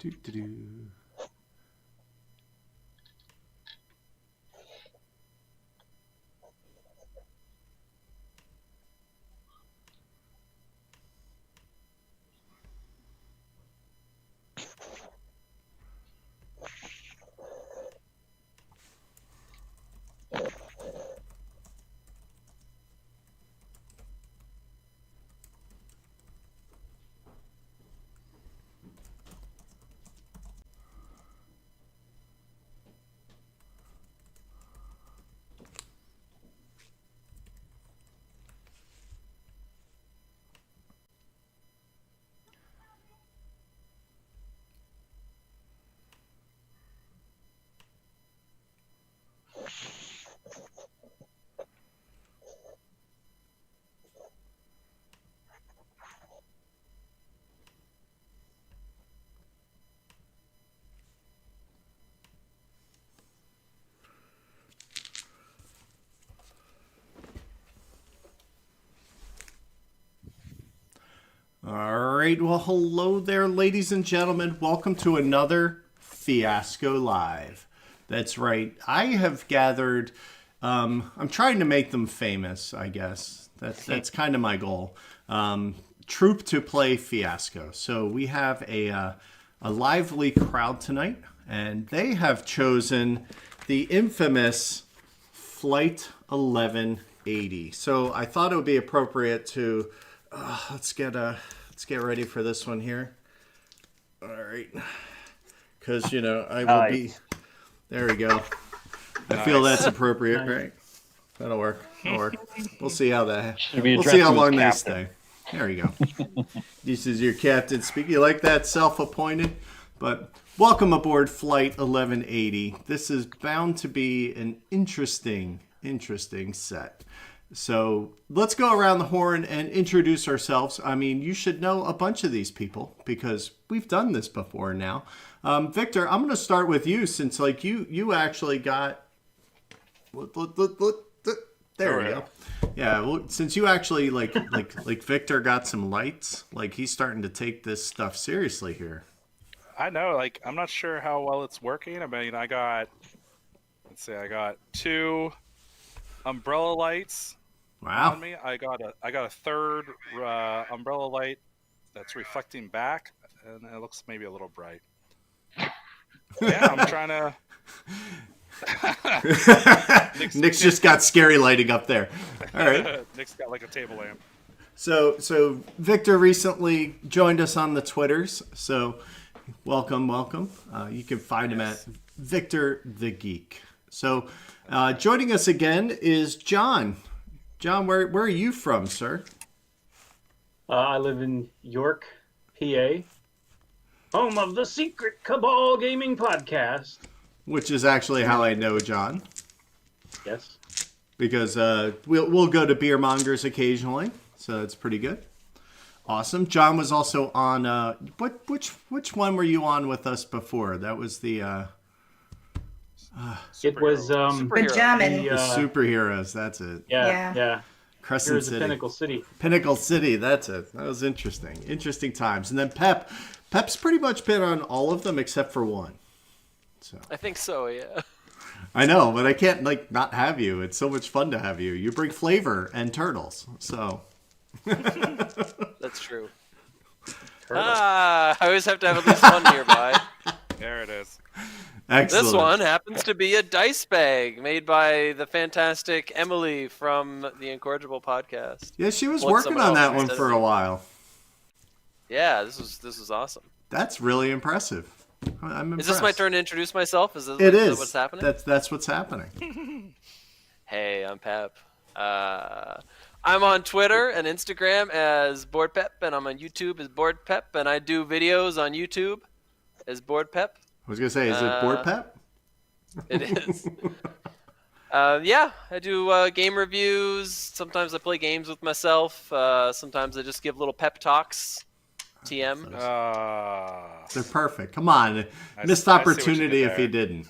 Do-do-do. All right. Well, hello there, ladies and gentlemen. Welcome to another Fiasco Live. That's right. I have gathered. I'm trying to make them famous, I guess. That's kind of my goal. Troop to play Fiasco. So we have a lively crowd tonight, and they have chosen the infamous Flight 1180. So I thought it would be appropriate to let's get ready for this one here. All right, because I will be. There we go. I feel that's appropriate, right? That'll work. We'll see how we'll see how long they stay. There you go. This is your captain speaking. You like that, self-appointed? But welcome aboard Flight 1180. This is bound to be an interesting set. So let's go around the horn and introduce ourselves. I mean, you should know a bunch of these people because we've done this before now. Victor, I'm going to start with you since you actually got. There we go. Yeah, well, since you actually like Victor got some lights, he's starting to take this stuff seriously here. I know, I'm not sure how well it's working. I mean, I got 2 umbrella lights. Wow. On me. I got a third umbrella light that's reflecting back, and it looks maybe a little bright. Yeah, I'm trying to. Nick's just got scary lighting up there. All right. Nick's got like a table lamp. So Victor recently joined us on the Twitters. So welcome. You can find him at Victor the Geek. So joining us again is John. John, where are you from, sir? I live in York, PA, home of the Secret Cabal Gaming Podcast. Which is actually how I know John. Yes. Because we'll go to beer mongers occasionally, so that's pretty good. Awesome. John was also on which one were you on with us before? That was the it was Benjamin. the superheroes. That's it. Yeah. Crescent Here's City. Pinnacle City. Pinnacle City. That's it. That was interesting times. And then Pep's pretty much been on all of them except for one. So I think so. Yeah. I know, but I can't not have you. It's so much fun to have you. You bring flavor and turtles. So That's true. I always have to have at least one nearby. There it is. Excellent. This one happens to be a dice bag made by the fantastic Emily from the Incorrigible podcast. Yeah, she was Well, working someone on that else one instead for of a me. while. Yeah, this was awesome. That's really impressive. I'm impressed. Is this my turn to introduce myself? Is this It is. what's happening? That's what's happening. Hey, I'm Pep. I'm on Twitter and Instagram as Board Pep, and I'm on YouTube as Board Pep, and I do videos on YouTube as Board Pep. I was gonna say, is it Board Pep? It is. Yeah, I do game reviews. Sometimes I play games with myself. Sometimes I just give little pep talks. TM. They're perfect. Come on, missed opportunity if you didn't.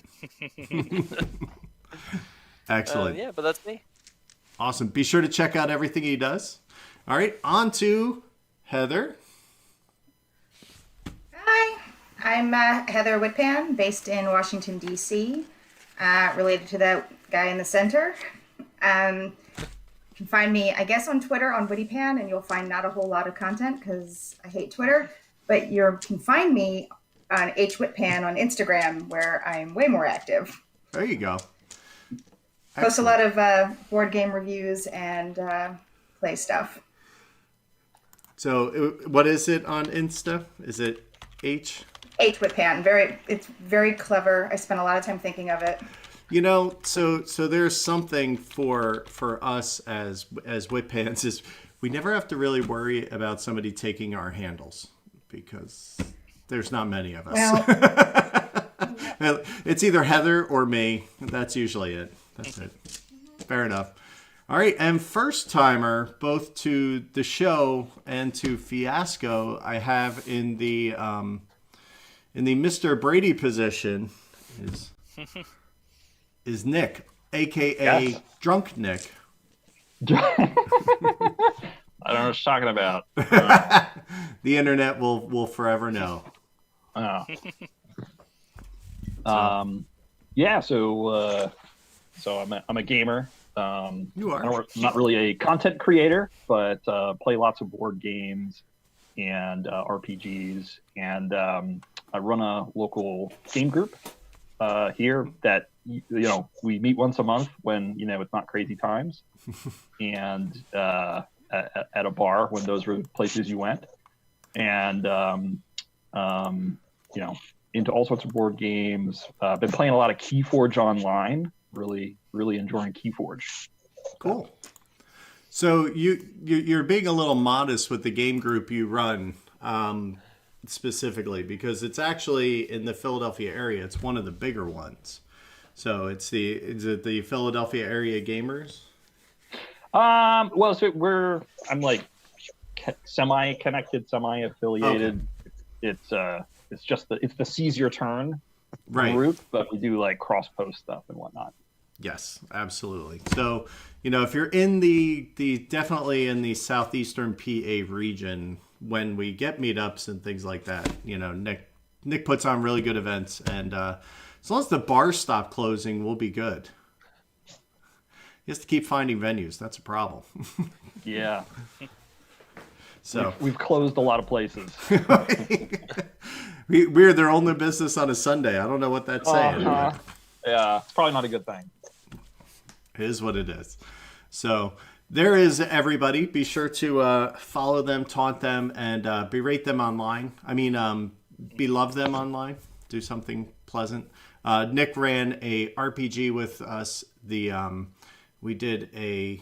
Excellent. Yeah, but that's me. Awesome. Be sure to check out everything he does. All right, on to Heather. Hi, I'm Heather Whitpan, based in Washington, D.C., related to the guy in the center. You can find me, I guess, on Twitter on WittyPan, and you'll find not a whole lot of content because I hate Twitter. But you can find me on HWhitpan on Instagram, where I'm way more active. There you go. Post a lot of board game reviews and play stuff. So, what is it on Insta? Is it H? HWhitpan. It's very clever. I spent a lot of time thinking of it. You know, so there's something for us as Whitpans is we never have to really worry about somebody taking our handles because there's not many of us. Well, it's either Heather or me. That's usually it. That's it. Fair enough. All right, and first timer both to the show and to Fiasco, I have in the Mr. Brady position is Nick, aka Yes. Drunk Nick. I don't know what you're talking about. The internet will forever know. Oh. Yeah, so I'm a gamer. You are. I'm not really a content creator, but play lots of board games and RPGs, and I run a local game group here that we meet once a month when it's not crazy times, and at a bar when those were places you went, and into all sorts of board games. Been playing a lot of Keyforge Online. Really enjoying Keyforge. Cool. So you're being a little modest with the game group you run, specifically because it's actually in the Philadelphia area. It's one of the bigger ones. So is it the Philadelphia area gamers? Well, so I'm like semi-connected, semi-affiliated. Okay. It's just the Seize Your Turn group, but we do like cross-post stuff and whatnot. Yes, absolutely. So, if you're in the definitely in the southeastern PA region, when we get meetups and things like that, Nick puts on really good events, and as long as the bars stop closing, we'll be good. He has to keep finding venues. That's a problem. Yeah. So we've closed a lot of places. We're their only business on a Sunday. I don't know what that's saying. Yeah, it's probably not a good thing. It is what it is. So there is everybody. Be sure to follow them, taunt them, and berate them online. I mean, belove them online. Do something pleasant. Nick ran a RPG with us. We did a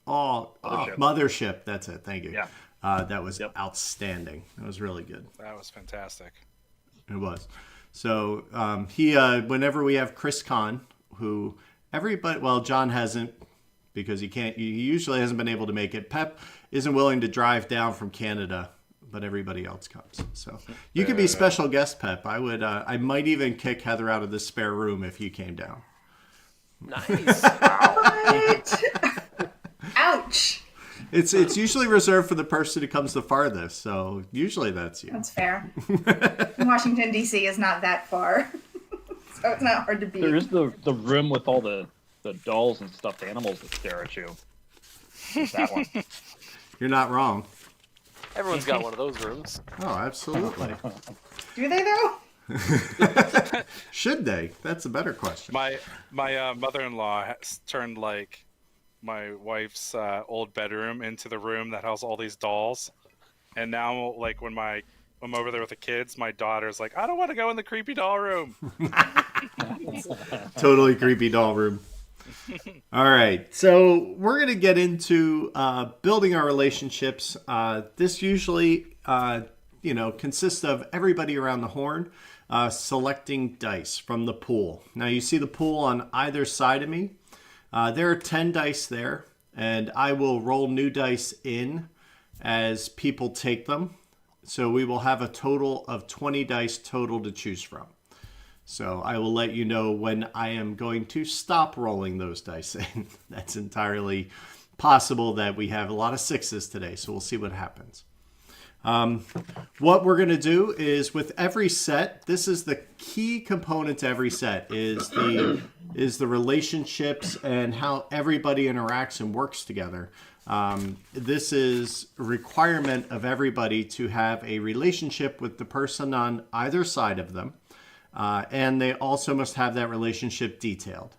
Mothership. That's it. Thank you. Yeah. That was outstanding. That was really good. That was fantastic. It was. So he, whenever we have Chris Kahn, who everybody, well, John hasn't because he can't. He usually hasn't been able to make it. Pep isn't willing to drive down from Canada, but everybody else comes. So you could be special guest, Pep. I would. I might even kick Heather out of the spare room if you came down. Nice. What? Ouch. It's usually reserved for the person who comes the farthest, so usually that's you. That's fair. Washington, D.C. is not that far, so it's not hard to beat. There is the room with all the dolls and stuffed animals that stare at you. It's that one. You're not wrong. Everyone's got one of those rooms. Oh, absolutely. Do they, though? Should they? That's a better question. My mother-in-law has turned like my wife's old bedroom into the room that has all these dolls, and now like when I'm over there with the kids, my daughter's like, I don't want to go in the creepy doll room. Totally creepy doll room. All right, so we're gonna get into building our relationships. This usually consists of everybody around the horn selecting dice from the pool. Now you see the pool on either side of me. There are 10 dice there, and I will roll new dice in as people take them. So we will have a total of 20 dice total to choose from. So I will let you know when I am going to stop rolling those dice in. That's entirely possible that we have a lot of sixes today, so we'll see what happens. What we're going to do is with every set, this is the key component to every set, is the relationships and how everybody interacts and works together. This is a requirement of everybody to have a relationship with the person on either side of them. And they also must have that relationship detailed.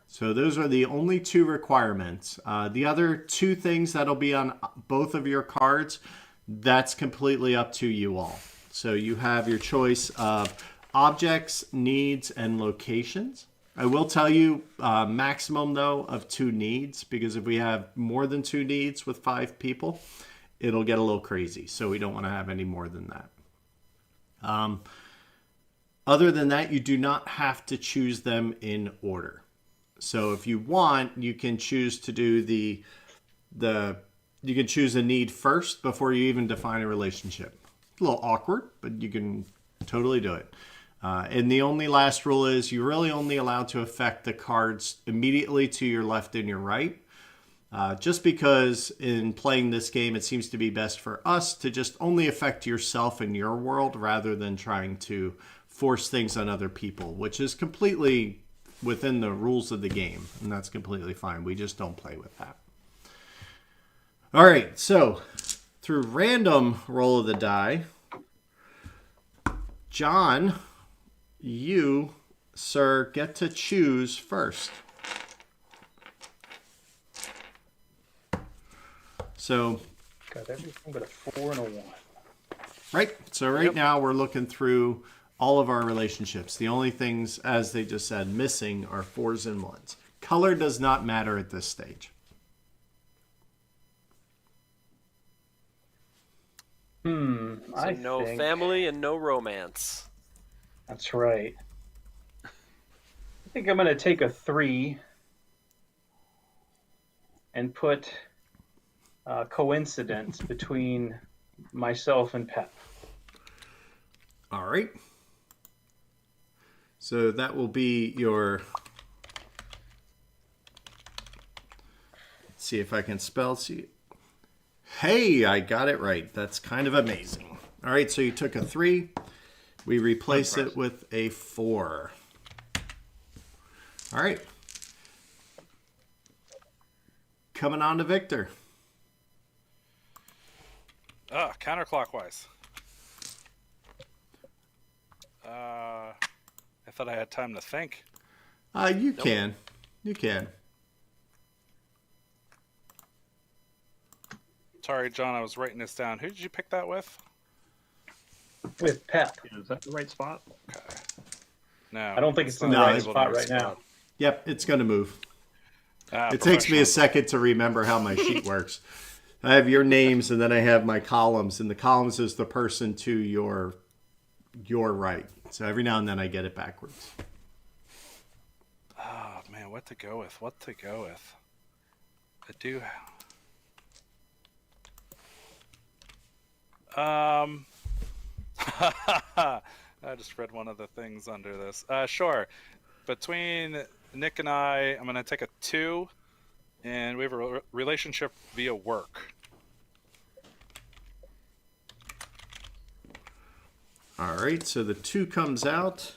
So those are the only two requirements. The other two things that'll be on both of your cards, that's completely up to you all. So you have your choice of objects, needs, and locations. I will tell you maximum, though, of 2 needs, because if we have more than 2 needs with 5 people, it'll get a little crazy. So we don't want to have any more than that. Other than that, you do not have to choose them in order. So if you want, you can choose to do you can choose a need first before you even define a relationship. A little awkward, but you can totally do it. And the only last rule is you're really only allowed to affect the cards immediately to your left and your right. Just because in playing this game, it seems to be best for us to just only affect yourself and your world rather than trying to force things on other people, which is completely within the rules of the game, and that's completely fine. We just don't play with that. All right, so through random roll of the die, John, you, sir, get to choose first. So, Got everything but a 4 and a 1. right, so right now we're looking through all of our relationships. The only things, as they just said, missing are 4s and 1s. Color does not matter at this stage. So I no think family and no romance. that's right. I think I'm going to take a 3 and put coincidence between myself and Pep. All right. So that will be your... Let's see if I can spell. See. Hey, I got it right. That's kind of amazing. All right, so you took a 3. We replace it with a 4. All right. Coming on to Victor. Counterclockwise. I thought I had time to think. You can. You can. Sorry, John, I was writing this down. Who did you pick that with? With Pep. Is that the right spot? No. I don't think it's in the No, right it's spot right now. Yep, it's going to move. It takes me a second to remember how my sheet works. I have your names and then I have my columns, and the columns is the person to your right. So every now and then I get it backwards. Oh, man, what to go with? I do... I just read one of the things under this. Sure. Between Nick and I'm going to take a 2, and we have a relationship via work. All right, so the 2 comes out,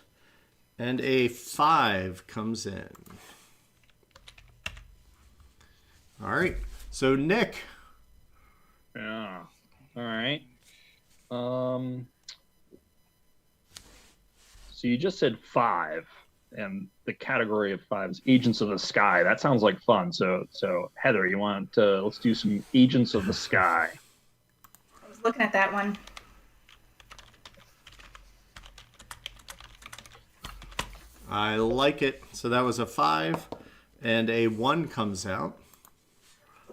and a 5 comes in. All right, so Nick. Yeah. All right. So you just said 5, and the category of 5 is Agents of the Sky. That sounds like fun. So Heather, you want let's do some Agents of the Sky. I was looking at that one. I like it. So that was a 5, and a 1 comes out.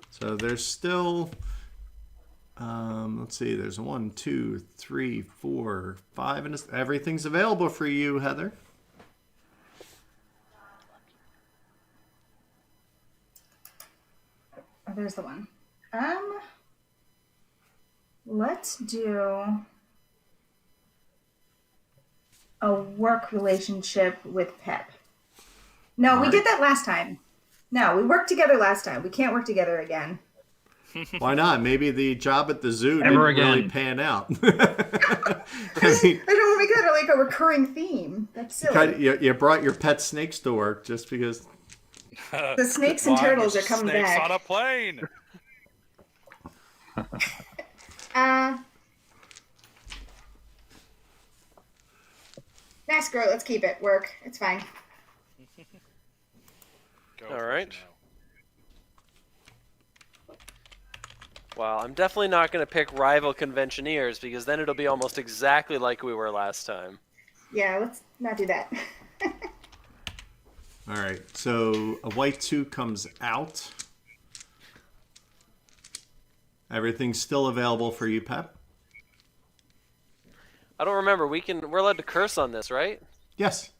So there's still, let's see, there's a 1, 2, 3, 4, 5, and everything's available for you, Heather. Oh, there's the one. Let's do a work relationship with Pep. No, we did that last time. No, we worked together last time. We can't work together again. Why not? Maybe the job at the zoo Never didn't really again. pan out. I mean, I don't want to make that like a recurring theme. That's silly. you brought your pet snakes to work just because. The snakes and Why turtles are there's coming snakes back. on a plane. Nice girl. Let's keep it. Work. It's fine. Go All for right. it, you know. Well, I'm definitely not going to pick rival conventioneers because then it'll be almost exactly like we were last time. Yeah, let's not do that. All right, so a white 2 comes out. Everything's still available for you, Pep. I don't remember. We're allowed to curse on this, right? Yes.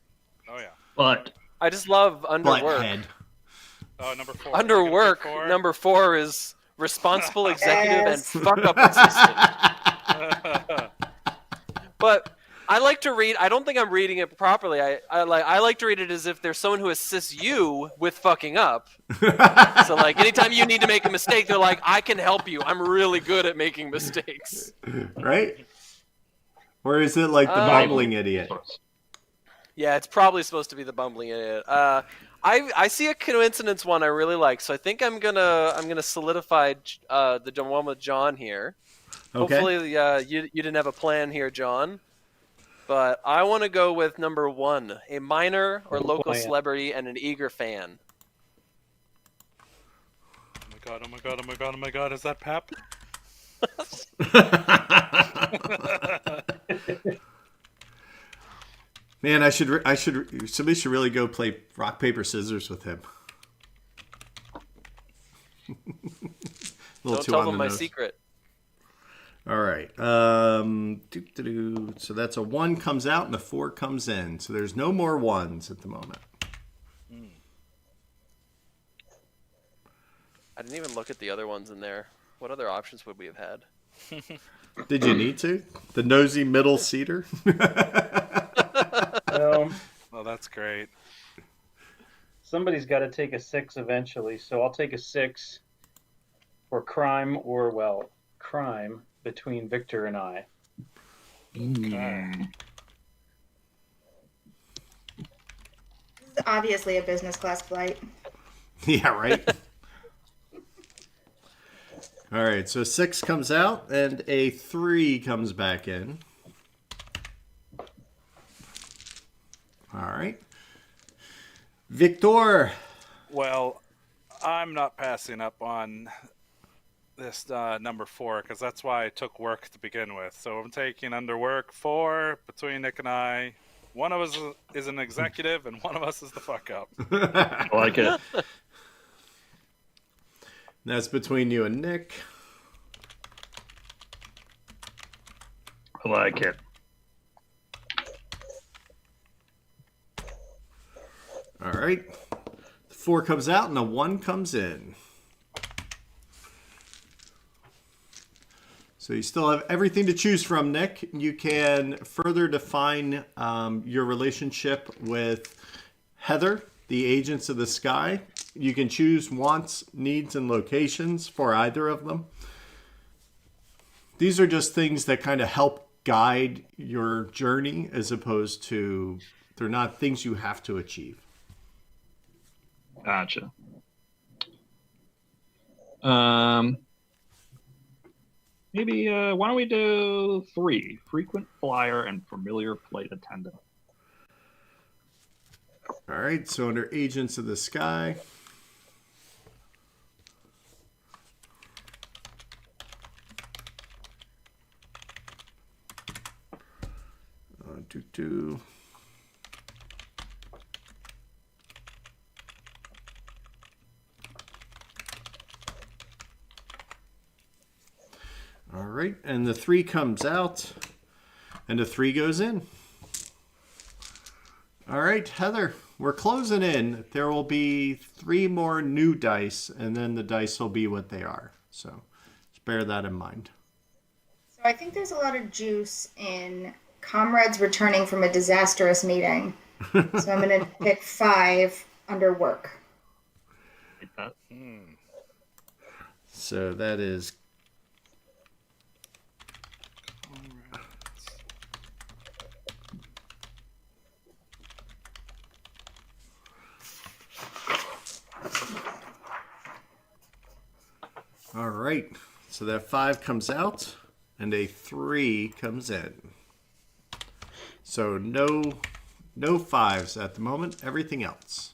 Oh yeah. But I just love underwork. Butthead. Oh, number 4. Underwork. Are you gonna pick Number 4 is responsible executive Yes. and fuck up assistant. But I like to read. I don't think I'm reading it properly. I like to read it as if there's someone who assists you with fucking up. So like anytime you need to make a mistake, they're like, I can help you. I'm really good at making mistakes. Right? Or is it like the bumbling idiot? Yeah, it's probably supposed to be the bumbling idiot. I see a coincidence one I really like, so I think I'm gonna solidify the one with John here. Okay. Hopefully, you didn't have a plan here, John. But I want to go with number 1, a minor or No local plan. celebrity and an eager fan. Oh my god! Oh my god! Oh my god! Oh my god! Is that Pep? Man, somebody should really go play rock, paper, scissors with him. A little Don't too tell on them the my nose. secret. All right. So that's a 1 comes out and a 4 comes in. So there's no more 1s at the moment. I didn't even look at the other ones in there. What other options would we have had? Did you need to? The nosy middle seater? Well, Oh, that's great. somebody's got to take a 6 eventually, so I'll take a 6 for crime between Victor and I. Okay. This is obviously a business class flight. Yeah, right? All right, so 6 comes out and a 3 comes back in. All right. Victor. Well, I'm not passing up on this number 4 because that's why I took work to begin with. So I'm taking under work 4 between Nick and I. One of us is an executive and one of us is the fuck up. I like it. That's between you and Nick. I like it. All right. The 4 comes out and a 1 comes in. So you still have everything to choose from, Nick. You can further define your relationship with Heather, the Agents of the Sky. You can choose wants, needs, and locations for either of them. These are just things that kind of help guide your journey as opposed to, they're not things you have to achieve. Gotcha. Maybe why don't we do 3? Frequent flyer and familiar flight attendant. All right, so under Agents of the Sky. Do. All right, and the 3 comes out, and the 3 goes in. All right, Heather, we're closing in. There will be 3 more new dice, and then the dice will be what they are. So just bear that in mind. So I think there's a lot of juice in comrades returning from a disastrous meeting. So I'm going to pick 5 under work. Like that. So that is all right. So that 5 comes out and a 3 comes in. So no 5s at the moment. Everything else.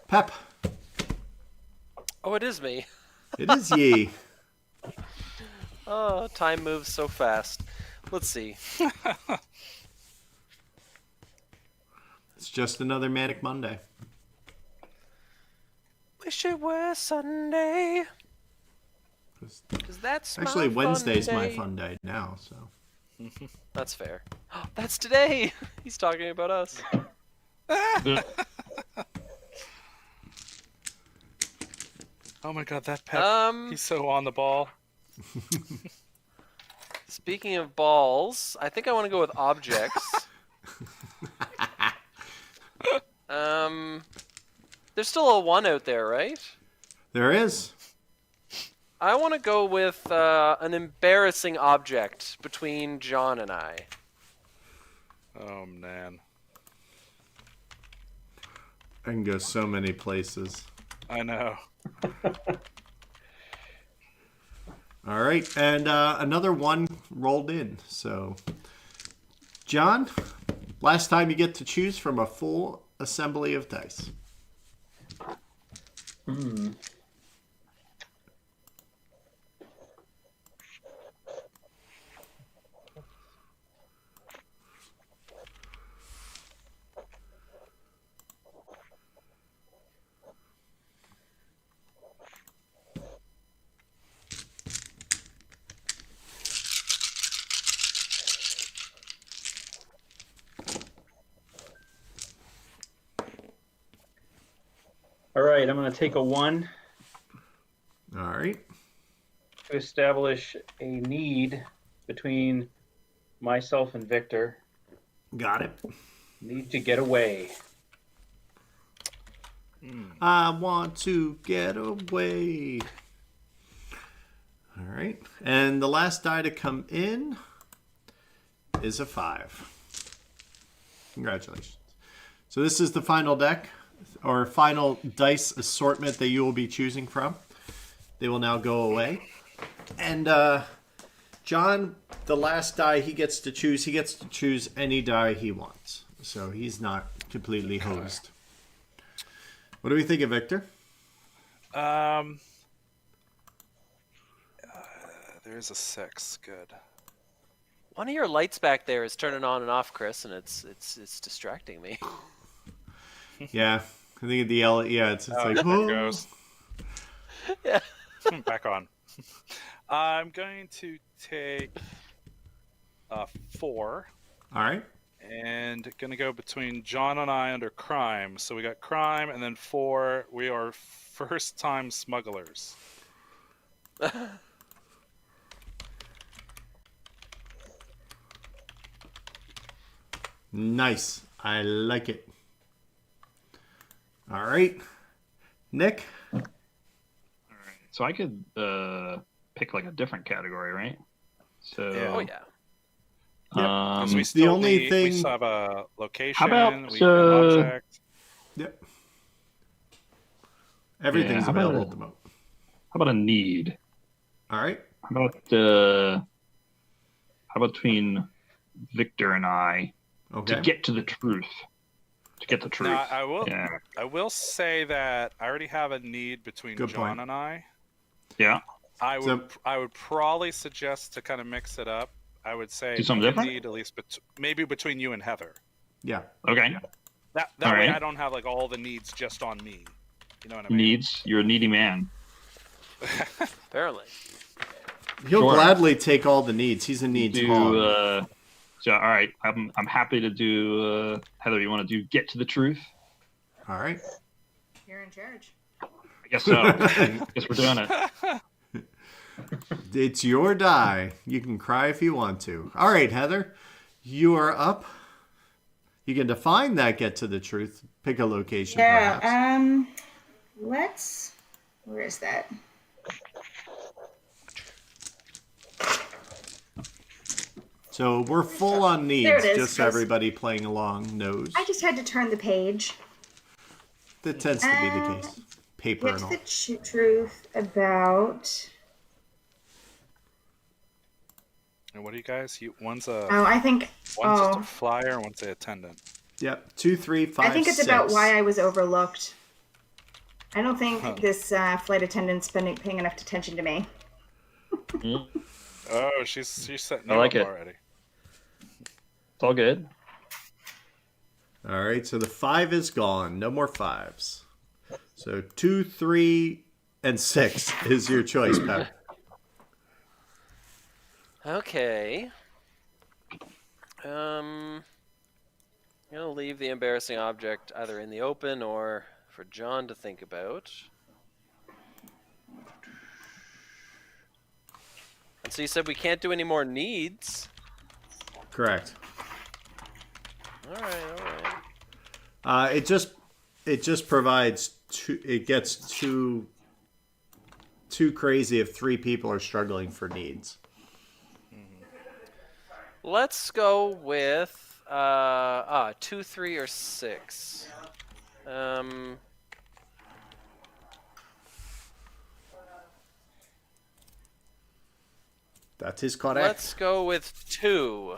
Pep. Oh, it is me. It is ye. Oh, time moves so fast. Let's see. It's just another Manic Monday. Wish it were Sunday. 'Cause that's Actually, my Wednesday's fun my day. fun day now, so. That's fair. That's today. He's talking about us. Oh my god, that Pep. He's so on the ball. Speaking of balls, I think I want to go with objects. There's still a 1 out there, right? There is. I want to go with an embarrassing object between John and I. Oh man. I can go so many places. I know. All right, and another 1 rolled in. So, John, last time you get to choose from a full assembly of dice. All right, I'm going to take a 1 All right. to establish a need between myself and Victor. Got it. Need to get away. I want to get away. All right. And the last die to come in is a 5. Congratulations. So this is the final deck or final dice assortment that you will be choosing from. They will now go away. And John, the last die he gets to choose. He gets to choose any die he wants. So he's not completely hosed. What do we think of Victor? There's a 6. Good. One of your lights back there is turning on and off, Chris, and it's distracting me. Yeah, I think the it's like there oh. it goes. Yeah. Back on. I'm going to take 4 All right. and gonna go between John and I under crime. So we got crime and then 4. We are first-time smugglers. Nice. I like it. All right, Nick. So I could pick like a different category, right? So Yeah. Oh yeah. Because we the still only need, thing. we still have a location. How about, we have an object. Yep. Everything's how about available a- at the moment. how about a need? All right. How about between Victor and I Okay. to get to the truth? To get the truth. Now, I will. Yeah. I will say that I already have a need between Good John point. and I. Yeah. I would. So- I would probably suggest to kind of mix it up. I would say Do something you different? need at least maybe between you and Heather. Yeah. Okay. That All way right. I don't have like all the needs just on me. You know what I mean? Needs. You're a needy man. Apparently. He'll Sure. gladly take all the needs. He's a needs hog. So all right, I'm happy to do. Heather, you want to do get to the truth? All right. You're in charge. I guess so. I guess we're doing it. It's your die. You can cry if you want to. All right, Heather. You are up. You can define that, get to the truth, pick a location, Yeah. perhaps. Where is that? So we're full on There needs, it is. just so everybody playing along knows. I just had to turn the page. That tends to be the case. Paper Get and to all. the truth about. And what do you guys? One's a Oh, I think. one's just a Oh, flyer, one's an attendant. Yep, 2, 3, 5, I think it's 6. about why I was overlooked. I don't think this flight attendant's paying enough attention to me. Oh, she's setting I you like up it. already. It's all good. All right, so the 5 is gone. No more 5s. So 2, 3, and 6 is your choice, Pep. Okay. I'm gonna leave the embarrassing object either in the open or for John to think about. And so you said we can't do any more needs. Correct. All right. It just provides two. It gets too crazy if 3 people are struggling for needs. Let's go with 2, 3, or 6. That is correct. Let's go with 2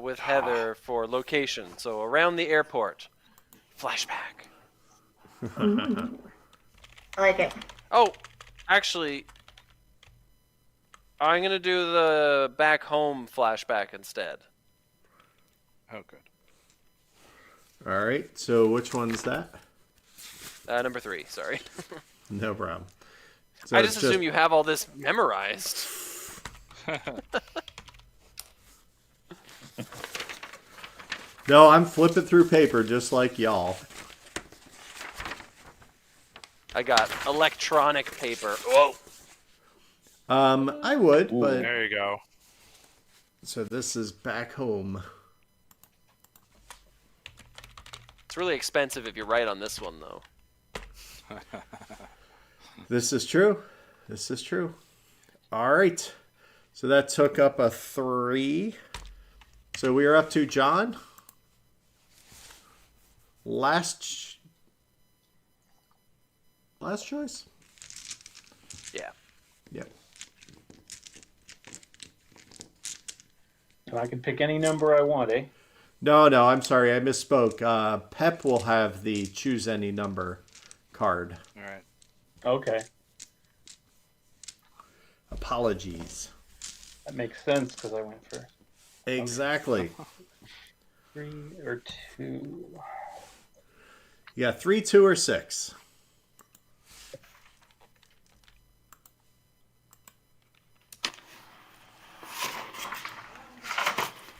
with Heather for location. So around the airport. Flashback. I like it. Oh, actually, I'm gonna do the back home flashback instead. Oh, good. All right. So which one's that? Number 3, sorry. No problem. So I it's just assume you have all this memorized. No, I'm flipping through paper just like y'all. I got electronic paper. Whoa! I would, but There you go. so this is back home. It's really expensive if you're right on this one, though. This is true. This is true. All right. So that took up a 3. So we are up to John. Last choice? Yeah. Yep. So I can pick any number I want, eh? No, I'm sorry. I misspoke. Pep will have the choose any number card. All right. Okay. Apologies. That makes sense because I went first. Exactly. 3 or 2. You got 3, 2, or 6.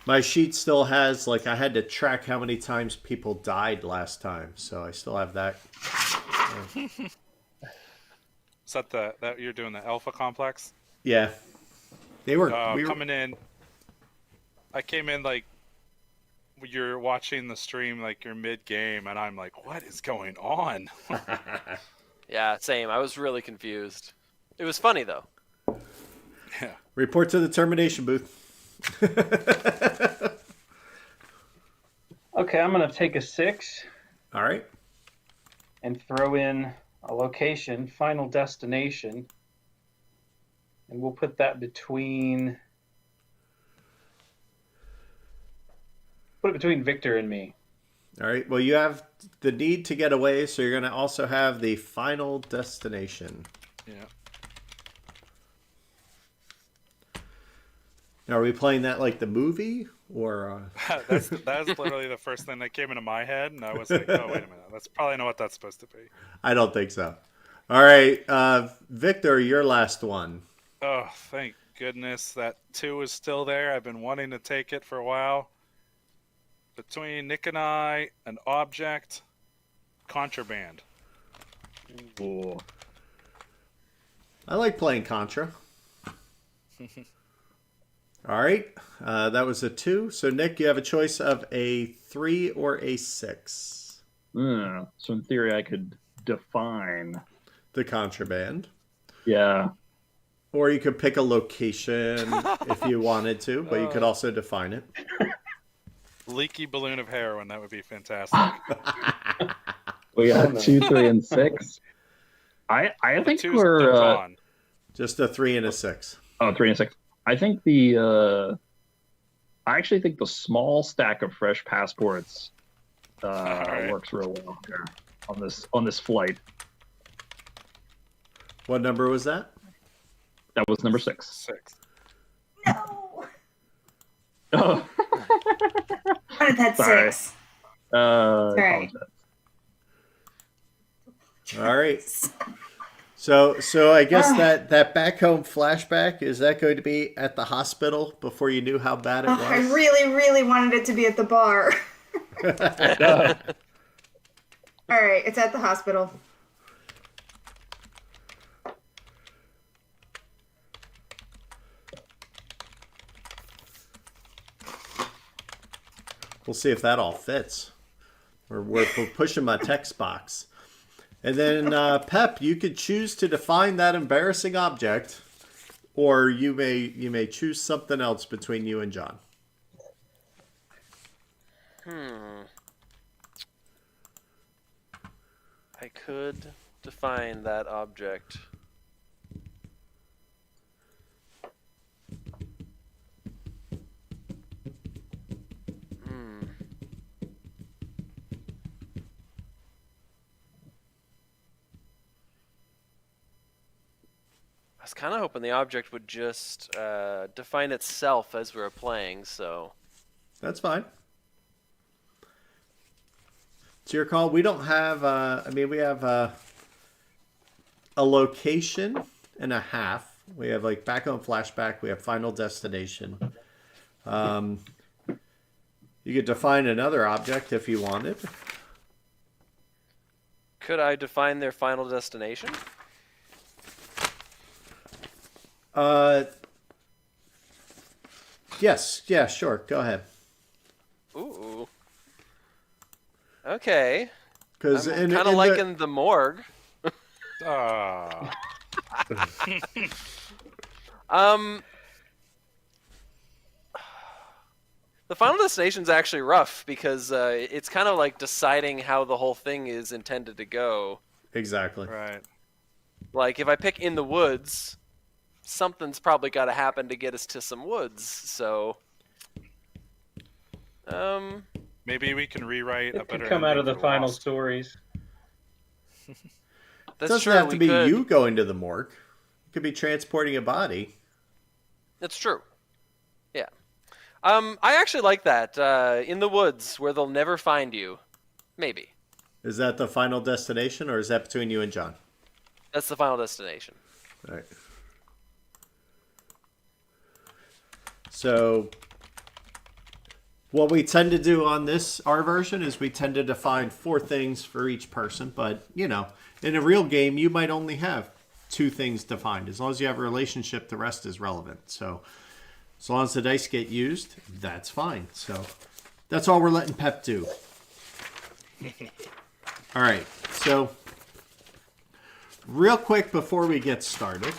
My sheet still has, like, I had to track how many times people died last time, so I still have that. Is that that you're doing the Alpha Complex? Yeah. They were, Coming in. I came in like you're watching the stream, like you're mid game, and I'm like, what is going on? Yeah, same. I was really confused. It was funny, though. Yeah. report to the termination booth. Okay, I'm going to take a 6 All right. and throw in a location, final destination. And we'll put that between... Put it between Victor and me. All right. Well, you have the need to get away, so you're going to also have the final destination. Yeah. Now, are we playing that like the movie, or? That's literally the first thing that came into my head, and I was like, oh, wait a minute. That's probably not what that's supposed to be. I don't think so. All right, Victor, your last one. Oh, thank goodness that 2 is still there. I've been wanting to take it for a while. Between Nick and I, an object, contraband. Ooh. I like playing Contra. All right. That was a 2. So, Nick, you have a choice of a 3 or a 6. So in theory, I could define. The contraband. Yeah. Or you could pick a location if you wanted to, but you could also define it. Leaky balloon of heroin. That would be fantastic. We got 2, 3, and 6. I think Two's we're gone. Just a 3 and a 6. Oh, 3 and 6. I think I actually think the small stack of fresh passports right. works real well here on this flight. What number was that? That was number 6. 6. No. Oh, I wanted that Sorry. 6. I right. apologize. All right. So I guess that back home flashback, is that going to be at the hospital before you knew how bad it was? I really, really wanted it to be at the bar. All right, it's at the hospital. We'll see if that all fits. We're pushing my text box. And then, Pep, you could choose to define that embarrassing object, or you may choose something else between you and John. I could define that object. I was kind of hoping the object would just define itself as we were playing, so... That's fine. It's your call. We don't have, we have a location and a half. We have like back home flashback. We have final destination. You could define another object if you wanted. Could I define their final destination? Yes. Yeah, sure. Go ahead. Ooh. Okay. Because I'm kind of liking the morgue. Ah. The final destination is actually rough because it's kind of like deciding how the whole thing is intended to go. Exactly. Right. Like if I pick in the woods, something's probably got to happen to get us to some woods. So, Maybe we can rewrite a It could better come out of the ending for final Lost. stories. It that's doesn't true. have to we be could. you going to the morgue. It could be transporting a body. That's true. Yeah. I actually like that. In the woods where they'll never find you. Maybe. Is that the final destination, or is that between you and John? That's the final destination. All right. So, what we tend to do on our version, is we tend to define 4 things for each person. But, in a real game, you might only have 2 things defined. As long as you have a relationship, the rest is relevant. So, as long as the dice get used, that's fine. So, that's all we're letting Pep do. All right. So, real quick before we get started,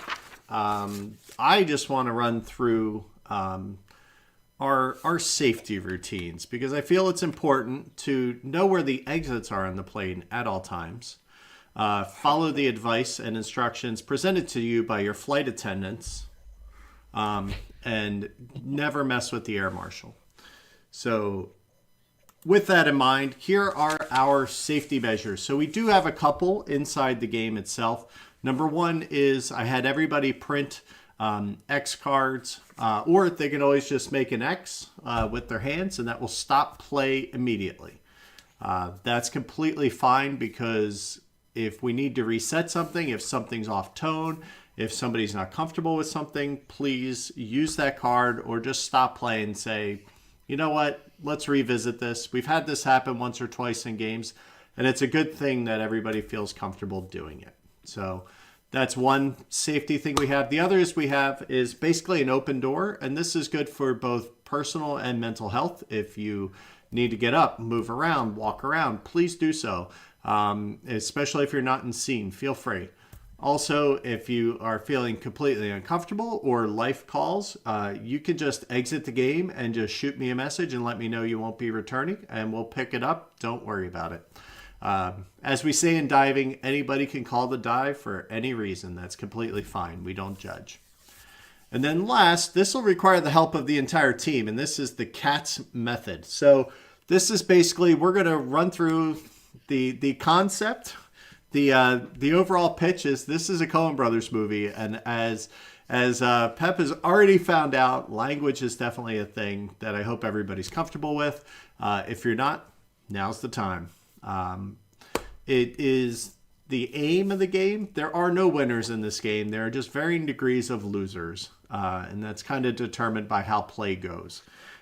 I just want to run through our safety routines, because I feel it's important to know where the exits are on the plane at all times. Follow the advice and instructions presented to you by your flight attendants, and never mess with the air marshal. So with that in mind, here are our safety measures. So we do have a couple inside the game itself. Number 1 is I had everybody print X cards, or they can always just make an X with their hands, and that will stop play immediately. That's completely fine, because if we need to reset something, if something's off tone, if somebody's not comfortable with something, please use that card, or just stop playing and say, you know what, let's revisit this. We've had this happen once or twice in games, and it's a good thing that everybody feels comfortable doing it. So That's one safety thing we have. The others we have is basically an open door, and this is good for both personal and mental health. If you need to get up, move around, walk around, please do so. Especially if you're not in scene, feel free. Also, if you are feeling completely uncomfortable or life calls, you can just exit the game and just shoot me a message and let me know you won't be returning, and we'll pick it up. Don't worry about it. As we say in diving, anybody can call the dive for any reason. That's completely fine. We don't judge. And then last, this will require the help of the entire team, and this is the CATS method. So this is basically, we're going to run through the concept. The overall pitch is this is a Coen Brothers movie, and as Pep has already found out, language is definitely a thing that I hope everybody's comfortable with. If you're not, now's the time. It is the aim of the game. There are no winners in this game. There are just varying degrees of losers, and that's kind of determined by how play goes.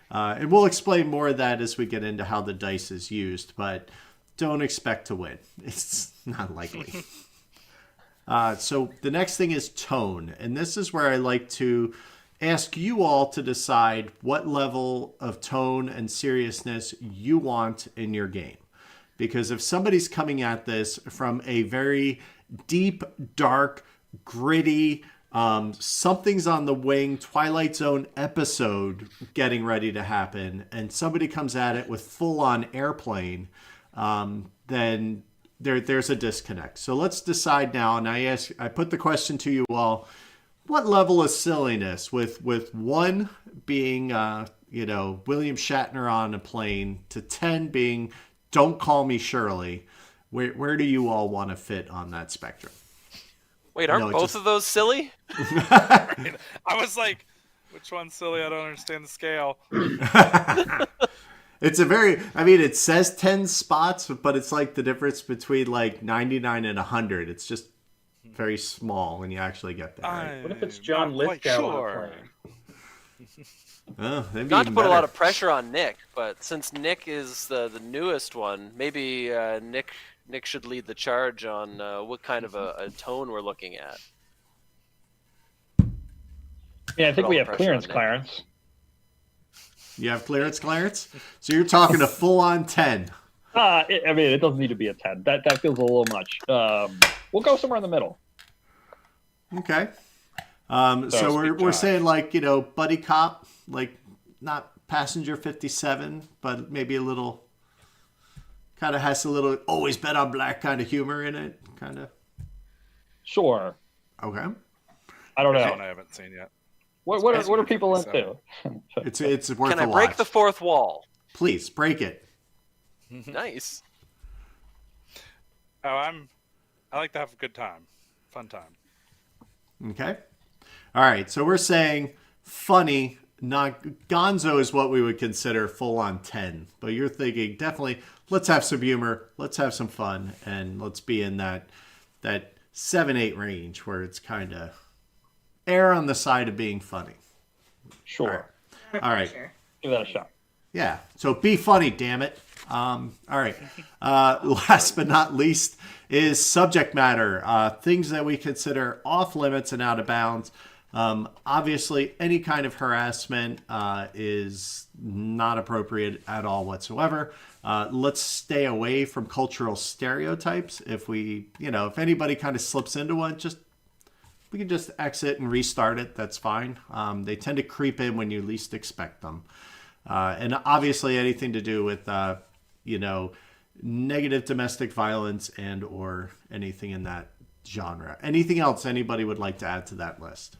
And we'll explain more of that as we get into how the dice is used, but don't expect to win. It's not likely. So the next thing is tone, and this is where I like to ask you all to decide what level of tone and seriousness you want in your game. Because if somebody's coming at this from a very deep, dark, gritty, something's on the wing, Twilight Zone episode getting ready to happen, and somebody comes at it with full-on airplane, then there's a disconnect. So let's decide now, and I put the question to you all, what level of silliness, with one being, William Shatner on a plane, to 10 being Don't Call Me Shirley, where do you all want to fit on that spectrum? Wait, aren't both of those silly? I was like, which one's silly? I don't understand the scale. It's it says 10 spots, but it's like the difference between like 99 and 100. It's just very small when you actually get there. Right? What if it's John Lithgow on a plane? Not to put a lot of pressure on Nick, but since Nick is the newest one, maybe Nick should lead the charge on what kind of a tone we're looking at. Yeah, I think we have clearance, Clarence. You have clearance, Clarence? So you're talking a full-on 10. It doesn't need to be a 10. That feels a little much. We'll go somewhere in the middle. Okay. So we're saying like, buddy cop, like not passenger 57, but maybe a little, kind of has a little always bet on black kind of humor in it, kind of. Sure. Okay. I don't know. I haven't seen yet. What are people into? It's worth Can a I break watch. the fourth wall? Please break it. Nice. Oh, I like to have a good time, fun time. Okay. All right. So we're saying funny, not gonzo is what we would consider full on 10. But you're thinking definitely let's have some humor, let's have some fun, and let's be in that 7-8 range where it's kind of err on the side of being funny. Sure. All right. Give that a shot. Yeah. So be funny, damn it. All right. Last but not least is subject matter. Things that we consider off limits and out of bounds. Obviously, any kind of harassment is not appropriate at all whatsoever. Let's stay away from cultural stereotypes. If if anybody kind of slips into one, we can just exit and restart it. That's fine. They tend to creep in when you least expect them. And obviously anything to do with, negative domestic violence and or anything in that genre. Anything else anybody would like to add to that list?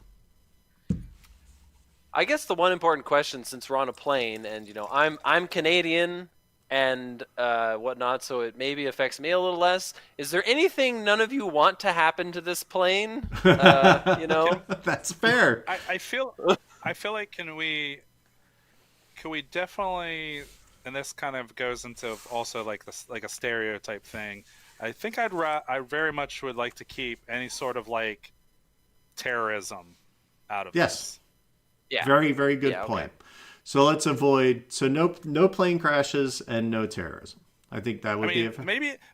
I guess the one important question, since we're on a plane, and I'm Canadian and whatnot, so it maybe affects me a little less. Is there anything none of you want to happen to this plane? That's fair. I feel like can we definitely, and this kind of goes into also like a stereotype thing. I think I very much would like to keep any sort of like terrorism out of this. Yeah. Very, very good point. Okay. So let's avoid no plane crashes and no terrorism. I think that would be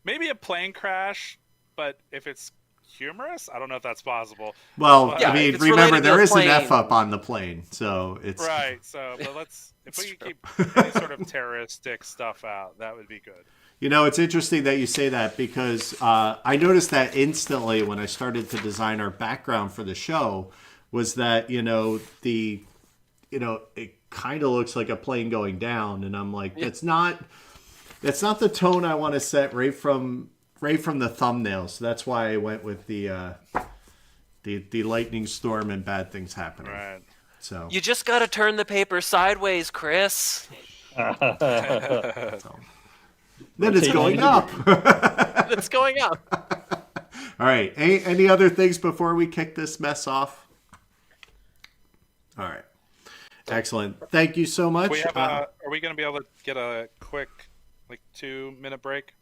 maybe a plane crash, but if it's humorous. I don't know if that's possible. Well, Yeah, I mean, it's remember related to there the is an plane. F up on the plane, so it's Right. So, but if we It's could keep any sort of terroristic stuff out, that would be good. You know, it's interesting that you say that because I noticed that instantly when I started to design our background for the show was that, it kind of looks like a plane going down. And I'm like, that's not the tone I want to set right from the thumbnail. So that's why I went with the lightning storm and bad things happening. Right. So You just got to turn the paper sideways, Chris. then it's going up. It's going up. All right. Any other things before we kick this mess off? All right. Excellent. Thank you so much. Are we going to be able to get a quick, 2-minute break?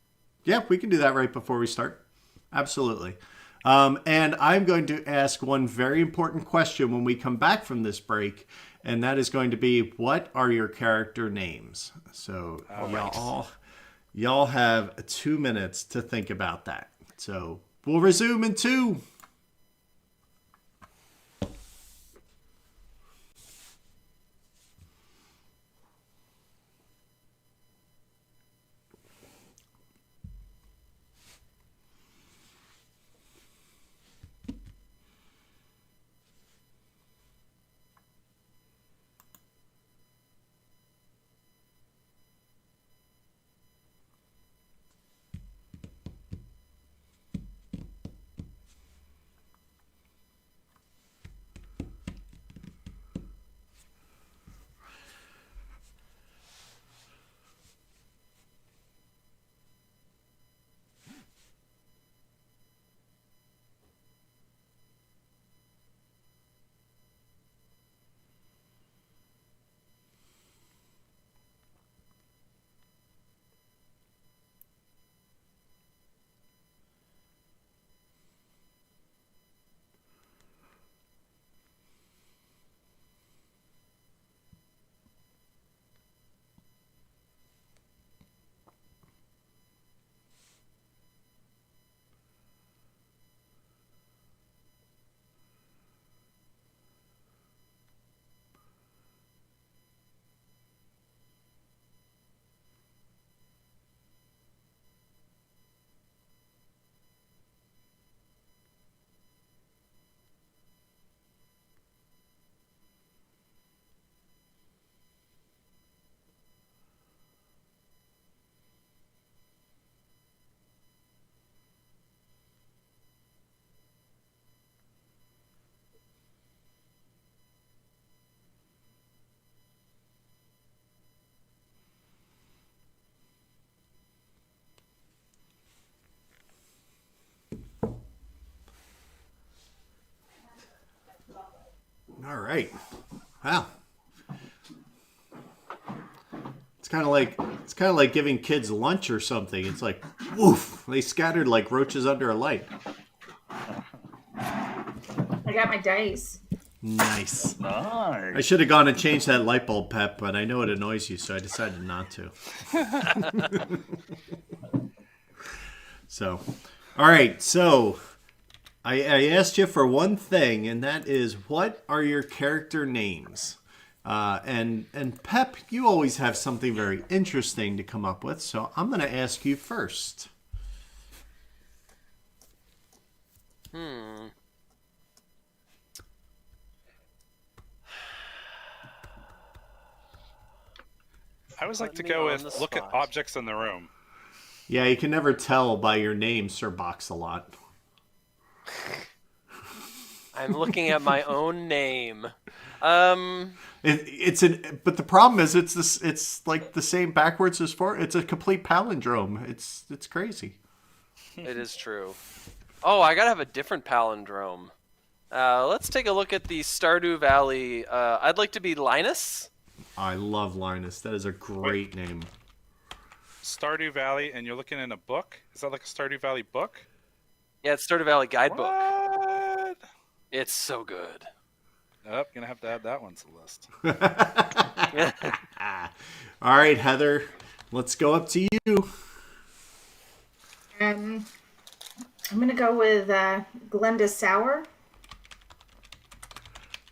Yeah, we can do that right before we start. Absolutely. And I'm going to ask one very important question when we come back from this break, and that is going to be, what are your character names? So y'all have 2 minutes to think about that. So we'll resume in 2. All right. Wow. It's kind of like giving kids lunch or something. It's like, woof, they scattered like roaches under a light. I got my dice. Nice. Nice. I should have gone and changed that light bulb, Pep, but I know it annoys you, so I decided not to. So, all right. So, I asked you for one thing, and that is, what are your character names? And Pep, you always have something very interesting to come up with, so I'm going to ask you first. I always like to Put me go on with the look at spot. objects in the room. Yeah, you can never tell by your name, Sir Box-a-Lot. I'm looking at my own name. But the problem is it's like the same backwards as forward. It's a complete palindrome. It's crazy. It is true. Oh, I gotta have a different palindrome. Let's take a look at the Stardew Valley. I'd like to be Linus. I love Linus. That is a great name. Stardew Valley, and you're looking in a book? Is that like a Stardew Valley book? Yeah, it's Stardew Valley guidebook. What? It's so good. Nope, gonna have to add that one to the list. All right, Heather, let's go up to you. I'm gonna go with Glenda Sour.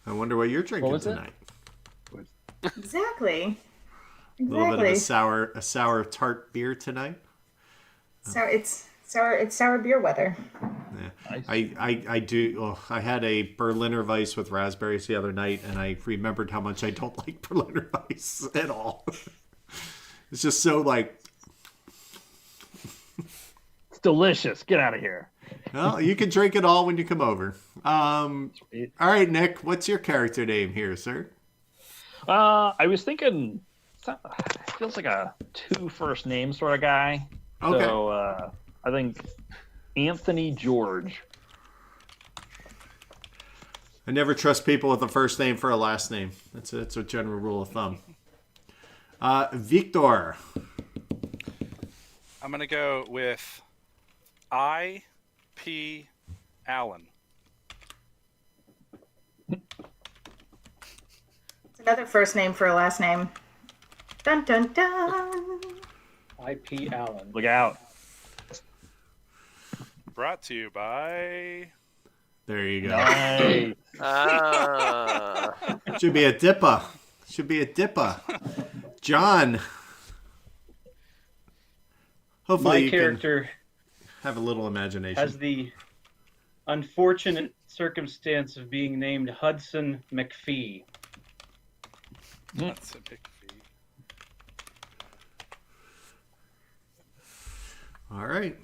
I wonder what you're drinking was it? tonight. Exactly. A little bit of Exactly. a sour tart beer tonight. So it's sour beer weather. Yeah. Nice. I do. Oh, I had a Berliner Weiss with raspberries the other night, and I remembered how much I don't like Berliner Weiss at all. It's just so like, It's delicious. Get out of here. well, you can drink it all when you come over. Sweet. All right, Nick, what's your character name here, sir? I was thinking, it feels like a two first name sort of guy. Okay. So I think Anthony George. I never trust people with a first name for a last name. That's a general rule of thumb. Victor. I'm gonna go with I.P. Allen. It's another first name for a last name. Dun dun dun. I.P. Allen. Look out. Brought to you by. There you go. Nice. Ah. Should be a dipper. Should be a dipper. John. Hopefully My you character can have a little imagination. has the unfortunate circumstance of being named Hudson McPhee. That's a big fee. All right.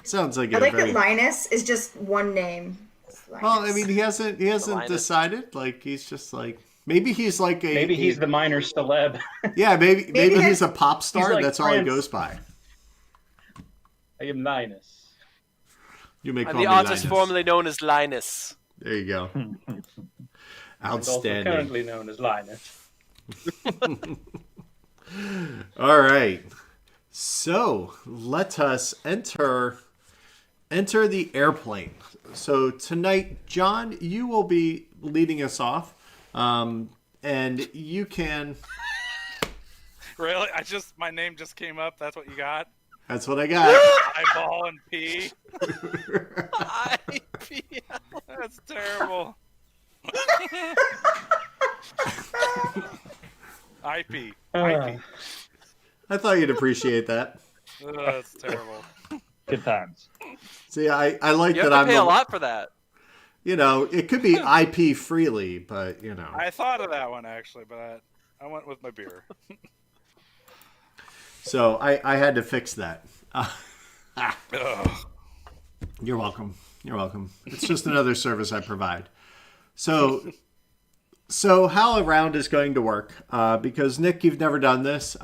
Sounds like I a like very that Linus is just one name. well. I mean, he hasn't Linus. decided. Like he's just like maybe he's like a Maybe he's the minor celeb. yeah. Maybe Maybe he's a pop star. like That's all he Prince. goes by. I am Linus. You may call I'm me the artist Linus. formerly known as Linus. There you go. And also Outstanding. currently known as Linus. All right. So let us enter the airplane. So tonight, John, you will be leading us off, and you can. Really? My name just came up. That's what you got? That's what I got. Eyeball and P. I.P. That's terrible. IP. IP. I thought you'd appreciate that. Ugh, that's terrible. Good times. See, I like You that have I'm to pay the- a lot for that. You know, it could be IP freely, but you know. I thought of that one actually, but I went with my beer. So I had to fix that. Ugh. You're welcome. You're welcome. It's just another service I provide. So how a round is going to work, because Nick, you've never done this,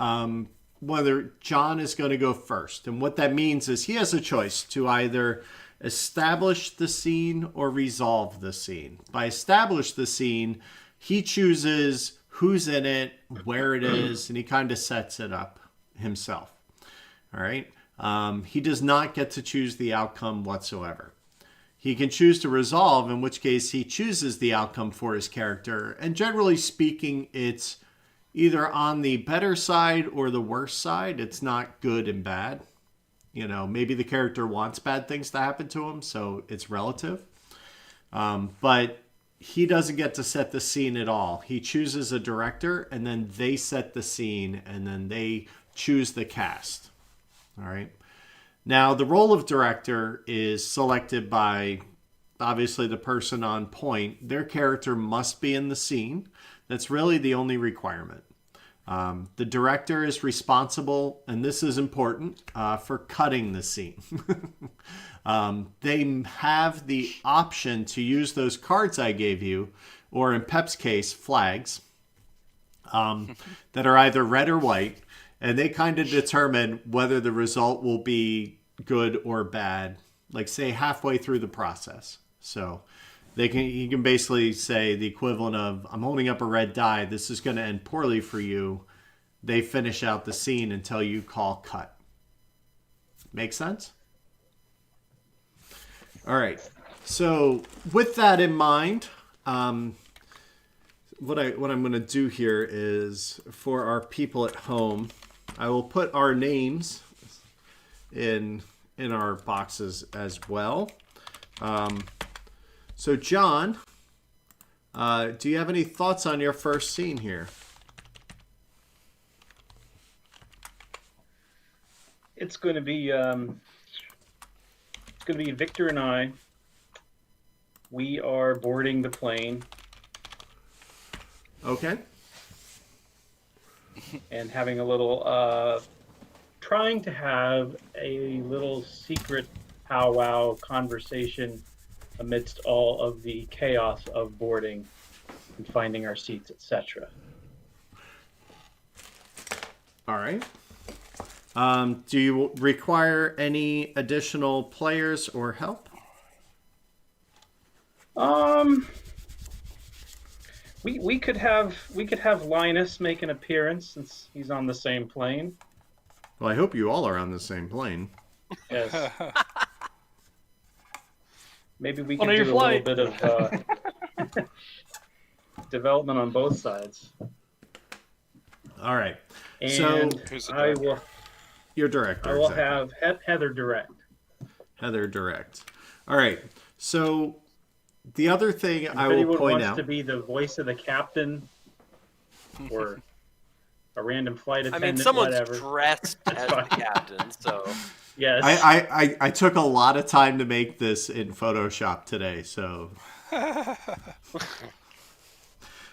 whether John is going to go first. And what that means is he has a choice to either establish the scene or resolve the scene. By establish the scene, he chooses who's in it, where it is, and he kind of sets it up himself. All right. He does not get to choose the outcome whatsoever. He can choose to resolve, in which case he chooses the outcome for his character. And generally speaking, it's either on the better side or the worse side. It's not good and bad. You know, maybe the character wants bad things to happen to him, so it's relative. But he doesn't get to set the scene at all. He chooses a director, and then they set the scene, and then they choose the cast. All right. Now, the role of director is selected by, obviously, the person on point. Their character must be in the scene. That's really the only requirement. The director is responsible, and this is important, for cutting the scene. They have the option to use those cards I gave you, or in Pep's case, flags, that are either red or white, and they kind of determine whether the result will be good or bad, like say halfway through the process. So you can basically say the equivalent of, I'm holding up a red die, this is going to end poorly for you. They finish out the scene until you call cut. Make sense? All right. So with that in mind, what I'm going to do here is, for our people at home, I will put our names in in our boxes as well. So John, do you have any thoughts on your first scene here? It's going to be Victor and I. We are boarding the plane Okay. and having a little, trying to have a little secret powwow conversation amidst all of the chaos of boarding and finding our seats, etc. All right. Do you require any additional players or help? We could have Linus make an appearance since he's on the same plane. Well, I hope you all are on the same plane. Yes. Maybe we can On do your a flight. little bit of development on both sides. All right. And So Who's the I director? will your director. I will exactly. have Heather direct. Heather direct. All right. So the other thing If I will anyone point wants out. to be the voice of the captain or a random flight I attendant, mean, someone's whatever. dressed as the fine. captain, so Yes. I took a lot of time to make this in Photoshop today, so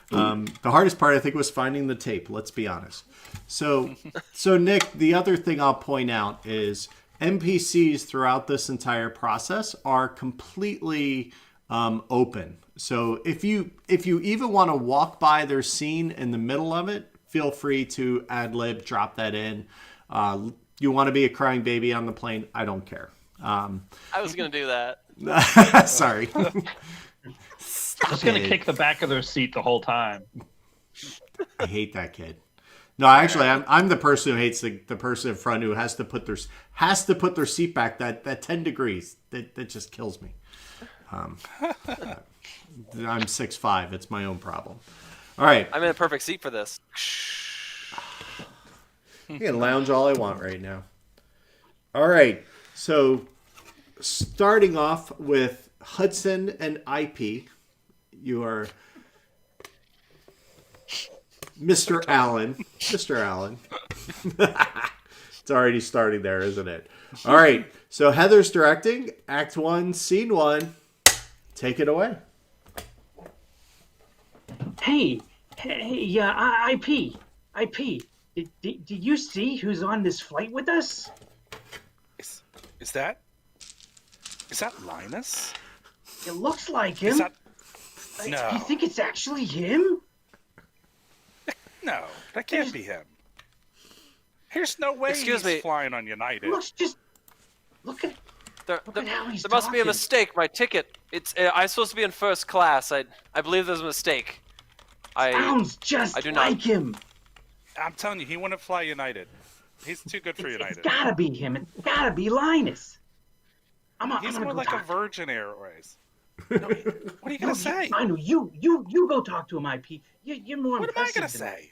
the hardest part I think was finding the tape. Let's be honest. So Nick, the other thing I'll point out is NPCs throughout this entire process are completely open. So if you even want to walk by their scene in the middle of it, feel free to ad lib, drop that in. You want to be a crying baby on the plane? I don't care. I was gonna do that. Sorry. Just gonna kick the back of their seat the whole time. I hate that kid. No, actually, I'm the person who hates the person in front who has to put their seat back that 10 degrees. That just kills me. I'm 6'5". It's my own problem. All right. I'm in a perfect seat for this. I can lounge all I want right now. All right. So starting off with Hudson and IP, you are Mr. Allen. Mr. Allen. It's already starting there, isn't it? All right. So Heather's directing Act 1, Scene 1. Take it away. Hey, IP. Did you see who's on this flight with us? Is that Linus? It looks like him. Is that Do no? you think it's actually him? No, that can't be him. There's no way Excuse he's me. flying on United. Look at There how he's must be a talking. mistake. My ticket. It's I'm supposed to be in first class. I believe there's a mistake. Sounds just I do not- like him. I'm telling you, he wouldn't fly United. He's too good for It's United. gotta be him. It's gotta be Linus. He's I'm more gonna like go a talk. Virgin Airways. What are you gonna say? I know you go talk to him, IP. You're more What am I impressive gonna than say?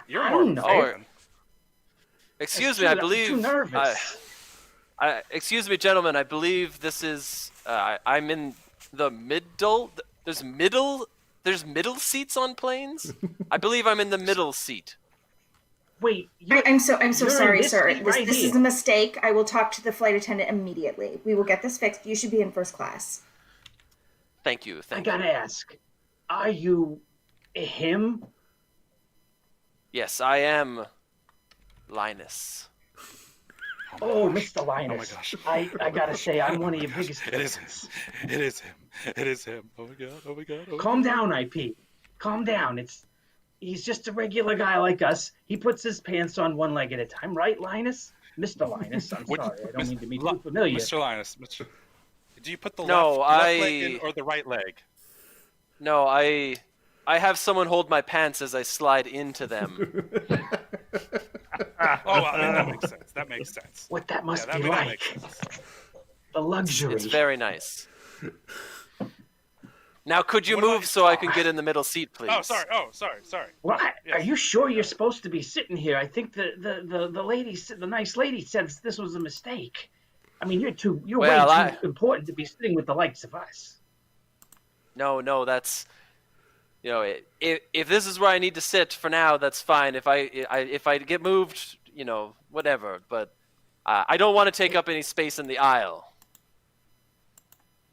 You're I more don't of a know. fan. Excuse Too- me. I I'm believe. too nervous. Excuse me, gentlemen. I believe this is. I'm in the middle. There's middle seats on planes. I believe I'm in the middle seat. Wait, I'm so you're in sorry, this sir. seat This, right this is here. a mistake. I will talk to the flight attendant immediately. We will get this fixed. You should be in first class. Thank you. I Thank you. gotta ask, are you him? Yes, I am. Linus. Oh, Mr. Linus. Oh my gosh. I gotta say, I'm one of your biggest It is. fans. It is him. It is him. Oh my god. Oh my god. Oh my Calm god. down, IP. Calm down. He's just a regular guy like us. He puts his pants on one leg at a time, right, Linus? Mr. Linus, I'm What- sorry. I don't mean to be Li- too familiar. Mr. Linus, do you put the No, left leg in or the right leg? No, I have someone hold my pants as I slide into them. Oh, I mean, that makes sense. That makes sense. What that must Yeah, be that like. makes sense. The luxury. It's very nice. Now, could you What do move I- so I can get in the middle seat, please? Oh, sorry. Well, Yes. are you sure you're supposed to be sitting here? I think the lady, the nice lady, said this was a mistake. I mean, you're Well, way too important to be sitting with the likes of us. No, that's if this is where I need to sit for now, that's fine. If I get moved, whatever. But I don't want to take up any space in the aisle.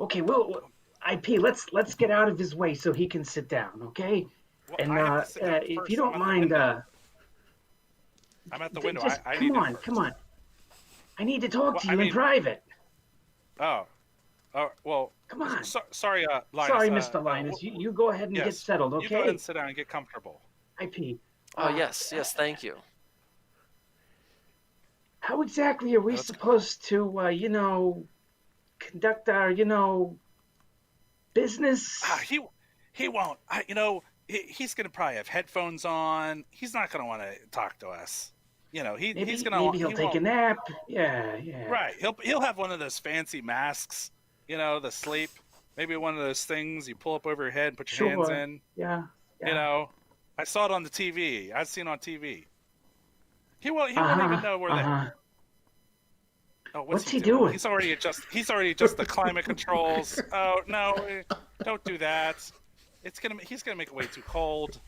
Okay, well, IP, let's get out of his way so he can sit down, okay? Well, And I have to sit down if first. you don't I'm at the mind, window. I'm at the window. just I come need on, it. come on. I need to talk Well, to I you in mean- private. Oh, well. Come on. Sorry, Linus. Sorry, Mr. Linus. You go ahead and yes, get settled, You go ahead okay? and sit down and get comfortable. IP. Oh yes, thank you. How exactly are we supposed to, conduct our, business? He won't. He's gonna probably have headphones on. He's not gonna want to talk to us. Maybe he's gonna. maybe he'll take a won't. nap. Yeah. Right. He'll have one of those fancy masks. The sleep. Maybe one of those things you pull up over your head and put your hands Sure. in. Yeah. I saw it on the TV. I've seen it on TV. He won't even know we're there. Oh, What's he doing? He's already adjusted the climate controls. Oh no, don't do that. He's gonna make it way too cold.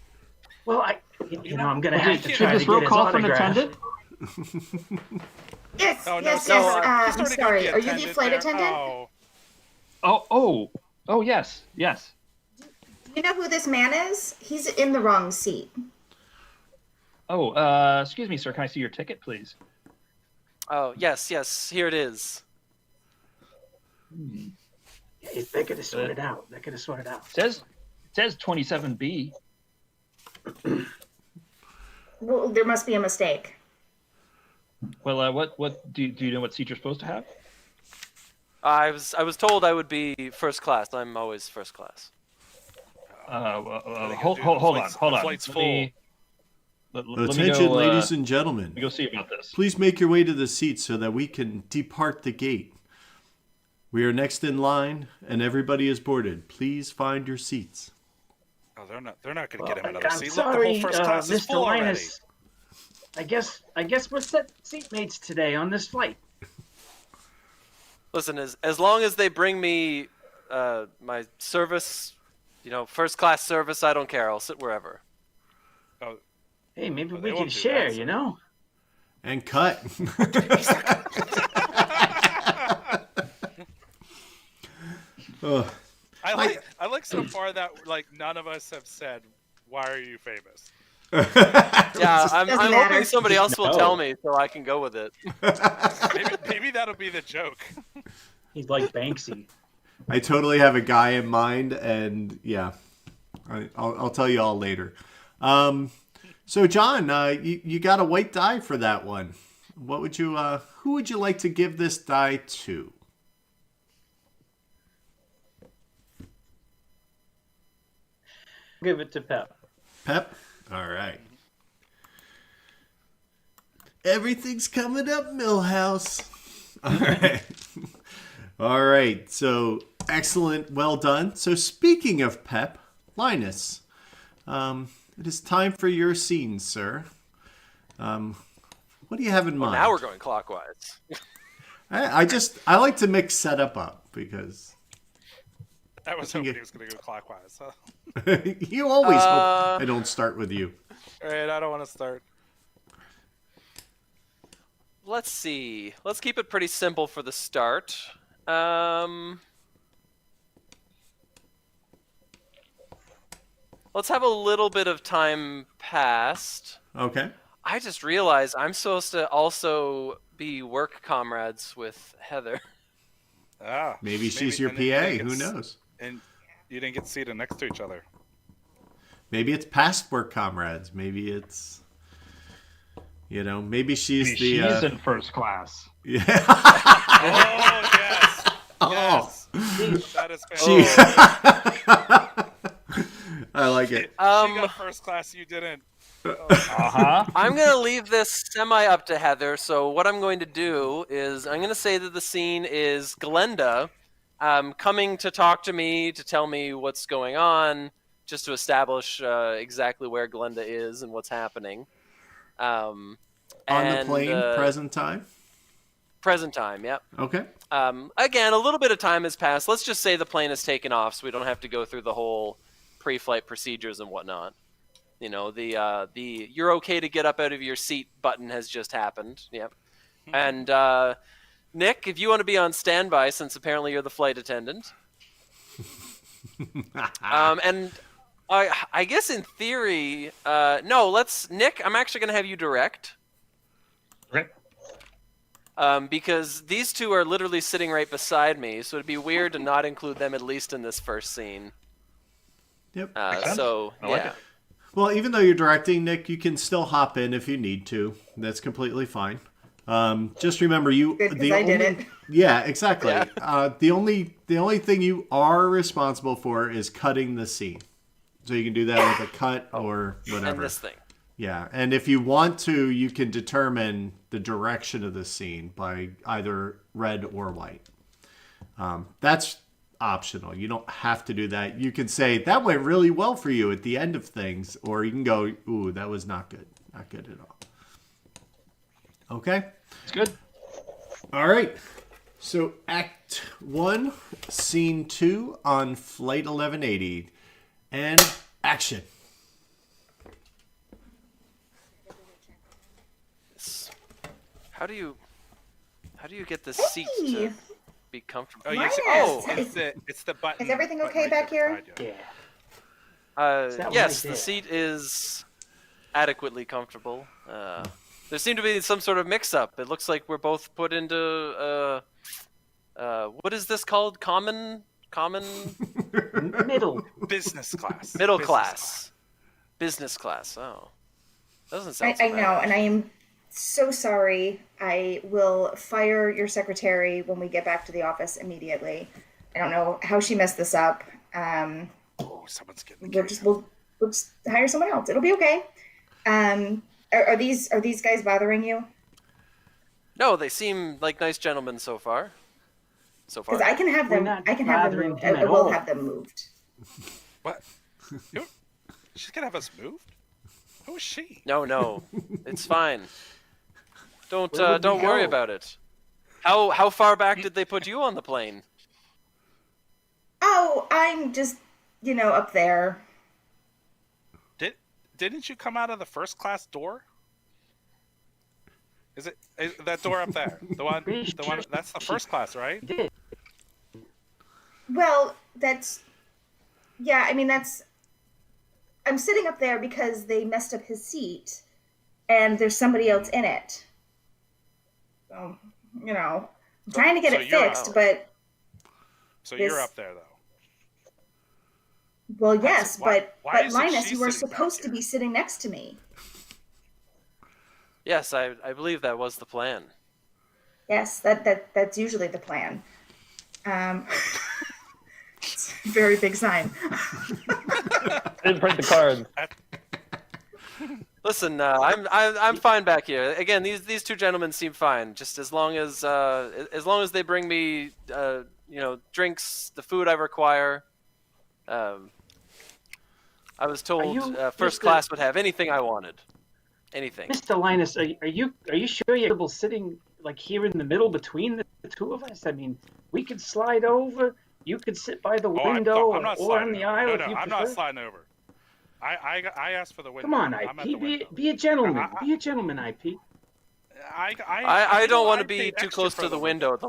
Well, I'm gonna have to Should try this to row get his call for an autograph. attendant? Yes, Oh no, yes, no, yes. he's I'm already got sorry. the Are you the attendant flight there. attendant? Oh, yes. Do you know who this man is? He's in the wrong seat. Excuse me, sir. Can I see your ticket, please? Oh yes, here it is. They're gonna sort it out. It says 27B. Well, there must be a mistake. Well, what do you know what seat you're supposed to have? I was told I would be first class. I'm always first class. Hold on. flight's full. Let me Attention, go, ladies and gentlemen. let me go see about this. Please make your way to the seats so that we can depart the gate. We are next in line, and everybody is boarded. Please find your seats. Oh, they're not gonna get him another I'm seat. sorry, Look, the whole first class is Mr. full already. Linus. I guess we're seatmates today on this flight. Listen, as long as they bring me my service, first class service, I don't care. I'll sit wherever. Oh, Hey, maybe Well, we they can won't do share, that, you know? And cut. Ugh. I like so far that none of us have said, "Why are you famous?" Yeah, I'm doesn't hoping matter. somebody else will No. tell me so I can go with it. Maybe that'll be the joke. He's like Banksy. I totally have a guy in mind, and yeah, I'll tell you all later. So John, you got a white die for that one. What would you? Who would you like to give this die to? Give it to Pep. Pep. All right. Everything's coming up, Millhouse. All right. All right. So excellent. Well done. So speaking of Pep, Linus, it is time for your scene, sir. What do you have in mind? Now we're going clockwise. I like to mix setup up because I was hoping he was going to go clockwise. Huh? you always hope I don't start with you. All right, I don't want to start. Let's see. Let's keep it pretty simple for the start. Let's have a little bit of time passed. Okay. I just realized I'm supposed to also be work comrades with Heather. Ah, Maybe she's your and then you PA. didn't get Who s- knows? And you didn't get seated next to each other. Maybe it's past work comrades. Maybe it's, maybe she's the. She's in first class. Yeah. Oh yes, Oh. yes, that is She. fantastic. I like it. She got first class. You didn't. I'm going to leave this semi up to Heather. So what I'm going to do is I'm going to say that the scene is Glenda coming to talk to me, to tell me what's going on, just to establish exactly where Glenda is and what's happening. On the plane, present time? Present time, yep. Okay. Again, a little bit of time has passed. Let's just say the plane has taken off, so we don't have to go through the whole pre-flight procedures and whatnot. You know, the "you're okay to get up out of your seat" button has just happened. Yep. And Nick, if you want to be on standby, since apparently you're the flight attendant, and I guess in theory, no. Nick. I'm actually going to have you direct. Okay. Because these two are literally sitting right beside me, so it'd be weird to not include them at least in this first scene. Yep. So, I like yeah. it. Well, even though you're directing, Nick, you can still hop in if you need to. That's completely fine. Just remember, Good, 'cause I did it. Yeah, exactly. Yeah. The only thing you are responsible for is cutting the scene. So you can do that with a cut or whatever. And this thing. Yeah, and if you want to, you can determine the direction of the scene by either red or white. That's optional. You don't have to do that. You can say, that went really well for you at the end of things, or you can go, ooh, that was not good. Not good at all. Okay? It's good. All right. So Act 1, Scene 2 on Flight 1180. And action. How do you get the seat to Hey! be comfortable? Oh, Linus, it's the button. is everything button okay right back there here? beside you. Yeah. Is that what Yes, I the did? seat is adequately comfortable. There seemed to be some sort of mix-up. It looks like we're both put into what is this called? Common Middle. Business class. middle Business class. Business class. Oh, doesn't sound so I know, bad. and I am so sorry. I will fire your secretary when we get back to the office immediately. I don't know how she messed this up. Oh, someone's getting We'll just hire someone else. It'll be okay. Are these guys bothering you? No, they seem like nice gentlemen so far. Because I can have them. We're not I can have them bothering moved. him I at will all. have them moved. What? Who- She's gonna have us moved? Who is she? No, it's fine. Don't Where would we don't worry go? about it. How far back did they put you on the plane? Oh, I'm just, up there. Didn't you come out of the first class door? Is that door up there? The one that's the first class, right? Did. Well, yeah, I mean, I'm sitting up there because they messed up his seat and there's somebody else in it. So, I'm trying to get So it you're fixed, out. but, So you're This- up there though. well, yes, why but isn't Linus, she you were sitting back supposed to here? be sitting next to me. Yes, I believe that was the plan. Yes, that's usually the plan. It's a very big sign. Didn't print the card. Listen, I'm fine back here. Again, these two gentlemen seem fine. Just as long as they bring me drinks, the food I require. I was told you first Mr. class would have anything I wanted. Anything. Mr. Linus, are you sure you're comfortable sitting like here in the middle between the two of us? I mean, we could slide over. You could sit by the window I'm not or on sliding the over. aisle No, if no, you I'm prefer. not sliding over. I asked for the window. Come on, I'm at IP. the window. Be a gentleman. I- Be a gentleman, IP. I don't want to I'd be pay too extra close for to the window. The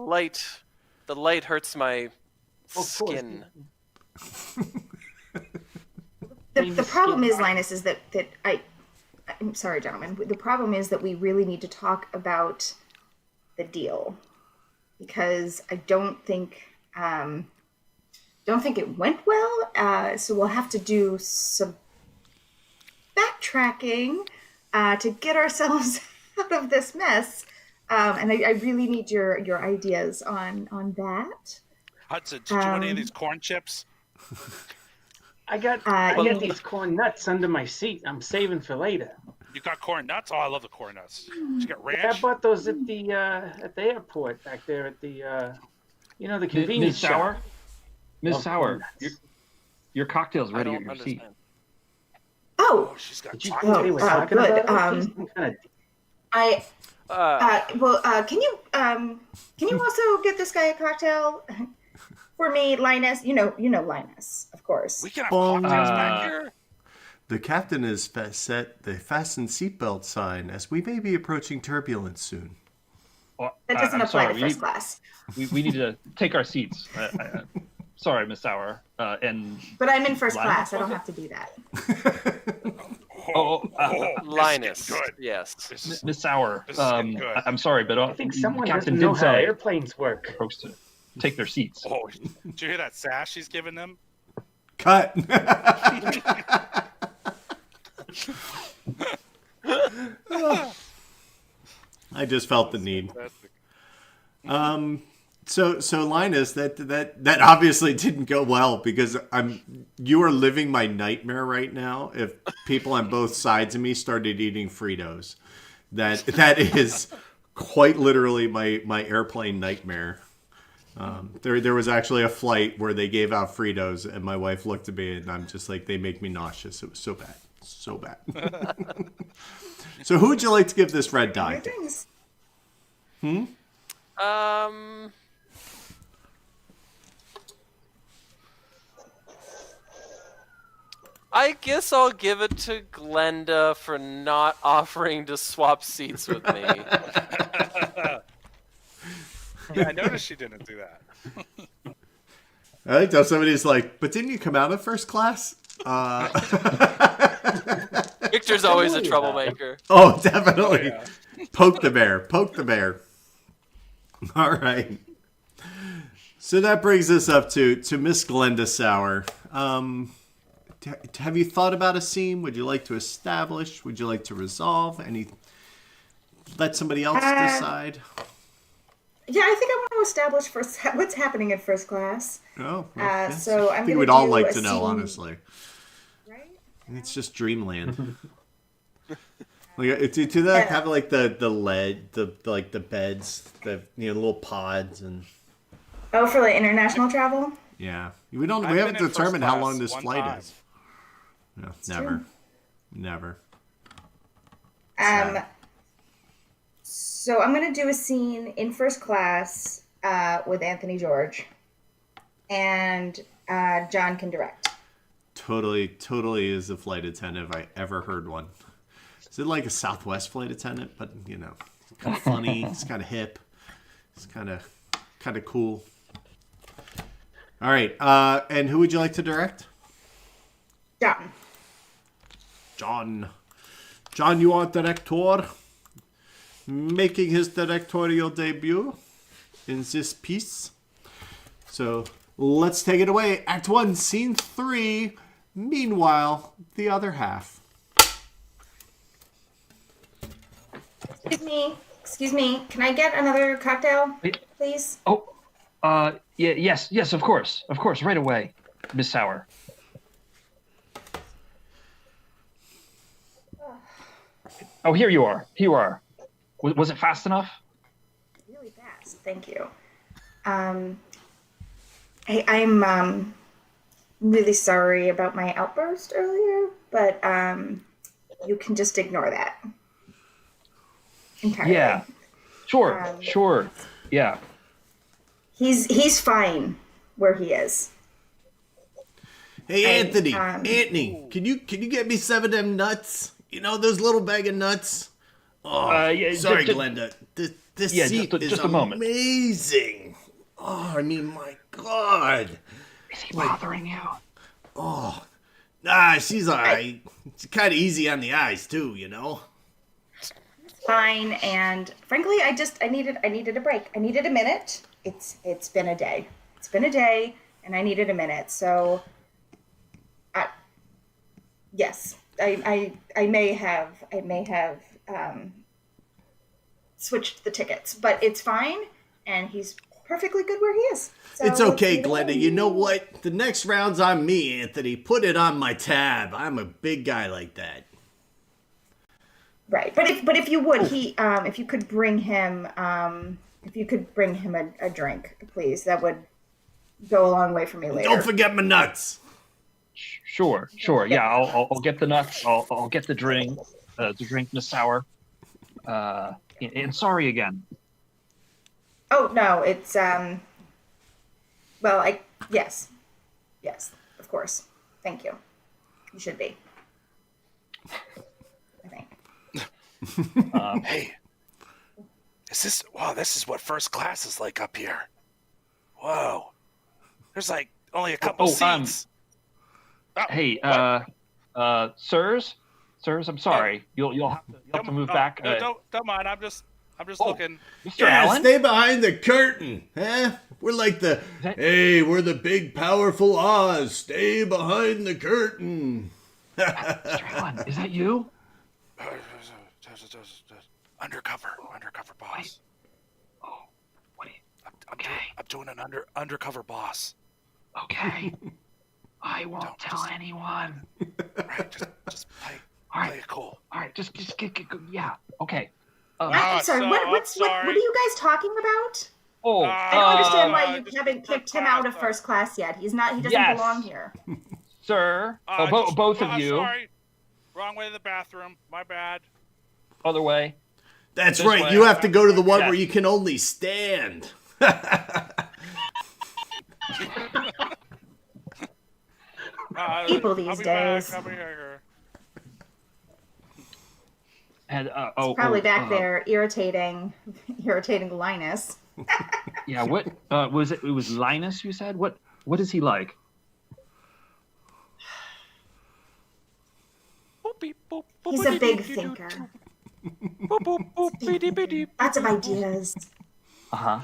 light hurts my Of course. skin. The problem is, Linus, is that I'm sorry, gentlemen. The problem is that we really need to talk about the deal because I don't think it went well. So we'll have to do some backtracking to get ourselves out of this mess. And I really need your ideas on that. Hudson, did you want any of these corn chips? I got these corn nuts under my seat. I'm saving for later. You got corn nuts? Oh, I love the corn nuts. Did you get Yeah, I ranch? bought those at the airport back there at the You know, the Miss convenience Sour, shop. Miss Oh, Sour, goodness. your cocktail's I ready don't at your understand. seat. Oh, She's got Did you chocolate. think they were Oh, talking good. about it? Geez, I'm kind of I Uh, can you also get this guy a cocktail for me, Linus? You know Linus, of course. We can have Bong. cocktails back here. The captain has set the fasten seatbelt sign as we may be approaching turbulence soon. Oh, That doesn't I'm apply sorry, to first class. we need to take our seats. Sorry, Miss Sour. And But I'm in first Linus, class. I don't was have to do that. Linus. Good. Yes. Miss Sour. This is getting good. I'm sorry, but I think someone the captain doesn't know did how say airplanes work. folks to take their seats. Oh, did you hear that sash she's giving them? Cut. I just felt the need. So Linus, that obviously didn't go well because you are living my nightmare right now. If people on both sides of me started eating Fritos, that is quite literally my airplane nightmare. There was actually a flight where they gave out Fritos, and my wife looked at me, and I'm just like, they make me nauseous. It was so bad, so bad. So who would you like to give this red dye to? Things. I guess I'll give it to Glenda for not offering to swap seats with me. Yeah, I noticed she didn't do that. I like how somebody's like, but didn't you come out of first class? Victor's always a troublemaker. Oh, definitely. Oh, yeah. Poke the bear. Poke the bear. All right. So that brings us up to Miss Glenda Sauer. Have you thought about a scene? Would you like to establish? Would you like to resolve? Let somebody else decide? Yeah, I think I want to establish what's happening in first class. Oh, well, yes. So I I'm think gonna we'd all do like a to know, scene- honestly. Right? It's just dreamland. Like, do that have like the lead, the beds, the little pods and Oh, for like international travel? yeah. We haven't been in determined first how long class this one flight time. is. No, never. So I'm going to do a scene in first class with Anthony George, and John can direct. Totally is a flight attendant if I ever heard one. Is it like a Southwest flight attendant? But kind of funny. It's kind of hip. It's kind of cool. All right. And who would you like to direct? John. John, you are director, making his directorial debut in this piece. So let's take it away. Act 1, Scene 3. Meanwhile, the other half. Excuse me. Can I get another cocktail, please? Oh, yes, of course, right away, Miss Sour. Oh, here you are. Was it fast enough? Really fast. Thank you. I'm really sorry about my outburst earlier, but you can just ignore that entirely. Yeah, sure. Yeah. He's fine where he is. Hey, Anthony, Anthony, can you get me some of them nuts? Those little bag of nuts. Oh, Yeah, sorry, just- Glenda. This Yeah, seat just is a moment. amazing. Oh, I mean, my God. Is he bothering you? She's all right. It's kind of easy on the eyes too, Fine, and frankly, I needed a break. I needed a minute. It's been a day. It's been a day, and I needed a minute. So, yes, I may have switched the tickets, but it's fine, and he's perfectly good where he is. So, It's okay, Glenda. You know what? The next round's on me, Anthony. Put it on my tab. I'm a big guy like that. Right, but if you would, if you could bring him if you could bring him a drink, please, that would go a long way for me later. Don't forget my nuts. Sure. Yeah, I'll get the nuts. I'll get the drink, Miss Sour. And sorry again. Oh no, it's well, yes, of course. Thank you. You should be. I think. Hey, this is what first class is like up here. Whoa. There's like only a couple seats. Hey, sirs, I'm sorry. You'll have to move back. No, don't mind. I'm just looking. Mr. Yeah, Allen? stay behind the curtain, huh? We're like we're the big, powerful Oz. Stay behind the curtain. Mr. Allen, is that you? Undercover boss. Oh, what? I'm doing an undercover boss. Okay. I won't tell anyone. Right, just play it cool. All right, just get yeah. Okay. I'm sorry. What are you guys talking about? Oh, I don't understand why you just haven't for kicked him out of class, first class yet. He doesn't Yes. belong here. sir. Both of you. Sorry. Wrong way to the bathroom. My bad. Other way. That's This right. way. You have to go to the one Yes. where you can only stand. People these I'll be days. Back. I'll be here. And Probably back there irritating Linus. Yeah. What was it? It was Linus. You said what? What is he like? He's a big thinker. Lots of ideas. Uh-huh.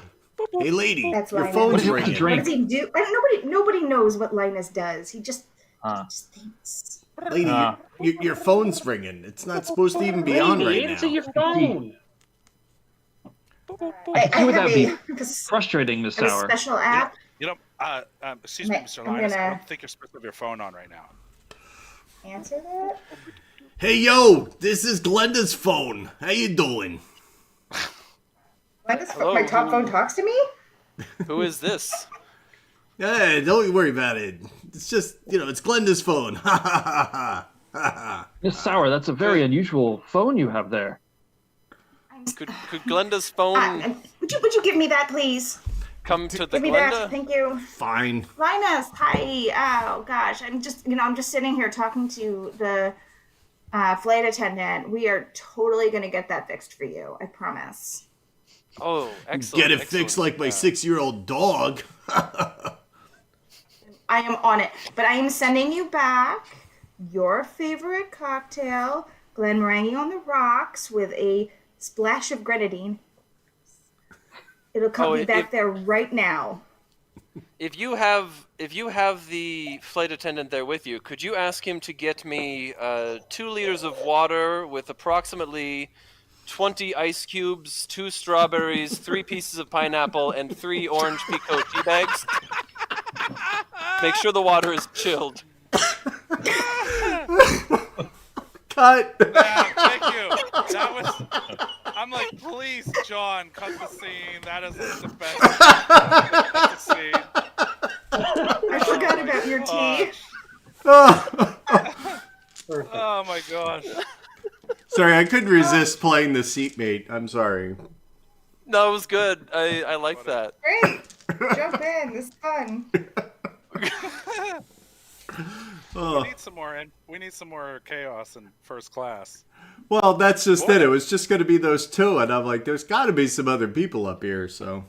Hey, lady, That's your Linus. phone's What does he ringing. drink? What does he do? Nobody knows what Linus does. He just thinks. Lady, your phone's ringing. It's not supposed to even be on right answer now. your phone. I can see where that'd be a frustrating, Miss Sour. special app. Excuse me, I'm Mr. Linus. I gonna- don't think you're supposed to have your phone on right now. Answer that. Hey, yo, this is Glenda's phone. How you doing? Hello. My top phone talks to me? Who is this? Hey, don't worry about it. It's just, it's Glenda's phone. Ha ha ha ha. Ha ha. Miss Sour, that's a very unusual phone you have there. Could Glenda's phone Would you give me that, please? come to the Give me that. Glenda? Thank you. Fine. Linus, hi. Oh gosh, I'm just sitting here talking to the flight attendant. We are totally gonna get that fixed for you. I promise. Oh, excellent. Get it fixed like my 6-year-old dog. I am on it, but I am sending you back your favorite cocktail, Glenmorangie on the rocks, with a splash of grenadine. It'll be back there right now. If you have the flight attendant there with you, could you ask him to get me 2 liters of water with approximately 20 ice cubes, 2 strawberries, 3 pieces of pineapple, and 3 orange pico tea bags? Make sure the water is chilled. Cut. Thank you. I'm like, please, John, cut the scene. That is the best cut the scene. I forgot about your tea. Perfect. Oh my gosh. Sorry, I couldn't resist playing the seatmate. I'm sorry. No, it was good. I like that. Great. Jump in. This is fun. We need some more chaos in first class. Well, that's just it. It was just going to be those 2, and I'm like, there's got to be some other people up here, so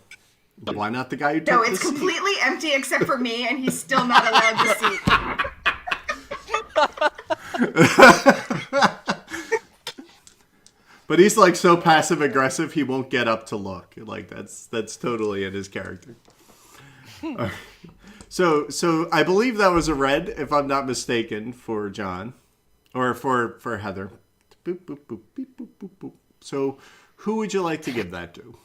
why not the guy who took No, the it's seat? completely empty except for me, and he's still not allowed the seat. But he's like so passive aggressive, he won't get up to look. Like that's totally in his character. So I believe that was a red, if I'm not mistaken, for John, or for Heather. Boop, boop, boop, beep, boop, boop, boop. So who would you like to give that to?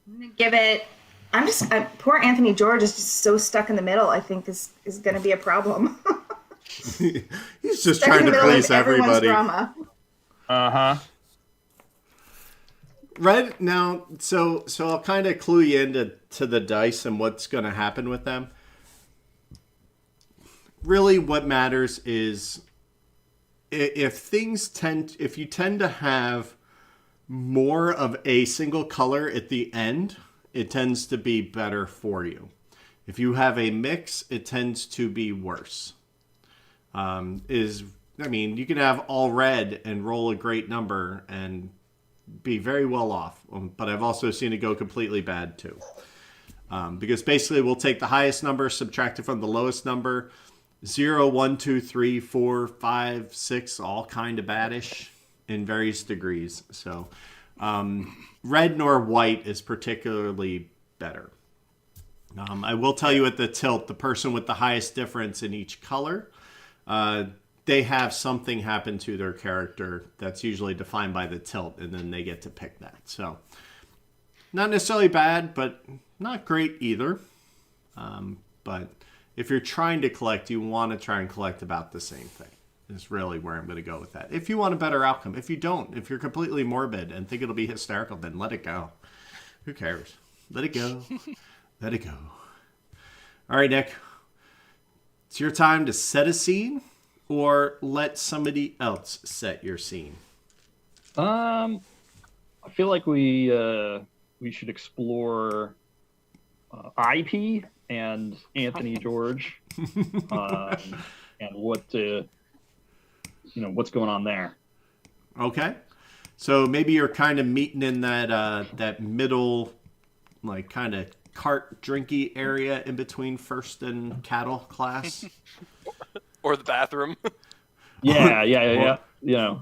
I'm gonna give it Poor Anthony George is just so stuck in the middle. I think is going to be a problem. He's just Stuck trying in the to middle please of everyone's everybody. drama. Red, now, so I'll kind of clue you into the dice and what's going to happen with them. Really, what matters is if you tend to have more of a single color at the end, it tends to be better for you. If you have a mix, it tends to be worse. You can have all red and roll a great number and be very well off, but I've also seen it go completely bad too. Because basically we'll take the highest number, subtract it from the lowest number. 0, 1, 2, 3, 4, 5, 6, all kind of baddish in various degrees. So red nor white is particularly better. I will tell you at the tilt, the person with the highest difference in each color, they have something happen to their character that's usually defined by the tilt, and then they get to pick that. So, not necessarily bad, but not great either. But if you're trying to collect, you want to try and collect about the same thing. Is really where I'm going to go with that. If you want a better outcome. If you don't, if you're completely morbid and think it'll be hysterical, then let it go. Who cares? Let it go. Let it go. All right, Nick. It's your time to set a scene. Or let somebody else set your scene. I feel like we should explore IP and Anthony George, and what's going on there. Okay, so maybe you're kind of meeting in that middle, like kind of cart drinky area in between first and cattle class. Or the bathroom. Yeah.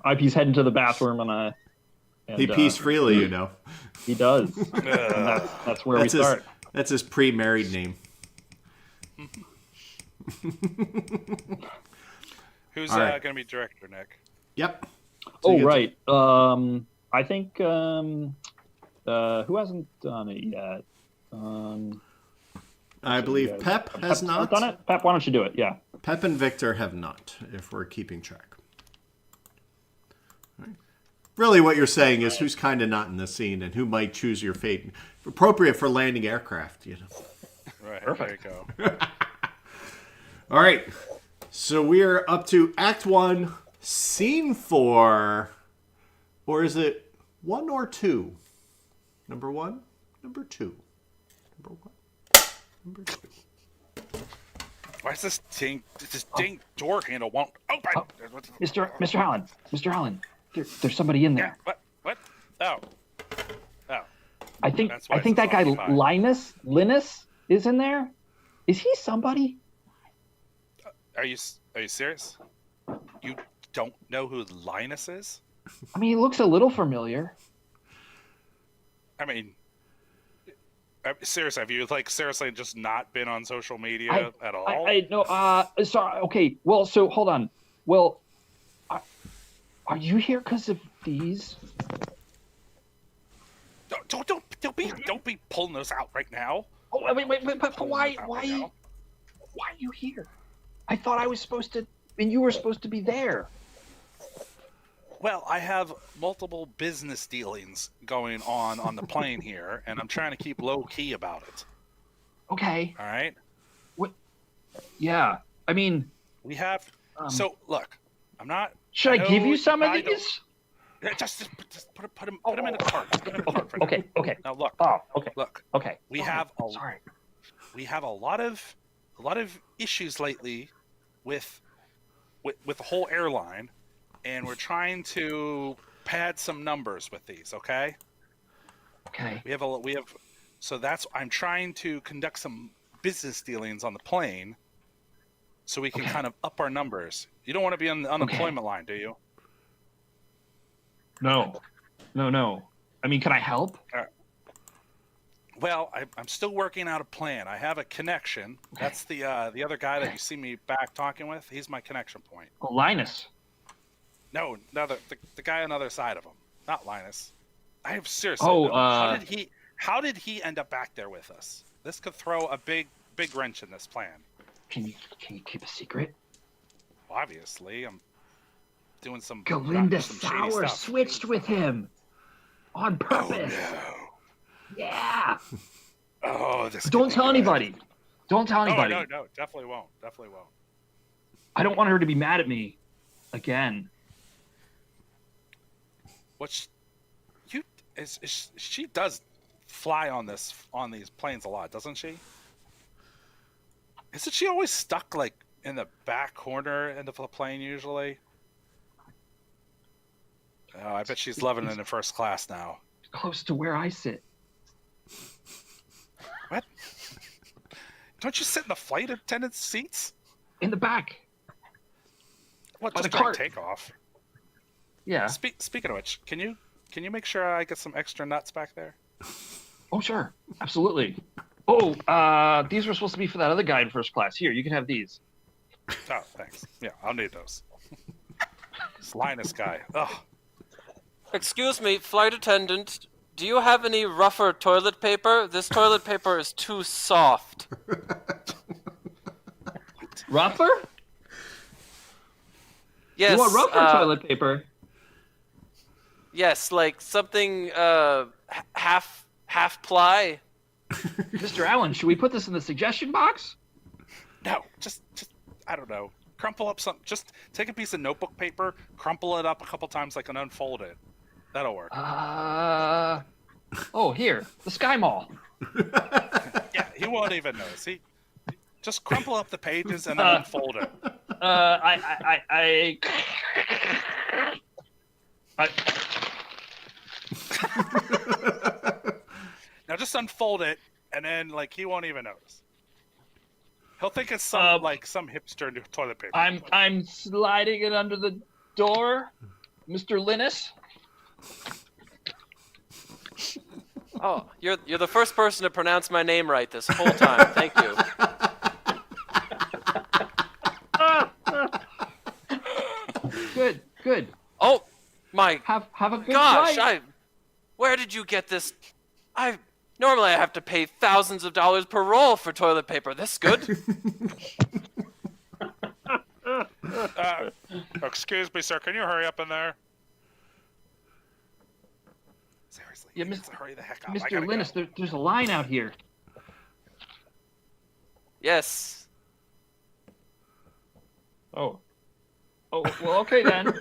IP's heading to the bathroom, and he pees freely, He does. And that's where we start. That's his pre-married name. Who's All right. going to be director, Nick? Yep. So right. I think who hasn't done it yet? I believe Pep has not done it. Pep, why don't you do it? Yeah. Pep and Victor have not, if we're keeping track. Right. Really what you're saying is who's kind of not in the scene and who might choose your fate. Appropriate for landing aircraft, Right, Perfect. There you go. All right. So we're up to Act 1, Scene 4. Or is it 1 or 2? Number 1? Number 2? Number 1? Number 2? Why is this ding door handle won't open? Oh, Mr. Holland, there's somebody in there. Yeah, what? Oh. I think That's why that guy occupied. Linus is in there. Is he somebody? Are you serious? You don't know who Linus is? I mean, he looks a little familiar. I mean, seriously, have you seriously just not been on social media at all? I no. Sorry. Okay. Well, so hold on. Well, are you here because of these? Don't be pulling those out right now. Oh, wait. But why are you here? I thought I was supposed to, and you were supposed to be there. Well, I have multiple business dealings going on the plane here, and I'm trying to keep low key about it. Okay. All right. What? Yeah. I mean, we have. So look, I'm not. Should I give you some of these? Just put them in the cart. Put 'em in the cart for now. Okay. Now look. Oh, okay. Look. Okay. We have a lot of issues lately with the whole airline, and we're trying to pad some numbers with these. Okay. Okay. So I'm trying to conduct some business dealings on the plane, so we can kind of up our numbers. You don't want to be on the unemployment line, do you? No. I mean, can I help? Well, I'm still working out a plan. I have a connection. Okay. That's the other guy that you see me back talking with. He's my connection point. Oh, Linus. No, the guy on the other side of him, not Linus. I have seriously. Oh, How did he end up back there with us? This could throw a big wrench in this plan. Can you keep a secret? Obviously, I'm doing some. Galinda some shady Sauer stuff. switched with him on purpose. Oh, Yeah. no. Oh, this. Don't tell anybody. Don't tell anybody. No, definitely won't. Definitely won't. I don't want her to be mad at me again. Which, she does fly on these planes a lot, doesn't she? Isn't she always stuck like in the back corner end of the plane usually? Oh, I bet she's loving it in first class now. Close to where I sit. What? Don't you sit in the flight attendant's seats? In the back. What, By just the during cart. takeoff? Yeah. Speaking of which, can you make sure I get some extra nuts back there? Oh, sure. Absolutely. Oh, these were supposed to be for that other guy in first class. Here, you can have these. Oh, thanks. Yeah, I'll need those. This Linus guy. Ugh. Excuse me, flight attendant. Do you have any rougher toilet paper? This toilet paper is too soft. Rougher? Yes. You want rougher toilet paper? Yes, like something half ply. Mr. Allen, should we put this in the suggestion box? No, just I don't know. Crumple up some. Just take a piece of notebook paper, crumple it up a couple times, like and unfold it. That'll work. Oh, here, the Sky Mall. Yeah, he won't even notice. He just crumple up the pages and then unfold it. I Now just unfold it, and then like he won't even notice. He'll think it's some some hipster toilet paper. I'm sliding it under the door, Mr. Linus. Oh, you're the first person to pronounce my name right this whole time. Thank you. Good. Oh, my Have a good gosh! flight. Where did you get this? Normally I have to pay thousands of dollars per roll for toilet paper. This good? Excuse me, sir. Can you hurry up in there? Seriously, Yeah, you need to hurry the heck up. I Mr. gotta Linus, go. there's a line out here. Yes. Oh, well, okay then.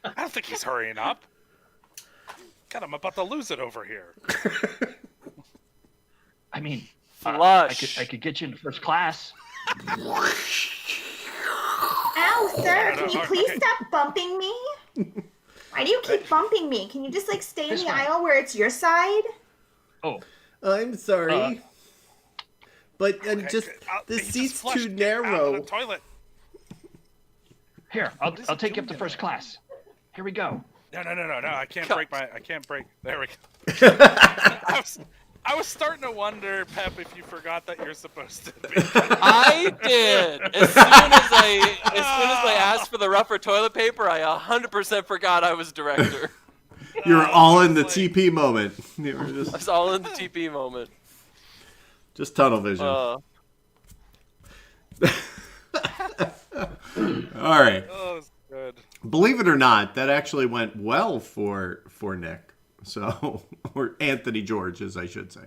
I don't think he's hurrying up. God, I'm about to lose it over here. I mean, Flush. I could get you into first class. Ow, sir, No, can you okay. please stop bumping me? Why do you keep bumping me? Can you just like stay in This the one. aisle where it's your side? Oh, I'm sorry. But Okay, just good. the He just seat's flushed too it out of narrow. the toilet. here, What is I'll he take you doing up to in first there? class. Here we go. No. I can't Cut. break I can't break. There we go. I was starting to wonder, Pep, if you forgot that you're supposed to be. I did. As soon as I asked for the rougher toilet paper, I 100% forgot I was director. You were all in the like- TP moment. You were I just was all in the TP moment. tunnel vision. All right. Oh, that's good. Believe it or not, that actually went well for Nick. So, or Anthony George, as I should say.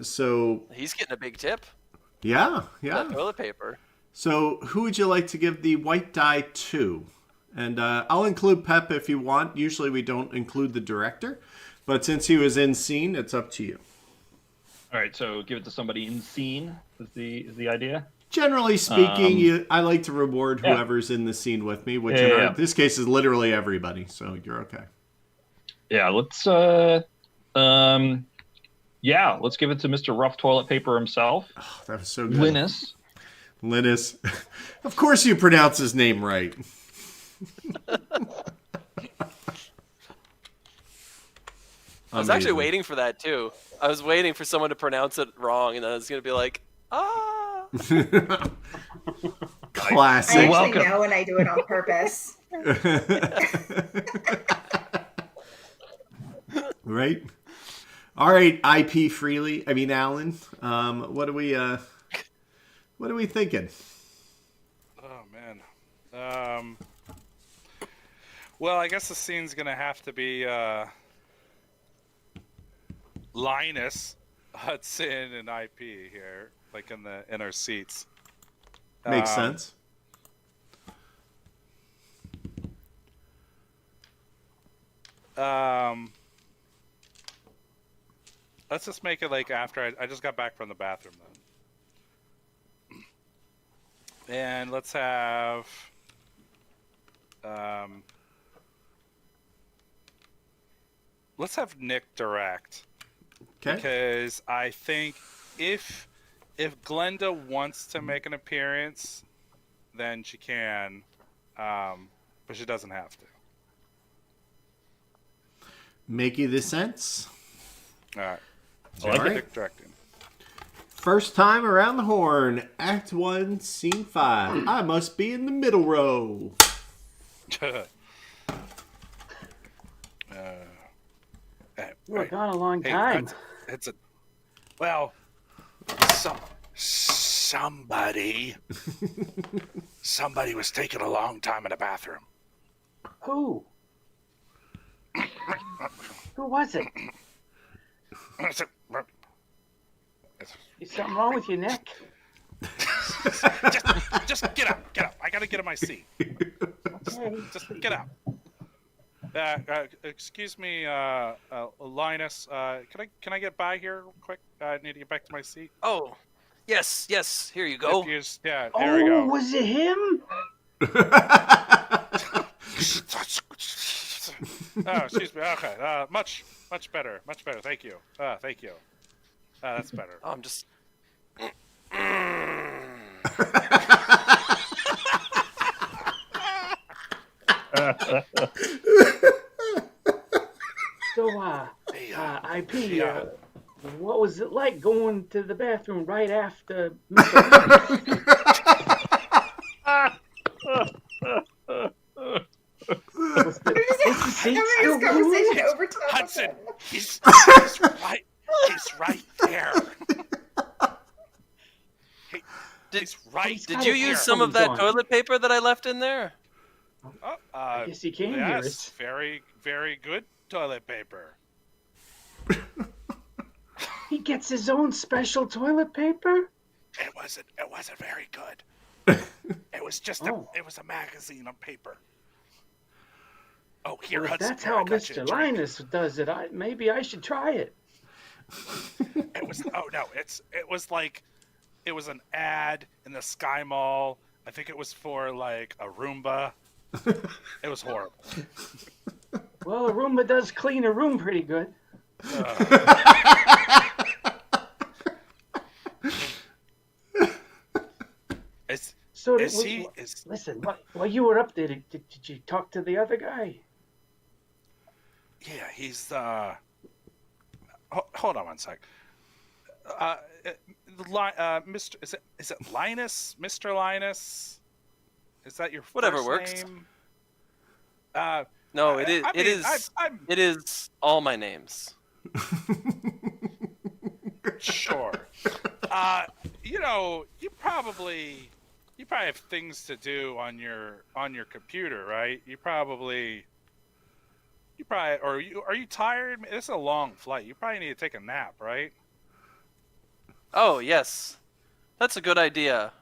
So He's getting a big tip. yeah. That toilet paper. So who would you like to give the white die to? And I'll include Pep if you want. Usually we don't include the director, but since he was in scene, it's up to you. All right, so give it to somebody in scene is the idea. Generally speaking, I like to reward whoever's in the scene with me, which in this case is literally everybody. So you're okay. Yeah, let's let's give it to Mr. Rough Toilet Paper himself, Oh, that was so good. Linus. Of course you pronounce his name right. I was actually waiting for that too. I was waiting for someone to pronounce it wrong, and then I was gonna be like, ah. I Classic. actually welcome. know when I do it on purpose. Right. All right, IP Freely. I mean, Alan. What are we thinking? Oh man. Well, I guess the scene's gonna have to be Linus, Hudson, and IP here, like in our seats. Makes sense. Let's just make it like after I just got back from the bathroom then. And let's have Nick direct. Okay. Because I think if Glenda wants to make an appearance, then she can, but she doesn't have to. Making the sense. All right. So All right. Nick directing. First time around the horn. Act 1, Scene 5. I must be in the middle row. You were gone a long time. It's a well, somebody was taking a long time in the bathroom. Who? Who was it? Is something wrong with your neck? Just get up. I gotta get in my seat. Okay. Just get up. Excuse me, Linus. Can I get by here real quick? I need to get back to my seat. Oh, yes. Here you go. Yeah, there we go. Was it him? Oh, excuse me. Okay. Much better. Thank you. Thank you. That's better. Oh, I'm just. So, IP, what was it like going to the bathroom right after Mr. Was the seat still This moving? conversation over top of Hudson, it. he's right there. He's right. He's Did got you his use some of that headphones on. toilet paper that I left in there? I guess he can hear Yes, us. very, very good toilet paper. He gets his own special toilet paper? It wasn't very good. It was just Oh. it was a magazine on paper. Oh, here, Well, if Hudson. that's here, how I got you a Mr. drink. Linus does it. Maybe I should try it. It was it was an ad in the Sky Mall. I think it was for like a Roomba. It was horrible. Well, a Roomba does clean a room pretty good. So listen, while you were up there, did you talk to the other guy? Yeah, he's hold on one sec. Mr. Is it Linus? Mr. Linus? Is that your Whatever first works. name? No, it I mean, I'm it is all my names. sure. You probably have things to do on your computer, right? Are you tired? This is a long flight. You probably need to take a nap, right? Oh, yes. That's a good idea.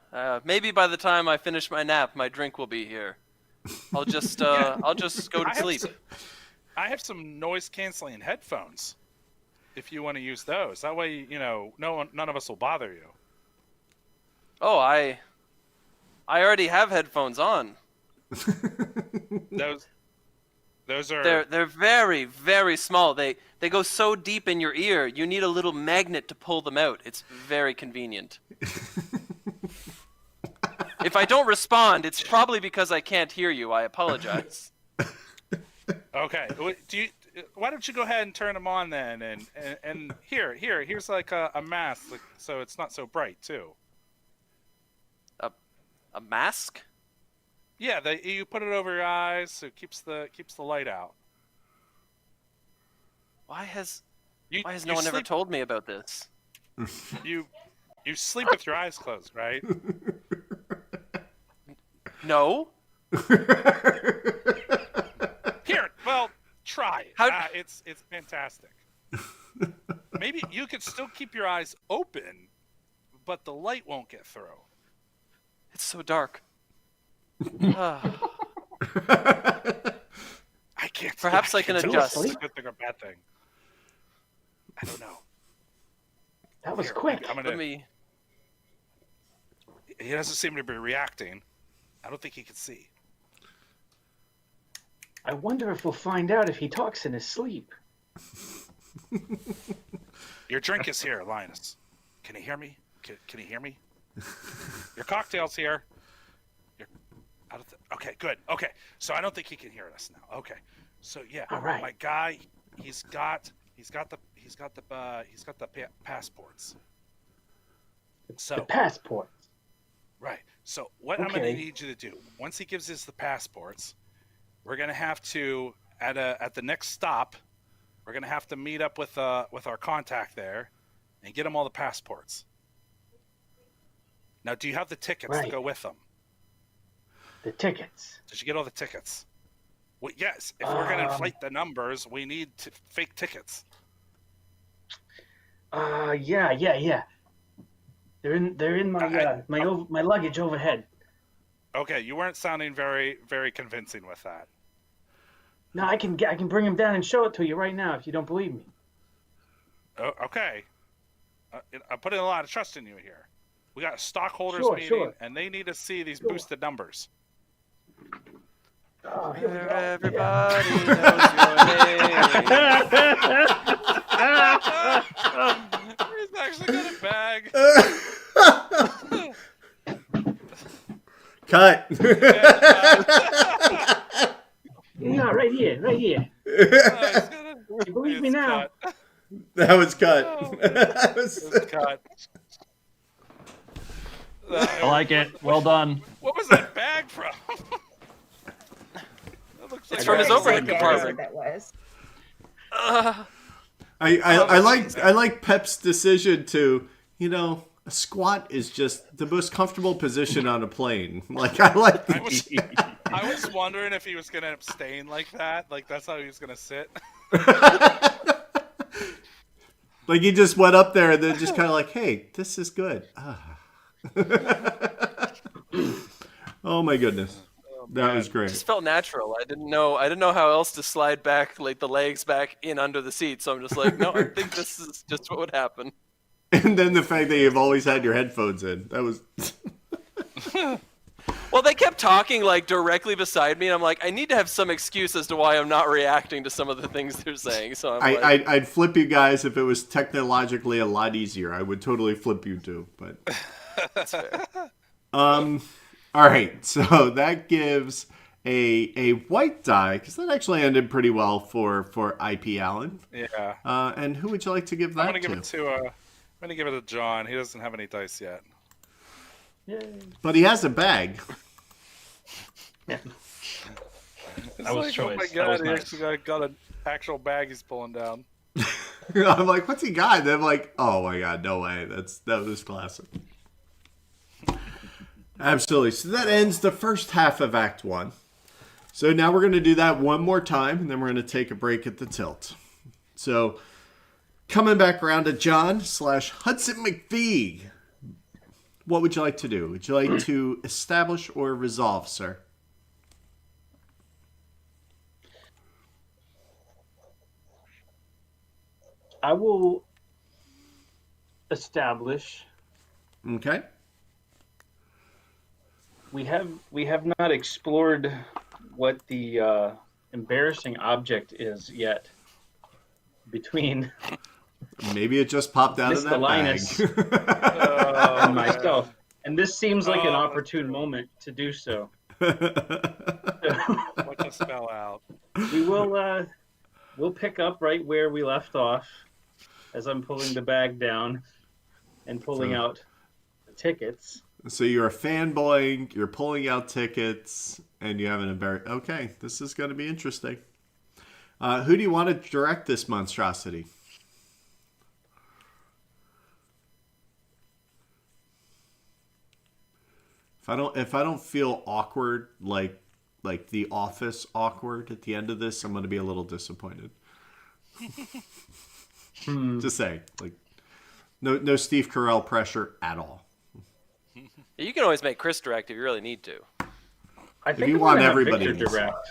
Maybe by the time I finish my nap, my drink will be here. I'll just go to sleep. I have some noise canceling headphones. If you want to use those, that way, none of us will bother you. Oh, I already have headphones on. Those are They're very, very small. They go so deep in your ear. You need a little magnet to pull them out. It's very convenient. If I don't respond, it's probably because I can't hear you. I apologize. okay. Why don't you go ahead and turn them on then? And here's like a mask, so it's not so bright too. A mask? Yeah, you put it over your eyes so it keeps the light out. Why has You no one ever sleep, told me about this? you sleep with your eyes closed, right? No. Here, well, try it. How- It's fantastic. Maybe you could still keep your eyes open, but the light won't get through. It's so dark. I can't. Perhaps I can tell adjust. if it's a good thing or bad thing. I don't know. That was Here, quick. I'm gonna. Let me. He doesn't seem to be reacting. I don't think he can see. I wonder if we'll find out if he talks in his sleep. Your drink is here, Linus. Can you hear me? Can you hear me? Your cocktail's here. Okay, good. Okay, so I don't think he can hear us now. Okay, so yeah, All right. my guy, he's got the passports. So The passport. right. So what I'm going to Okay. need you to do once he gives us the passports, we're going to have to at the next stop, we're going to have to meet up with our contact there, and get him all the passports. Now, do you have the tickets to Right. go with them? The tickets. Did you get all the tickets? Well, yes. If we're going to inflate the numbers, we need fake tickets. Yeah. They're in my my luggage overhead. Okay, you weren't sounding very, very convincing with that. No, I can bring them down and show it to you right now if you don't believe me. Oh, okay. I'm putting a lot of trust in you here. We got a stockholders Sure, meeting, sure. and they need to see these Sure. boosted numbers. Oh, here we go. Everybody knows your name. He's actually got a bag. Cut. Yeah, right here. You believe me now? Cut. That was cut. Oh. That was- It's cut. I like it. Well done. What was that bag from? That looks like It's from his a- overhead Guess compartment. what that was. I like Pep's decision to, a squat is just the most comfortable position on a plane. Like I like. I was wondering if he was going to abstain like that. Like that's how he was going to sit. Like he just went up there and then just kind of like, hey, this is good. Oh my goodness, that was great. Just felt natural. I didn't know how else to slide back, like the legs back in under the seat. So I'm just like, no, I think this is just what would happen. And then the fact that you've always had your headphones in, that was. Well, they kept talking like directly beside me, and I'm like, I need to have some excuse as to why I'm not reacting to some of the things they're saying. So I'd flip you guys if it was technologically a lot easier. I would totally flip you too, but. that's fair. All right, so that gives a white die because that actually ended pretty well for IP Allen. Yeah. And who would you like to give that I'm going to give it to I'm going to give it to John. He doesn't have any dice yet. Yay. But he has a bag. It's That was like, choice. oh my That god, was he nice. actually got an actual bag he's pulling down. I'm like, what's he got? And I'm like, oh my god, no way. That was classic. Absolutely. So that ends the first half of Act 1. So now we're going to do that one more time, and then we're going to take a break at the tilt. So coming back around to John / Hudson McPhee. What would you like to do? Would you like to establish or resolve, sir? I will establish. Okay. We have not explored what the embarrassing object is yet between Maybe it just popped out of Mr. that Linus. bag. and myself. And this seems like an Oh, opportune moment to do so. What to spell out? We will we'll pick up right where we left off as I'm pulling the bag down and pulling So- out the tickets. So you're fanboying, you're pulling out tickets, and you have an embarrassment. Okay, this is going to be interesting. Who do you want to direct this monstrosity? If I don't feel awkward, like The Office awkward at the end of this, I'm going to be a little disappointed. Just saying, like, no Steve Carell pressure at all. You can always make Chris direct if you really need to. I think you I'm want gonna have everybody Victor to direct,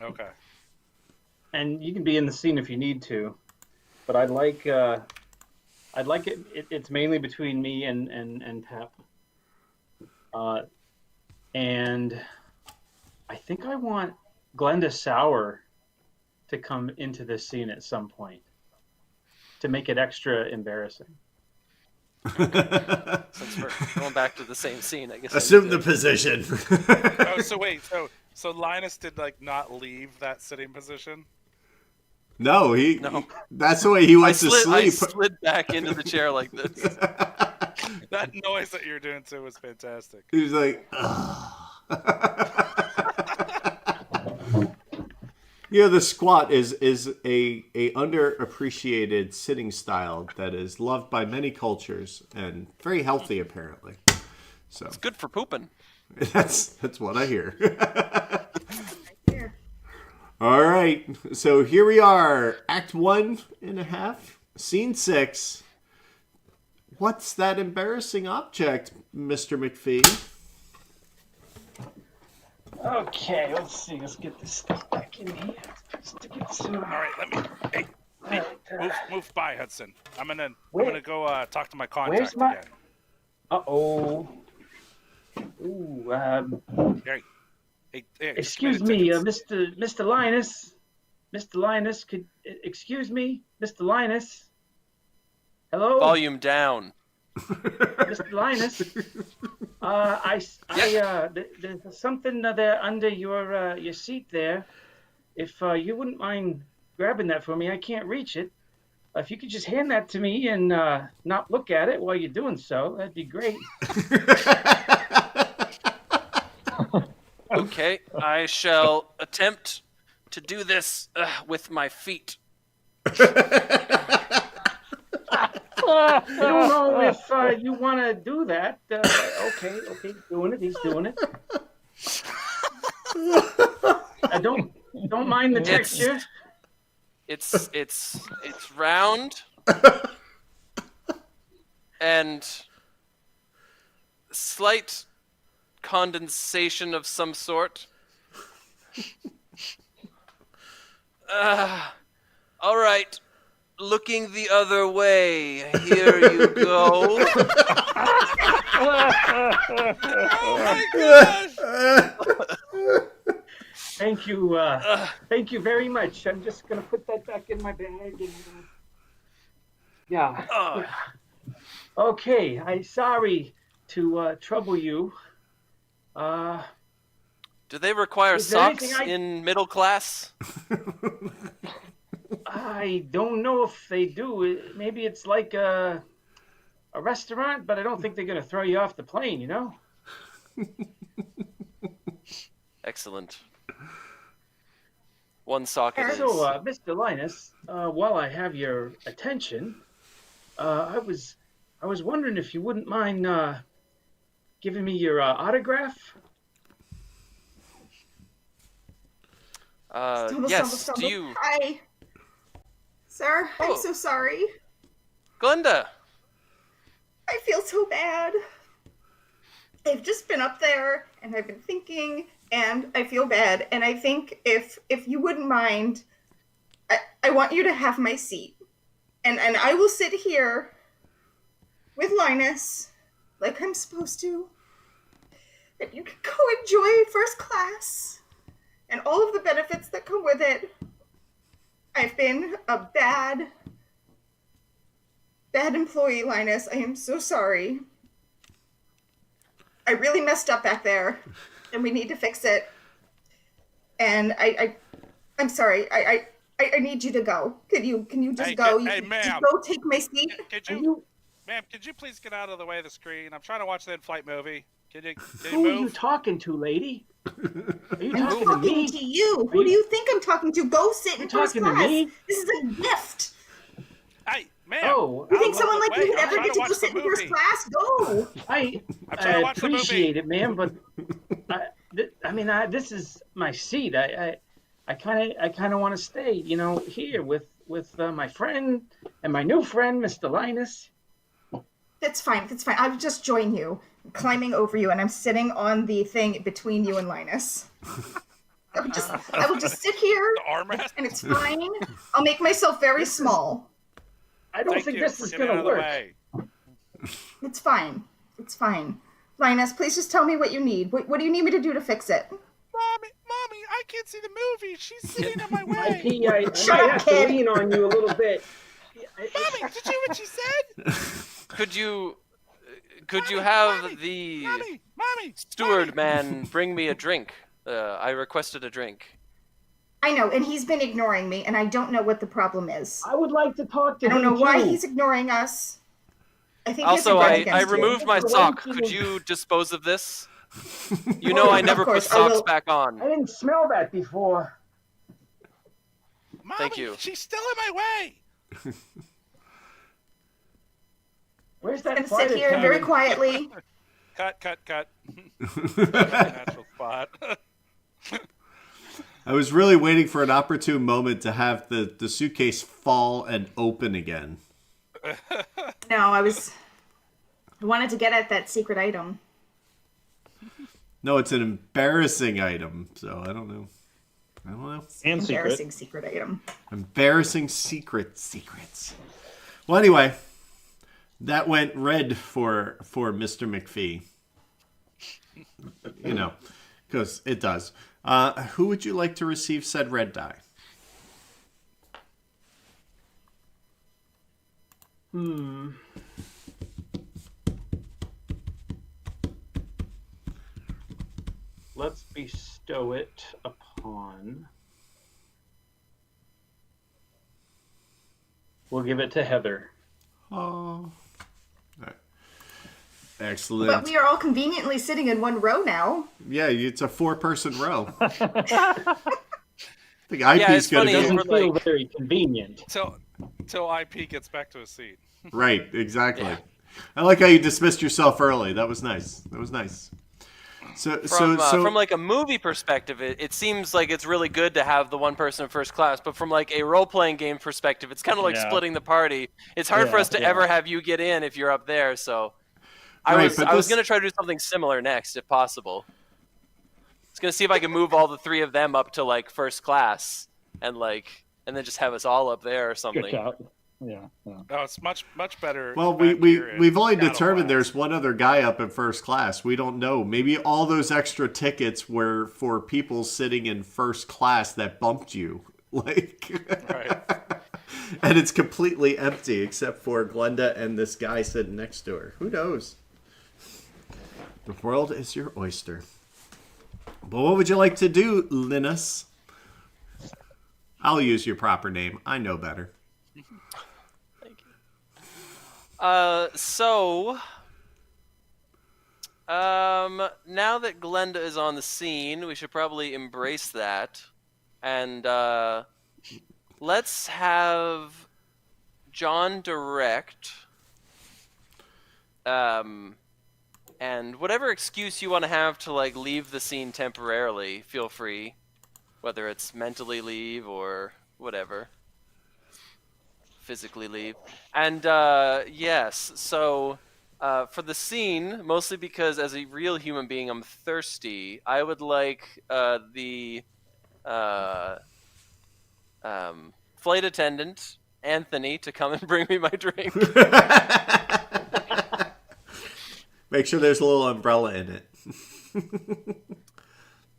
Okay. and you can be in the scene if you need to. But I'd like it. It's mainly between me and Pep. And I think I want Glenda Sauer to come into this scene at some point to make it extra embarrassing. Since we're going back to the same scene, I guess. Assume the position. Oh, so wait, so Linus did like not leave that sitting position? No. That's the way he I wants to I sleep. slid back into the chair like this. That noise that you're doing too was fantastic. He was like, ugh. The squat is a underappreciated sitting style that is loved by many cultures and very healthy apparently. So It's good for pooping. that's what I hear. Here. All right, so here we are, Act 1.5, Scene 6. What's that embarrassing object, Mr. McPhee? Okay, let's see. Let's get this stuff back in here. Just to get some. All right, let me. Hey, move by, Hudson. I'm gonna go talk to my contact Where's my- again. Uh-oh. Ooh, Hey, excuse explain me, the tickets. Mr. Linus. Mr. Linus, excuse me, Mr. Linus. Hello, Volume down. Mr. Linus. There's something there under your seat there. If you wouldn't mind grabbing that for me, I can't reach it. If you could just hand that to me and not look at it while you're doing so, that'd be great. Okay, I shall attempt to do this with my feet. I don't know if you want to do that. Okay, he's doing it. Don't mind the texture. It's round and slight condensation of some sort. All right, looking the other way. Here you go. Oh my gosh! Thank you. Thank you very much. I'm just gonna put that back in my bag. And, yeah. Okay. I'm sorry to trouble you. Do they require Is there socks anything in middle class? I don't know if they do. Maybe it's like a restaurant, but I don't think they're gonna throw you off the plane. You know. Excellent. One sock it is. So, Mr. Linus, while I have your attention, I was wondering if you wouldn't mind giving me your autograph. Stumble, Yes. stumble, Do stumble. you, Hi. Sir, Oh. I'm so sorry. Glenda? I feel so bad. I've just been up there and I've been thinking and I feel bad. And I think if you wouldn't mind, I want you to have my seat. And I will sit here with Linus like I'm supposed to. And you can go enjoy first class and all of the benefits that come with it. I've been a bad employee, Linus. I am so sorry. I really messed up back there, and we need to fix it. And I'm sorry. I need you to go. Can you just Hey, go? hey, Just ma'am. go take my seat. Could Are you? you Ma'am, could you please get out of the way of the screen? I'm trying to watch the in-flight movie. Can you Who are you move? talking to, lady? Are you I'm talking to talking me? to you. Are Who do you- you think I'm talking to? Go sit You're in first talking to class. me? This is a gift. Hey, ma'am! Oh, You out think of someone the like way. you would I'm ever trying get to to go watch the sit in first movie. class? Go. I I'm trying to watch the movie. appreciate it, ma'am, but this is my seat. I kind of want to stay, here with my friend and my new friend, Mr. Linus. That's fine. That's fine. I'll just join you. I'm climbing over you, and I'm sitting on the thing between you and Linus. I will just sit here, The armrest. and it's fine. I'll make myself very small. I don't Thank think you this for is getting going out to of the work. way. It's fine. It's fine. Linus, please just tell me what you need. What do you need me to do to fix it? Mommy, I can't see the movie. She's sitting in my way. IP, I Shut might up, have kid. to lean on you a little bit. Mommy, did you hear what she said? Could you Mommy, have Mommy, the Mommy, steward man bring me a drink? I requested a drink. I know, and he's been ignoring me, and I don't know what the problem is. I would like to talk to I don't know him why too. he's ignoring us. I think Also, he has a grudge I against you. removed my Wait, sock. you- Could you dispose of this? You know I Of never put course, I socks will. back on. I didn't smell that before. Mommy, Thank you. she's still in my way. Where's I'm that gonna flight sit here very attendant? quietly. Cut. Natural spot. I was really waiting for an opportune moment to have the suitcase fall and open again. No, I wanted to get at that secret item. No, it's an embarrassing item, so I don't know. And secret. Embarrassing secret item. Embarrassing secrets. Well, anyway, that went red for Mr. McPhee. Because it does. Who would you like to receive said red die? Let's bestow it upon. We'll give it to Heather. Oh. Excellent. But we are all conveniently sitting in one row now. Yeah, it's a 4-person row. I think IP's it's going funny, to Doesn't we're feel like- very convenient. Till IP gets back to his seat. Right, exactly. Yeah. I like how you dismissed yourself early. That was nice. From like a movie perspective, it seems like it's really good to have the one person in first class. But from like a role-playing game perspective, it's kind of like Yeah. splitting the party. It's hard for us to ever have you get in if you're up there. So I Right, was but I was this- gonna try to do something similar next if possible. I was gonna see if I can move all the three of them up to like first class and then just have us all up there or something. Good job. Yeah. No, it's much better. Well, back here in we've only Shadow determined Class. there's one other guy up in first class. We don't know. Maybe all those extra tickets were for people sitting in first class that bumped you. Right. And it's completely empty except for Glenda and this guy sitting next to her. Who knows? The world is your oyster. But what would you like to do, Linus? I'll use your proper name. I know better. Thank you. Now that Glenda is on the scene, we should probably embrace that, and let's have John direct. And whatever excuse you want to have to like leave the scene temporarily, feel free, whether it's mentally leave or whatever. Physically leave. And yes, so for the scene, mostly because as a real human being I'm thirsty, I would like the flight attendant Anthony to come and bring me my drink. Make sure there's a little umbrella in it.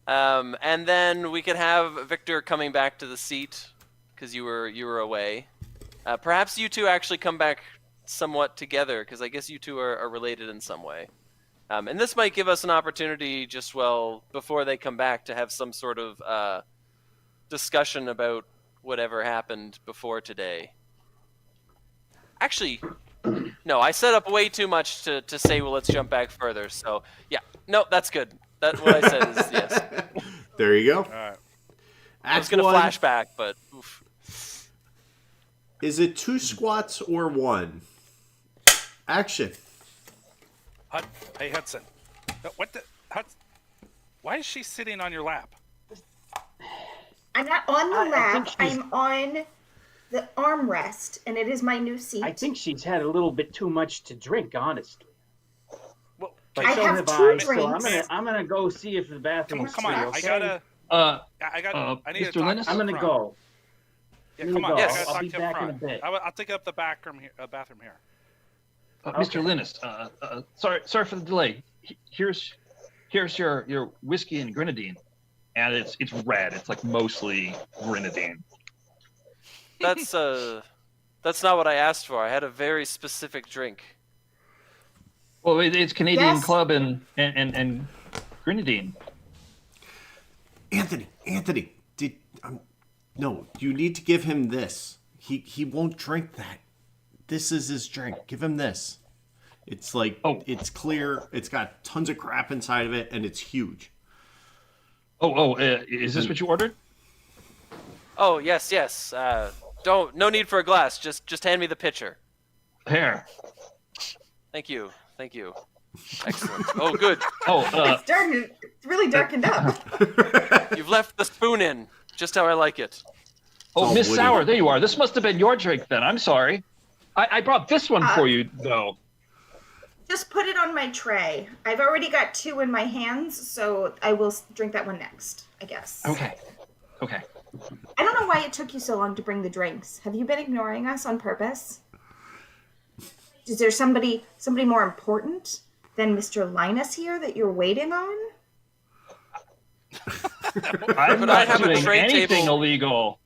And then we could have Victor coming back to the seat because you were away. Perhaps you two actually come back somewhat together because I guess you two are related in some way. And this might give us an opportunity just before they come back to have some sort of discussion about whatever happened before today. Actually, No, I set up way too much to say, well, let's jump back further. So, yeah. No, that's good. That's what I said is yes. There you go. All right. I was going to flash back, but oof. Is it 2 squats or 1? Action. Hey, Hudson. What the? Why is she sitting on your lap? I'm not on the I lap. think she's- I'm on the armrest, and it is my new seat. I think she's had a little bit too much to drink, honestly. Well, But I so have have 2 I, so drinks. I'm gonna go see if the bathroom is come free. on. Okay? I need to Mr. talk Linus? to I'm the gonna front. go. Yeah, I'm come gonna on. go. I gotta Yes. talk I'll be to the back in a front. bit. I'll take up the bathroom here. Mr. Linus, sorry for the delay. Here's your whiskey and grenadine, and it's red. It's like mostly grenadine. That's not what I asked for. I had a very specific drink. Well, it's Canadian Yes. Club and grenadine. Anthony, no, you need to give him this. He won't drink that. This is his drink. Give him this. It's like, it's clear. It's got tons of crap inside of it, and it's huge. Is this what you ordered? Oh, yes. No need for a glass. Just hand me the pitcher. Here. Thank you. Excellent. Oh, good. It's dark. It's really darkened up. You've left the spoon in, just how I like it. Oh, all Miss woody. Sour, there you are. This must have been your drink then. I'm sorry. I brought this one for you, though. Just put it on my tray. I've already got 2 in my hands, so I will drink that one next, I guess. Okay. I don't know why it took you so long to bring the drinks. Have you been ignoring us on purpose? Is there somebody more important than Mr. Linus here that you're waiting on? I'm Could I not have a doing tray anything table? illegal.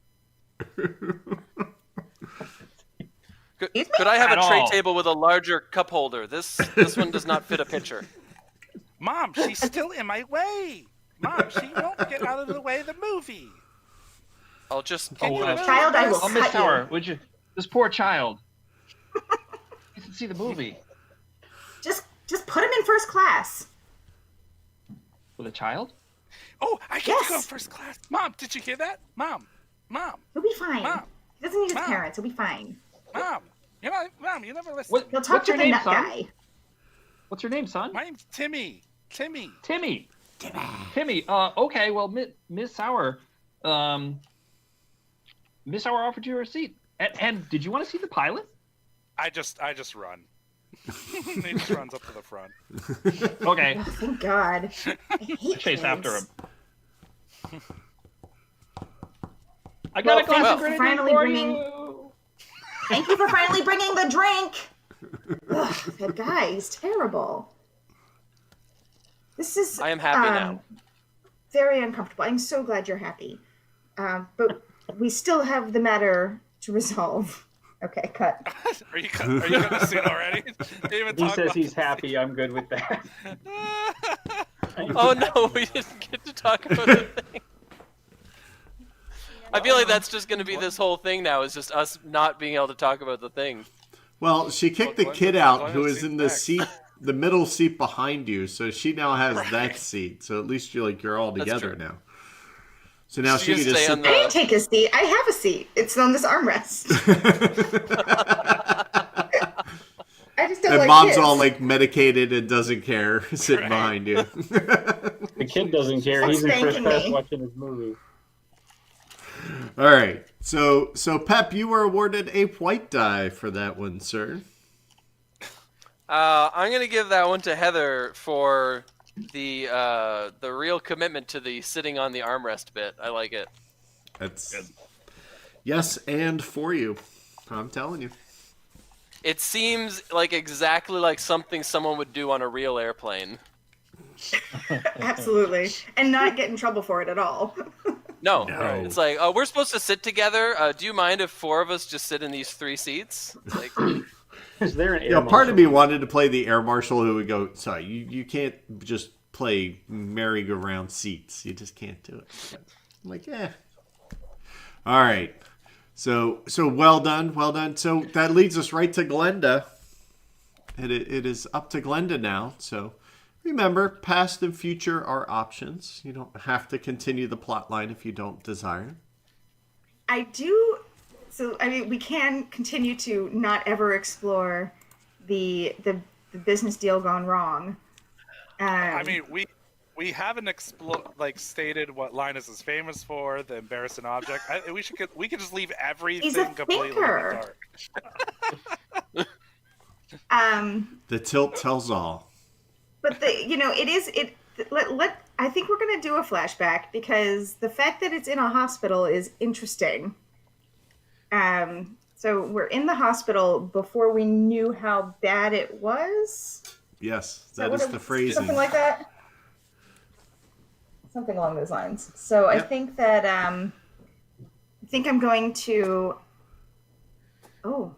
Could I have At a tray all. table with a larger cup holder? This one does not fit a pitcher. Mom, she's still in my way. Mom, she won't get out of the way of the movie. I'll just Child, I will Miss cut Sour, you. would you? This poor child. You can see the movie Just put him in first class. with a child. Oh, I get to go Yes. first class. Mom, did you hear that? Mom. He'll be fine. Mom. He doesn't need his Mom. parents. He'll be fine. Mom, you never listen. What- He'll talk What's to your the name, nut son? guy. What's your name, son? My name's Timmy. Timmy. Timmy. Okay. Well, Miss Sour, Miss Sour offered you a seat. And did you want to see the pilot? I just run. He just runs up to the front. Okay. Oh, thank God. I hate Chase after kids. him. I got a glass well, of grenadine finally for bringing- you. Thank you for finally bringing the drink. Ugh, that guy, he's terrible. This is. I am happy now. Very uncomfortable. I'm so glad you're happy. But we still have the matter to resolve. Okay, cut. Are you gonna see it already? Didn't even He talk says about he's happy. I'm good with that. Oh no, we didn't get to talk about the thing. I feel like that's just going to be this whole thing now. Is just us not being able to talk about the thing. Well, she kicked the Glenn- kid out Glenn who has is seen in the next. seat, the middle seat behind you. So she now has that seat. So at least you're all That's together true. now. So now she You can just stay sit on I the- didn't take a seat. I have a seat. It's on this armrest. I just don't And like mom's kids. all like medicated and doesn't care, sitting Right. behind you. The kid doesn't care. Stop He's in first spanking class me. watching his movie. All right. So Pep, you were awarded a white die for that one, sir. I'm going to give that one to Heather for the real commitment to the sitting on the armrest bit. I like it. That's yes, and for you. I'm telling you. It seems like exactly like something someone would do on a real airplane. Absolutely. And not get in trouble for it at all. No, No. it's like, oh, we're supposed to sit together. Do you mind if 4 of us just sit in these 3 seats? It's like, Is there an air You know, part of marshal? me wanted to play the air marshal who would go, sorry, you can't just play merry-go-round seats. You just can't do it. I'm like, yeah. All right. So well done. So that leads us right to Glenda. and it is up to Glenda now. So remember, past and future are options. You don't have to continue the plot line if you don't desire. I do. So I mean, we can continue to not ever explore the business deal gone wrong. I mean, we haven't stated what Linus is famous for, the embarrassing object. We could just leave everything completely in the dark. The tilt tells all. But I think we're gonna do a flashback because the fact that it's in a hospital is interesting. So we're in the hospital before we knew how bad it was. Yes, that is the phrasing. Something like that. Something along those lines. So yep. I think that I'm going to. Oh,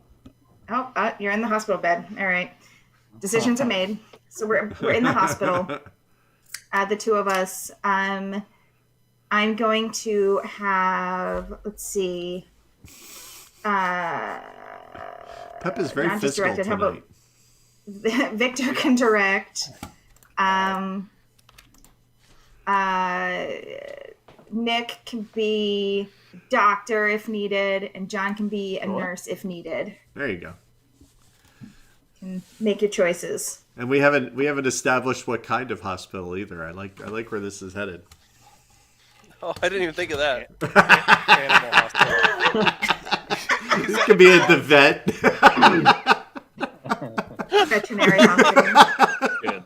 you're in the hospital bed. All right, decisions are made. So we're in the hospital. The two of us. I'm going to have. Let's see. Pep is very physical tonight. How about Victor can direct. Nick can be doctor if needed, and John can be a nurse if needed. There you go. Can make your choices. And we haven't established what kind of hospital either. I like where this is headed. Oh, I didn't even think of that. Animal hospital. This could be at the vet. Veterinary hospital. Good.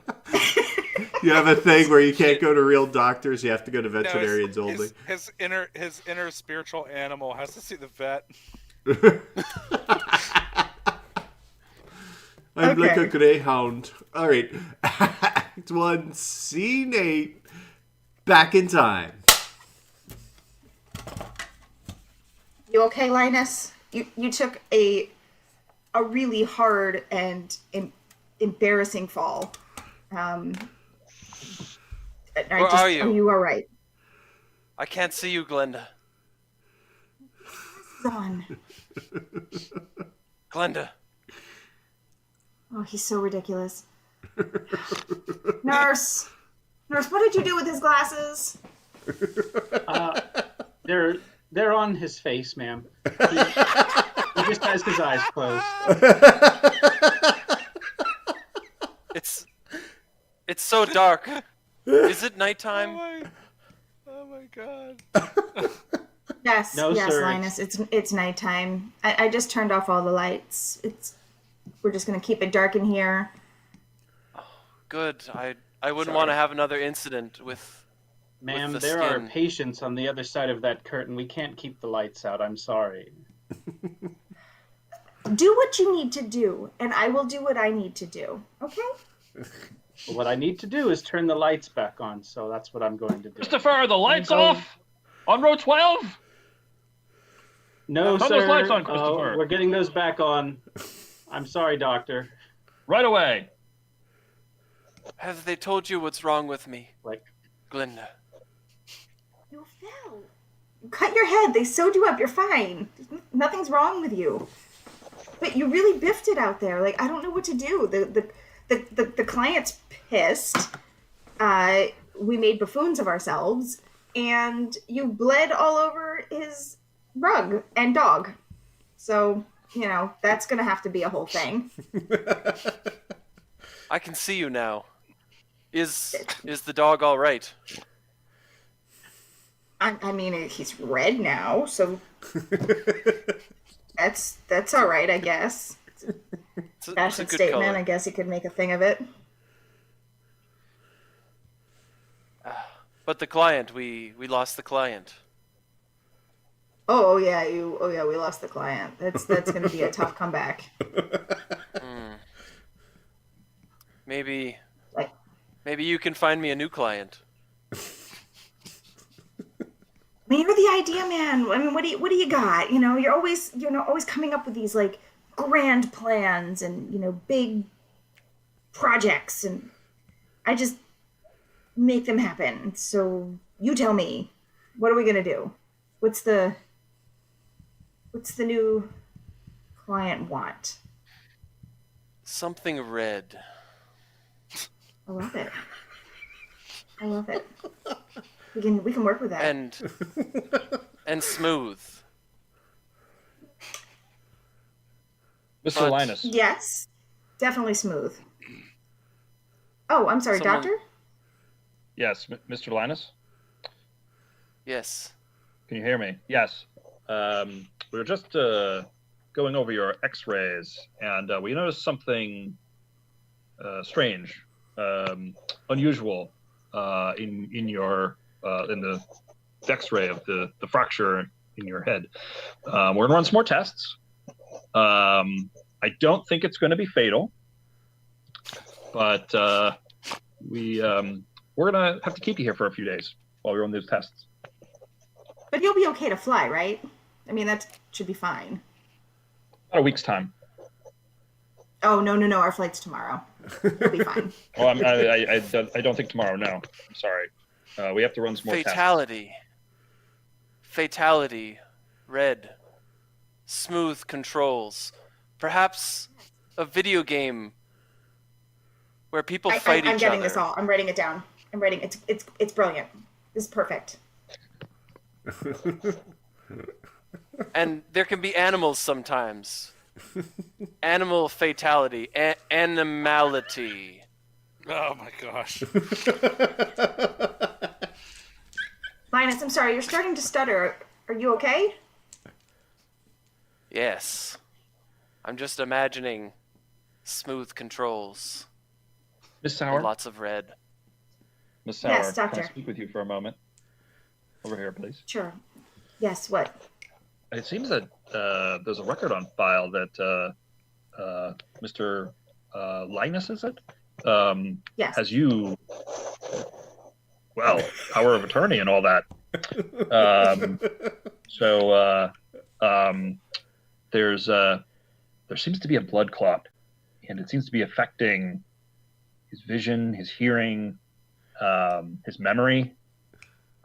You have a thing where you can't go to real doctors; you have to go to veterinarians only. His inner spiritual animal has to see the vet. I'm like a greyhound. All right, Act 1, Scene 8. Back in time. You okay, Linus? You took a really hard and embarrassing fall. Where are you? Are you all right? I can't see you, Glenda. Son. Glenda. Oh, he's so ridiculous. Nurse, what did you do with his glasses? They're on his face, ma'am. He just has his eyes closed. It's so dark. Is it nighttime? Oh my god. Yes, no, yes, sir. Linus. It's nighttime. I just turned off all the lights. We're just gonna keep it dark in here. Good. I wouldn't want to have another incident with. Ma'am, the there skin. are patients on the other side of that curtain. We can't keep the lights out. I'm sorry. Do what you need to do, and I will do what I need to do. Okay? What I need to do is turn the lights back on, so that's what I'm going to do. Christopher, are the lights off on row 12? No, Turn sir. those lights on, Christopher. We're getting those back on. I'm sorry, doctor. Right away. Have they told you what's wrong with me, Like, Glenda? You fell. You cut your head. They sewed you up. You're fine. Nothing's wrong with you. But you really biffed it out there. Like, I don't know what to do. The client's pissed. We made buffoons of ourselves. And you bled all over his rug and dog. So, that's going to have to be a whole thing. I can see you now. Is the dog all right? I mean, he's red now, so that's all right, I guess. It's a Fashion good statement. color. I guess you could make a thing of it. But the client, we lost the client. Oh yeah, we lost the client. That's going to be a tough comeback. Maybe Like, maybe you can find me a new client. I mean, you're the idea man. I mean, what do you got? You're always coming up with these like grand plans and big projects, and I just make them happen. So you tell me, what are we gonna do? What's the new client want? Something red. I love it. I love it. We can work with that. And smooth. Mr. But- Linus. Yes, definitely smooth. Oh, I'm sorry, Someone- doctor? Yes, Mr. Linus. Yes. Can you hear me? Yes. We were just going over your X-rays, and we noticed something strange, unusual in your in the X-ray of the fracture in your head. We're gonna run some more tests. I don't think it's going to be fatal, but we're gonna have to keep you here for a few days while we run these tests. But you'll be okay to fly, right? I mean, that should be fine. About a week's time. Oh, no. Our flight's tomorrow. You'll be fine. Well, I don't think tomorrow. No, I'm sorry. We have to run some more tests. Fatality. Red. Smooth controls. Perhaps a video game where people fight each other. I'm getting this all. I'm writing it down. I'm writing. It's brilliant. This is perfect. And there can be animals sometimes. Animal fatality. Animality. Oh my gosh. Linus, I'm sorry. You're starting to stutter. Are you okay? Yes. I'm just imagining smooth controls. Miss Sauer. And lots of red. Miss Sauer. Yes, Can I doctor. speak with you for a moment? Over here, please. Sure. Yes, what? It seems that there's a record on file that Mr. Linus, is it? Yes. Has you, well, power of attorney and all that. There seems to be a blood clot, and it seems to be affecting his vision, his hearing, his memory,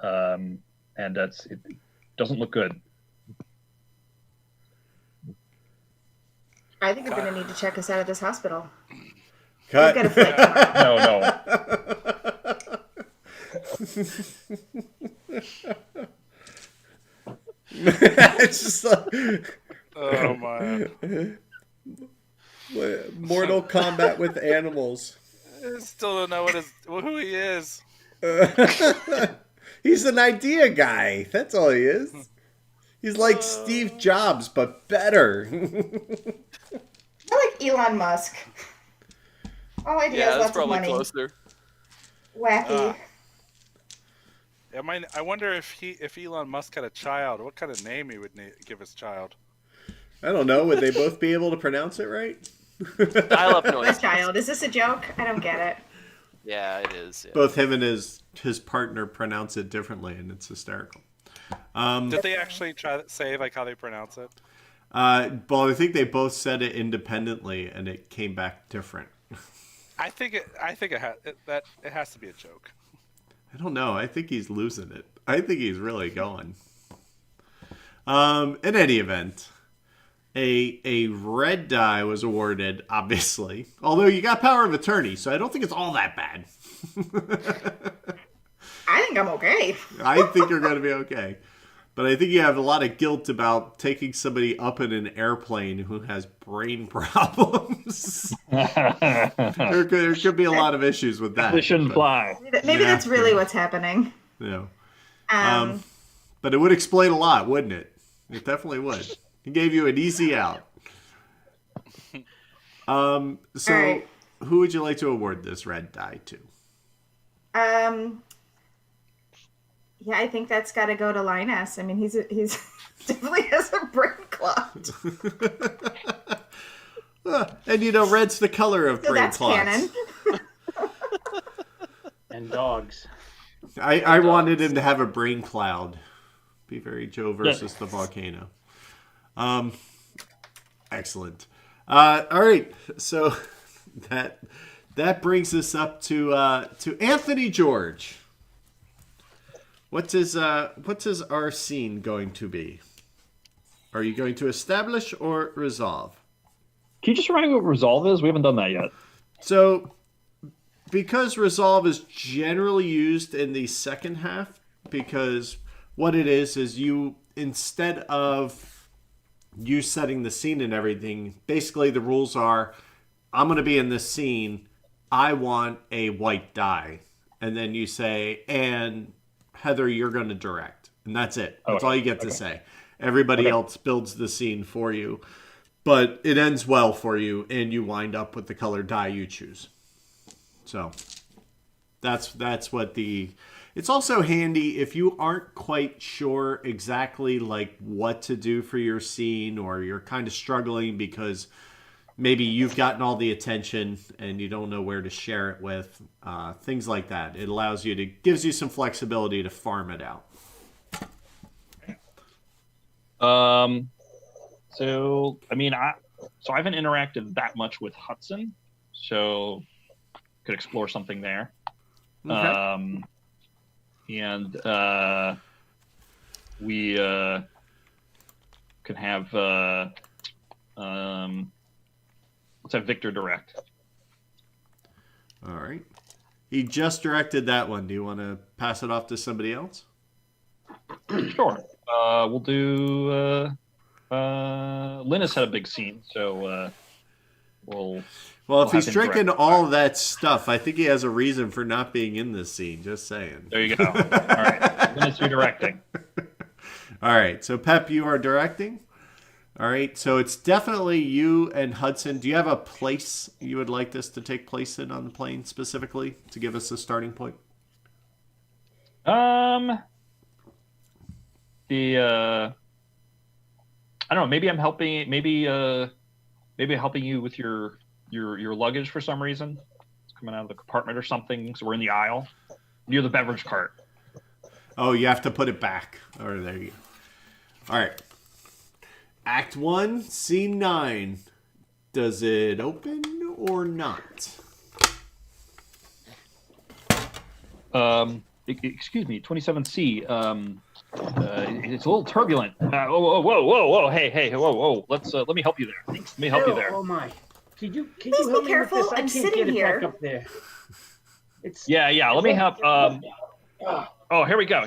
and it doesn't look good. I think we're going to need to check us out of this hospital. Cut. We've got a flight tomorrow. No. It's just like Oh man. Mortal Kombat with animals. I still don't know who he is. He's an idea guy. That's all he is. He's like Steve Jobs, but better. I like Elon Musk. All I do Yeah, is that's lots of probably money. closer. Wacky. I wonder if Elon Musk had a child, what kind of name he would give his child. I don't know. Would they both be able to pronounce it right? Dial up My noise. child. Is this a joke? I don't get it. Yeah, it is. Yeah. Both him and his partner pronounce it differently, and it's hysterical. Did they actually try to say like how they pronounce it? Well, I think they both said it independently, and it came back different. I think it has to be a joke. I don't know. I think he's losing it. I think he's really going. In any event, a red die was awarded, obviously. Although you got power of attorney, so I don't think it's all that bad. I think I'm okay. I think you're going to be okay. But I think you have a lot of guilt about taking somebody up in an airplane who has brain problems. there could be a lot of issues with that. They shouldn't fly. Maybe that's really what's happening. Yeah. Um, But it would explain a lot, wouldn't it? It definitely would. He gave you an easy out. So, All right. who would you like to award this red die to? Yeah, I think that's got to go to Linus. I mean, he's definitely has a brain clot. And red's the color of So brain that's clots. canon. And dogs. I wanted him to have a brain cloud. Be very Joe versus the volcano. Excellent. All right, so that brings us up to Anthony George. What is our scene going to be? Are you going to establish or resolve? Can you just remind me what resolve is? We haven't done that yet. So, because resolve is generally used in the second half, because what it is you, instead of you setting the scene and everything, basically the rules are, I'm going to be in this scene, I want a white die. And then you say, and Heather, you're going to direct. And that's it. That's all you get to say. Everybody else builds the scene for you. But it ends well for you, and you wind up with the color die you choose. So that's what the... It's also handy if you aren't quite sure exactly like what to do for your scene, or you're kind of struggling because maybe you've gotten all the attention and you don't know where to share it with. Things like that. It allows you to... gives you some flexibility to farm it out. So I mean, I haven't interacted that much with Hudson, so could explore something there. Okay. And we can have let's have Victor direct. All right. He just directed that one. Do you want to pass it off to somebody else? Sure. We'll do. Linus had a big scene, so we'll. Well, if have he's him drinking direct. all of that stuff, I think he has a reason for not being in this scene. Just saying. There you go. All right, Linus, you're directing. All right. So, Pep, you are directing. All right. So it's definitely you and Hudson. Do you have a place you would like this to take place in on the plane specifically to give us a starting point? I don't know. Maybe I'm helping. Maybe helping you with your luggage for some reason. It's coming out of the compartment or something. So we're in the aisle near the beverage cart. Oh, you have to put it back. Or there you go. All right. Act 1, Scene 9. Does it open or not? Excuse me, 27C. It's a little turbulent. Whoa! Hey, whoa! Let me help you there. Let me help you there. Oh my! Can you Please help be me with careful. this? I I'm can't sitting get it here. back up there. It's Yeah. Let me help. Oh, here we go.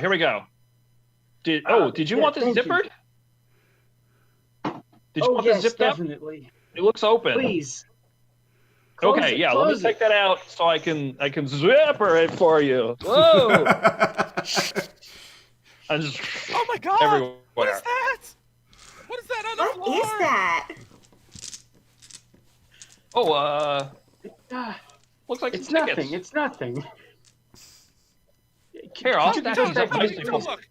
Did you want this thank you. zippered? Did you want this zipped up? Definitely. It looks open. Please. Close Okay, it, yeah. Let me close take it. that out so I can zipper it for you. Whoa! I just Oh my god! everywhere. What is that? What is that on the What floor? is that? Oh, looks like It's some tickets. nothing. It's nothing. Here, I'll Could you stack just these up. back Let up, me see. Don't look.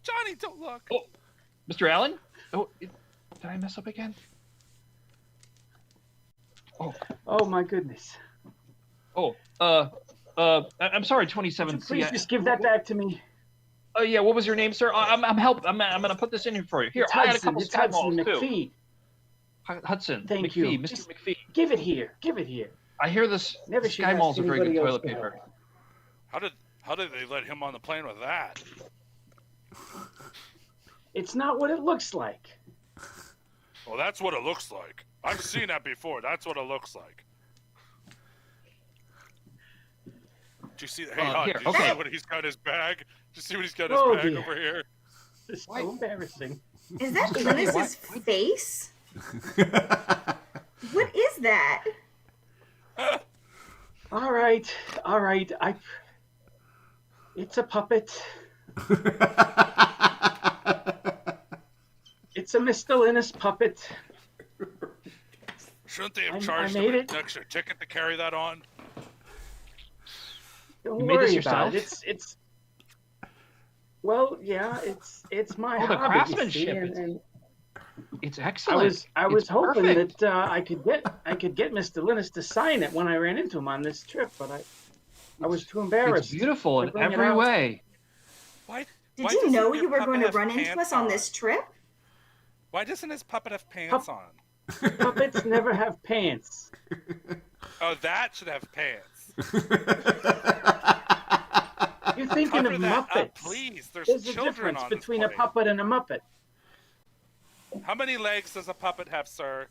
Johnny, don't look. Oh, Mr. Allen? Oh, did I mess up again? Oh my goodness. I'm sorry, 27C. Please just give that back to me. Oh yeah, what was your name, sir? I'm gonna put this in here for you. Here, It's I had a Hudson. couple It's sky Hudson balls too. McPhee. Hudson, Thank McPhee, you. Mr. Just McPhee. Give it here. Give it here. I hear this Never should sky ask malls are very good anybody else toilet to help. paper. How did they let him on the plane with that? It's not what it looks like. Well, that's what it looks like. I've seen that before. That's what it looks like. Did you see? Hey, Hud, here, did you okay. see what he's got in his bag? Did you see what he's got in his Oh, bag dear. over here? It's so embarrassing. Is that Linus's face? What is that? All right. It's a puppet. It's a Mr. Linus puppet. Shouldn't they have I charged made him it. an extra ticket to carry that on? Don't You made this worry about yourself? it. It's well, yeah. It's my Oh, the hobby. you see, craftsmanship. and It's I excellent. was It's hoping perfect. that I could get Mr. Linus to sign it when I ran into him on this trip, but I was too embarrassed. It's beautiful to in bring it every out. way. Why? Did why you doesn't know your you were puppet going to have run into pants us on this trip? Why doesn't his puppet have pants on? Puppets never have pants. Oh, that should have pants. You're thinking Cover of that Muppets. up, please. There's There's a children difference on this between a plane. puppet and a Muppet. How many legs does a puppet have, sir?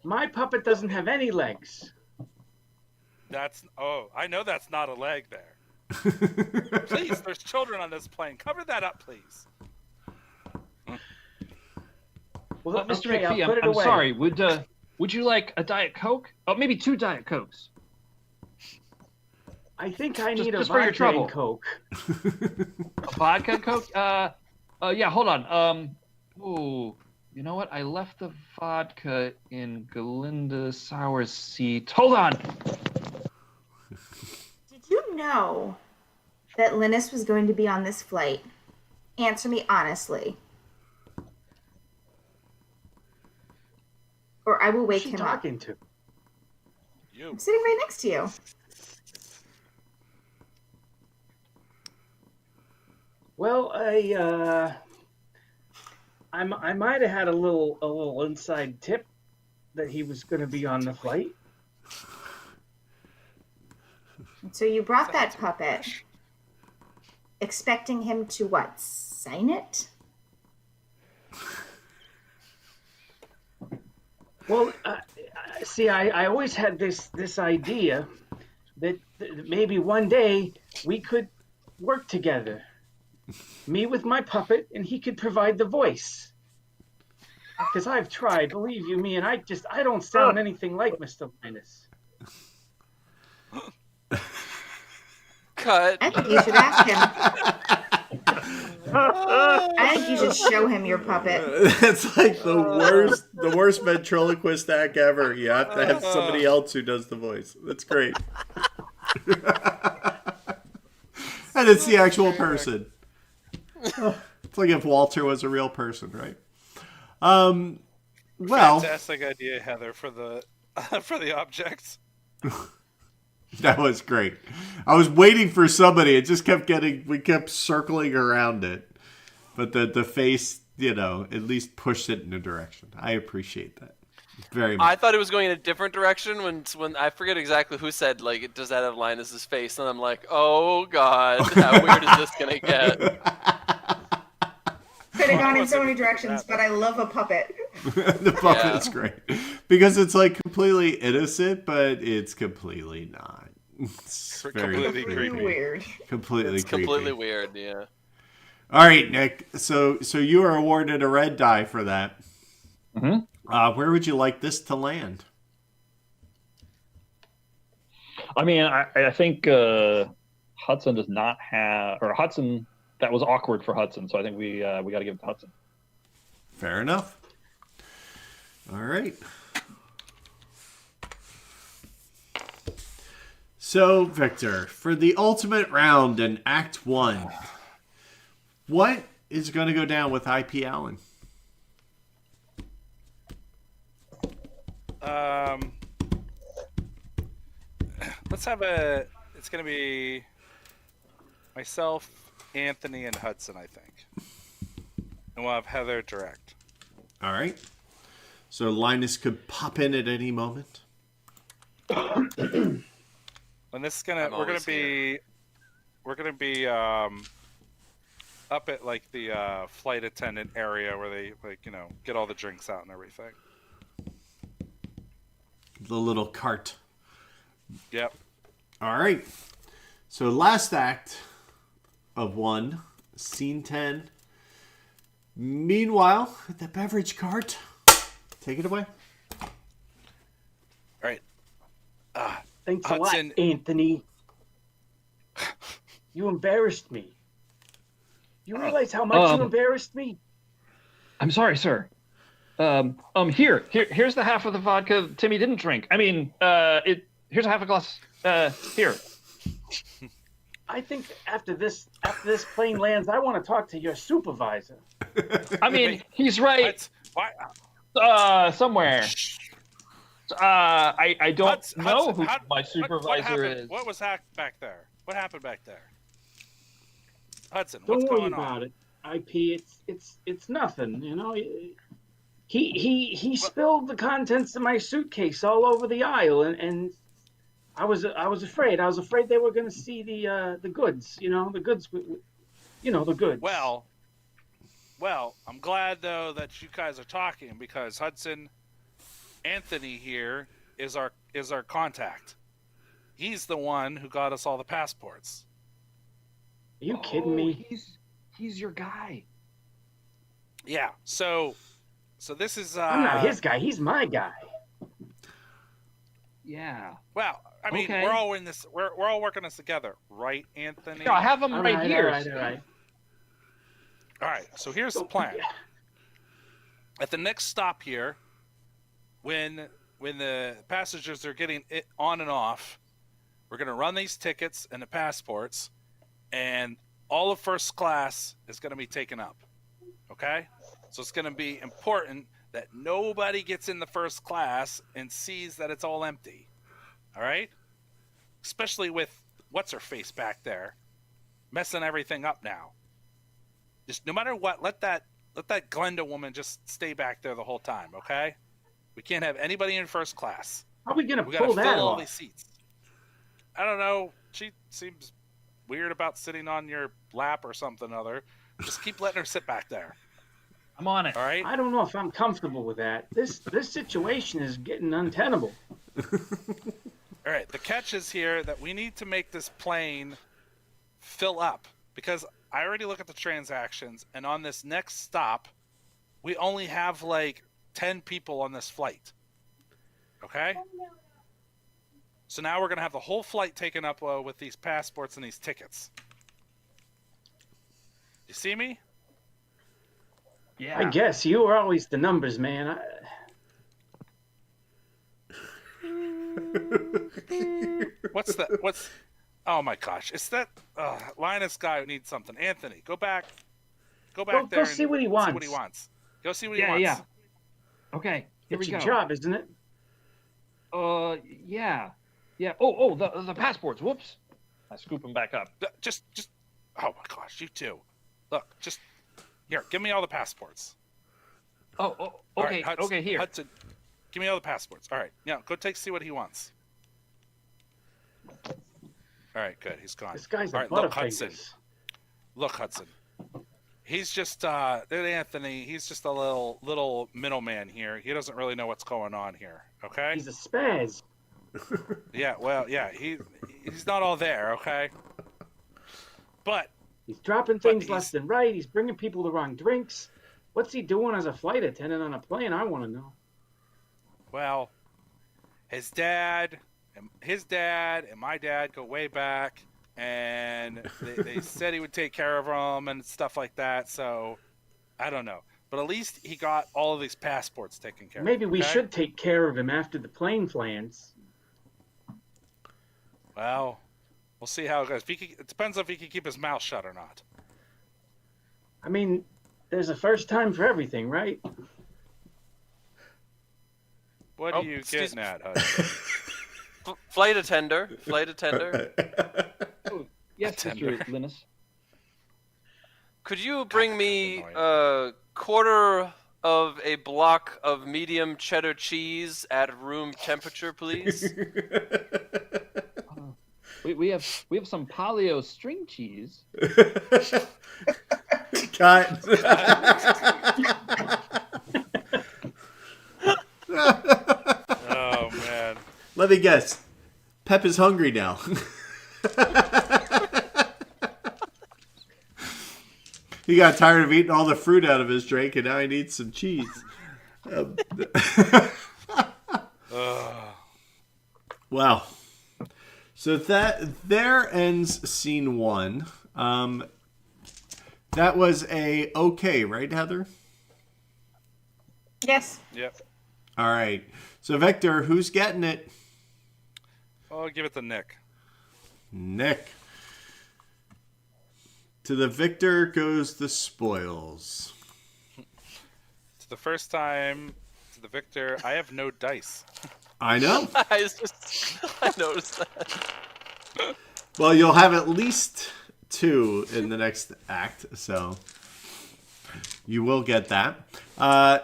My puppet doesn't have any legs. I know that's not a leg there. Please, there's children on this plane. Cover that up, please. Well, Mr. okay, I'll McPhee, put it I'm away. sorry. Would you like a Diet Coke? Oh, maybe 2 Diet Cokes. I think I need a just for your vodka trouble. and Coke. A vodka Coke? Yeah, hold on. Ooh, you know what? I left the vodka in Galinda Sour's seat. Hold on. Did you know that Linus was going to be on this flight? Answer me honestly. Or I will wake Who's she him up. talking to? You. I'm sitting right next to you. Well, I might have had a little inside tip that he was going to be on the flight. So you brought that puppet, expecting him to what? Sign it? Well, see, I always had this idea that maybe one day we could work together. Me with my puppet, and he could provide the voice. Because I've tried, believe you me, and I don't sound anything like Mr. Linus. Cut. I think you should ask him. I think you should show him your puppet. It's like the worst ventriloquist act ever. You have to have somebody else who does the voice. That's great. And it's the actual person. It's like if Walter was a real person, right? Well, Fantastic idea, Heather, for the for the objects. that was great. I was waiting for somebody. It just we kept circling around it. But the face, at least pushed it in a direction. I appreciate that very much. I thought it was going in a different direction when I forget exactly who said, like, does that have Linus's face? And I'm like, oh god, how weird is this gonna get? Could have gone in so many directions, but I love a puppet. The puppet's great. Because it's like completely innocent, but it's completely not. It's very Completely creepy. Weird. Completely It's creepy. completely weird, yeah. All right, Nick. So you are awarded a red die for that. Mm-hmm. Where would you like this to land? I mean, I think Hudson does not have, or Hudson. That was awkward for Hudson, so I think we got to give it to Hudson. Fair enough. All right. So, Victor, for the ultimate round in Act 1, what is going to go down with IP Allen? Let's have it's going to be myself, Anthony, and Hudson, I think. And we'll have Heather direct. All right. So Linus could pop in at any moment. And this is I'm we're always gonna be up at like the flight attendant area where they get all the drinks out and everything. The little cart. Yep. All right. So last act of 1, scene 10. Meanwhile, at the beverage cart. Take it away. All right. Thanks Hudson. a lot, Anthony. You embarrassed me. You realize how much you embarrassed me? I'm sorry, sir. Here's the half of the vodka Timmy didn't drink. I mean, here's a half a glass. Here. I think after this plane lands, I want to talk to your supervisor. I mean, he's right. Why? Somewhere. I don't know Hudson, who my supervisor is. What was back there? What happened back there? Hudson, Don't what's worry going about on? it. IP, it's nothing. He spilled the contents of my suitcase all over the aisle, and I was afraid. I was afraid they were going to see the goods. The goods. The goods. Well, Well, I'm glad though that you guys are talking because Anthony here is our contact. He's the one who got us all the passports. Are you kidding me? He's your guy. Yeah. So this is. I'm not his guy. He's my guy. Yeah. Well, I mean, Okay. we're all in this. We're all working this together, right, Anthony? No, I have him right here. All right. All right. So here's the plan. At the next stop here, when the passengers are getting it on and off, we're gonna run these tickets and the passports, and all of first class is gonna be taken up. Okay? So it's gonna be important that nobody gets in the first class and sees that it's all empty. All right? Especially with what's her face back there, messing everything up now. Just no matter what, let that Glenda woman just stay back there the whole time, okay? We can't have anybody in first class. How are we gonna We gotta pull fill that all off? these seats. I don't know. She seems weird about sitting on your lap or something other. Just keep letting her sit back there. I'm on it. All right? I don't know if I'm comfortable with that. This situation is getting untenable. All right. The catch is here that we need to make this plane fill up because I already look at the transactions, and on this next stop, we only have like 10 people on this flight. Okay? So now we're going to have the whole flight taken up with these passports and these tickets. You see me? Yeah. I guess you are always the numbers man. What's oh my gosh. It's that Linus guy who needs something. Anthony, go back Go there see and what he see wants. what he wants. Go see what he Yeah, wants. yeah. Okay, here It's we your go. job, isn't it? Yeah. Oh, the passports. Whoops. I scoop them back up. Just oh my gosh, you too. Look, just here, give me all the passports. Oh, All okay, right, Hudson, okay, here. Hudson, give me all the passports. All right, yeah, go see what he wants. All right, good, he's gone. This guy's all a right, look, Hudson. butterfingers. Look, Hudson. He's just Anthony. He's just a little middleman here. He doesn't really know what's going on here. Okay. He's a spaz. Yeah. Well, yeah. He's not all there. Okay. But He's dropping things he's- left and right. He's bringing people the wrong drinks. What's he doing as a flight attendant on a plane? I want to know. well, his dad and my dad go way back, and they said he would take care of him and stuff like that. So I don't know, but at least he got all of these passports taken care of. Maybe we okay? should take care of him after the plane lands. Well, we'll see how it goes. It depends if he can keep his mouth shut or not. I mean, there's a first time for everything, right? What Oh, are you excuse getting at, Hudson? Flight attender. Oh, yes, Tender. Mr. Linus. Could you bring me annoying. a quarter of a block of medium cheddar cheese at room temperature, please? We have some paleo string cheese. Cut. Oh man. Let me guess. Pep is hungry now. He got tired of eating all the fruit out of his drink, and now he needs some cheese. Wow. So there ends scene one. That was a okay, right, Heather? Yes. Yep. All right. So Victor, who's getting it? I'll give it to Nick. Nick. To the victor goes the spoils. It's the first time to the victor. I have no dice. I know. I noticed that. Well, you'll have at least 2 in the next act, so you will get that.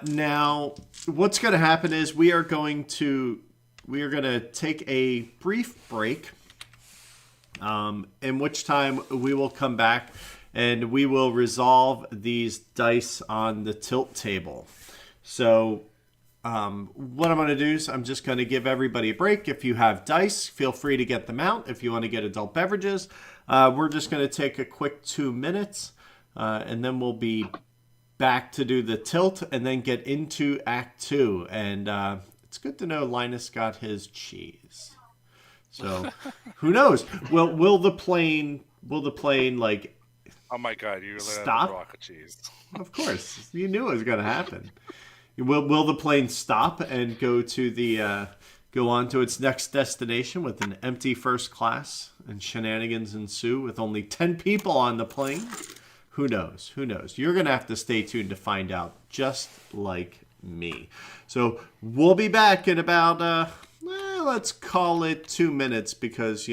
Now, what's going to happen is we are going to take a brief break, in which time we will come back and we will resolve these dice on the tilt table. So what I'm going to do is I'm just going to give everybody a break. If you have dice, feel free to get them out. If you want to get adult beverages, we're just going to take a quick 2 minutes, and then we'll be back to do the tilt and then get into Act 2. And it's good to know Linus got his cheese. So who knows? Will the plane like Oh my god, you let out stop? a block of cheese. Of course, you knew it was going to happen. Will the plane stop and go on to its next destination with an empty first class and shenanigans ensue with only 10 people on the plane? Who knows? Who knows? You're going to have to stay tuned to find out, just like me. So we'll be back in about, let's call it 2 minutes, because,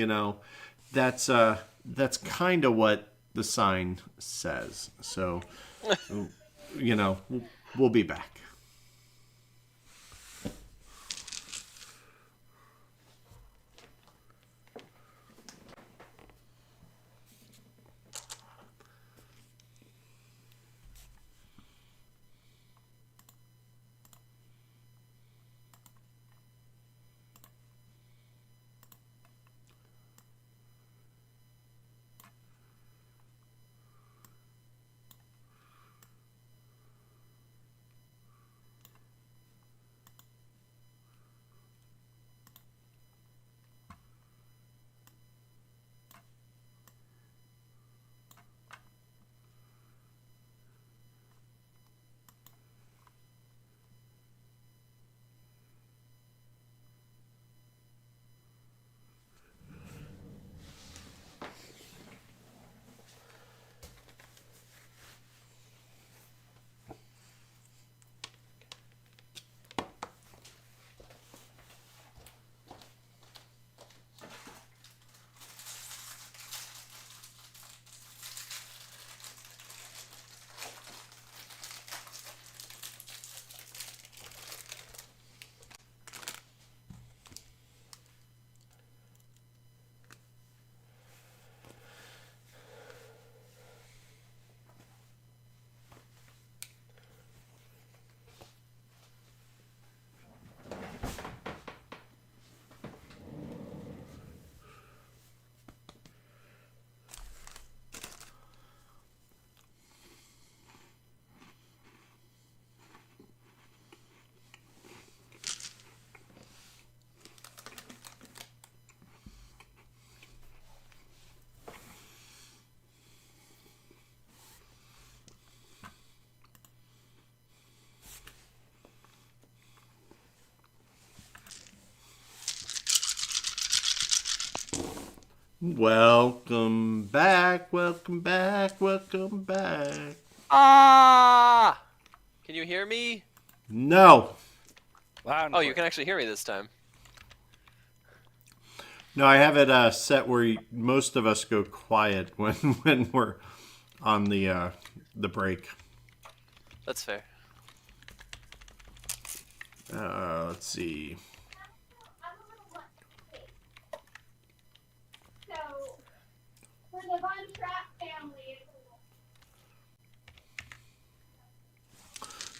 that's kind of what the sign says. So, we'll be back. Welcome back, welcome back, welcome back. Ah! Can you hear me? No. Loud and Oh, you clear. can actually hear me this time. No, I have it set where most of us go quiet when we're on the break. That's fair. Let's see. So, for the Von Trapp family,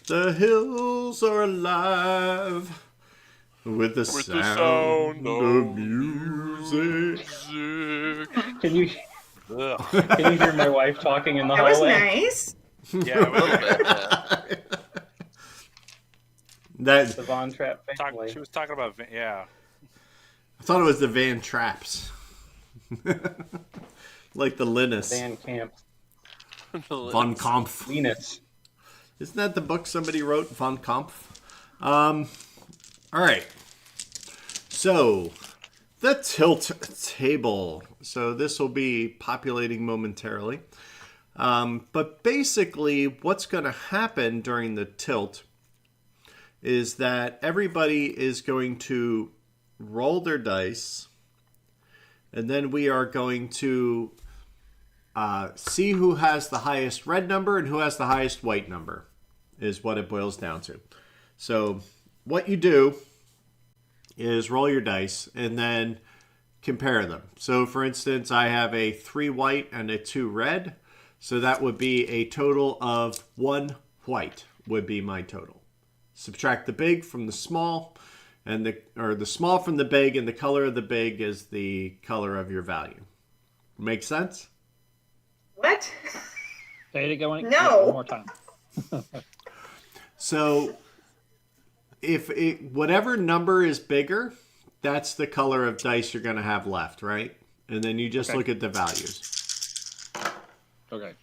The hills are alive with the sound of music. Can you hear my wife talking in the That was hallway? nice. Yeah, A little bit. Yeah. That The Von Trapp family. she was talking about, yeah. I thought it was the Van Traps, like the Linus Van Camp. Von Kampf. Linus. Isn't that the book somebody wrote, Von Kampf? All right. So, the tilt table. So this will be populating momentarily. But basically, what's going to happen during the tilt is that everybody is going to roll their dice, and then we are going to see who has the highest red number and who has the highest white number, is what it boils down to. So what you do is roll your dice and then compare them. So for instance, I have a 3 white and a 2 red. So that would be a total of 1 white would be my total. Subtract the big from the small, and the small from the big, and the color of the big is the color of your value. Make sense? What? Say it again. No. One more time. So if whatever number is bigger, that's the color of dice you're going to have left, right? And then you just look at the values. Okay.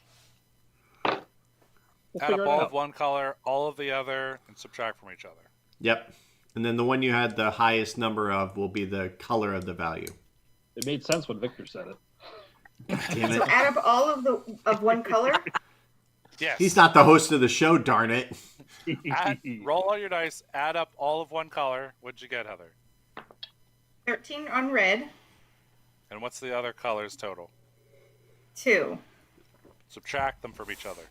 Add up all of one color, all of the other, and subtract from each other. Yep. And then the one you had the highest number of will be the color of the value. It made sense when Victor said it. Damn So it. add up all of one color. Yes. He's not the host of the show, darn it. Roll all your dice, add up all of one color. What'd you get, Heather? 13 on red. And what's the other colors total? 2. Subtract them from each other.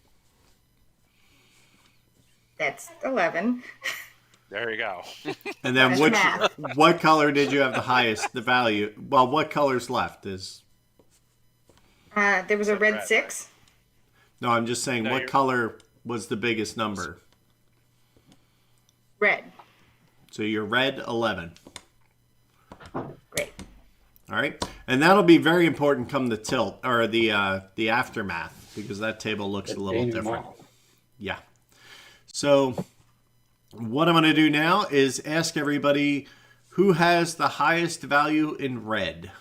That's 11. There you go. And then That's math. what color did you have the highest, the value? Well, what color's left is... There was a red red, 6. No, I'm just saying, No, what you're- color was the biggest number? Red. So you're red 11. Great. All right, and that'll be very important come the tilt or the aftermath, because that table looks a little different. Yeah. So what I'm going to do now is ask everybody who has the highest value in red.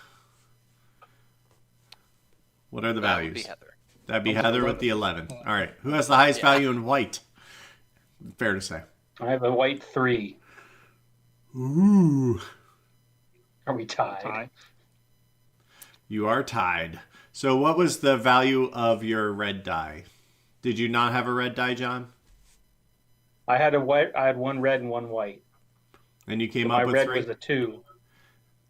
What are the That would values? be Heather. That'd be Heather with the 11. All right. Who has the highest value in white? Fair to say. I have a white 3. Ooh. Are we tied? You are tied. So what was the value of your red die? Did you not have a red die, John? I had one red and one white. And you came My up with red 3? was a 2.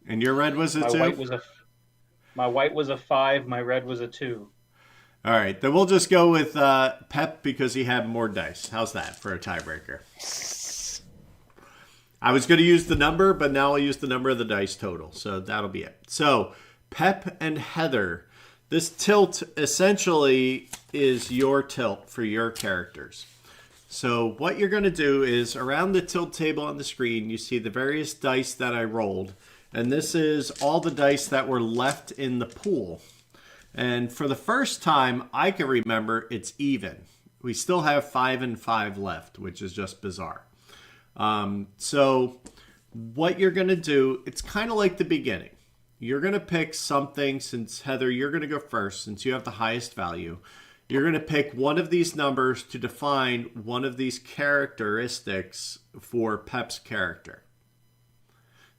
And your red was a My 2? white was a 5. My red was a 2. All right. Then we'll just go with Pep because he had more dice. How's that for a tiebreaker? I was going to use the number, but now I'll use the number of the dice total. So that'll be it. So Pep and Heather, this tilt essentially is your tilt for your characters. So what you're going to do is around the tilt table on the screen, you see the various dice that I rolled. And this is all the dice that were left in the pool. And for the first time I can remember, it's even. We still have 5 and 5 left, which is just bizarre. So what you're going to do, it's kind of like the beginning. You're going to pick something, since Heather, you're going to go first, since you have the highest value. You're going to pick one of these numbers to define one of these characteristics for Pep's character.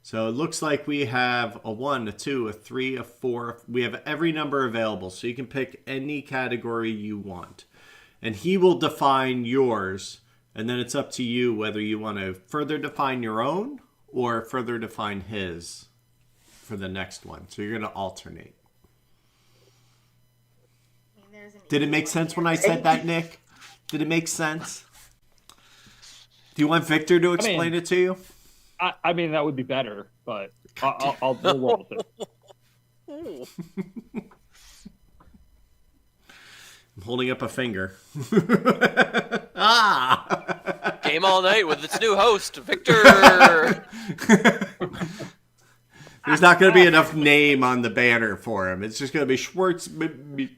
So it looks like we have a 1, a 2, a 3, a 4. We have every number available, so you can pick any category you want. And he will define yours, and then it's up to you whether you want to further define your own or further define his for the next one. So you're going to alternate. Did it make sense when I said that, Nick? Did it make sense? Do you want Victor to explain it to you? I mean, that would be better, but I'll roll with it. I'm holding up a finger. Game all night with its new host, Victor. There's not going to be enough name on the banner for him. It's just going to be Schwartzme.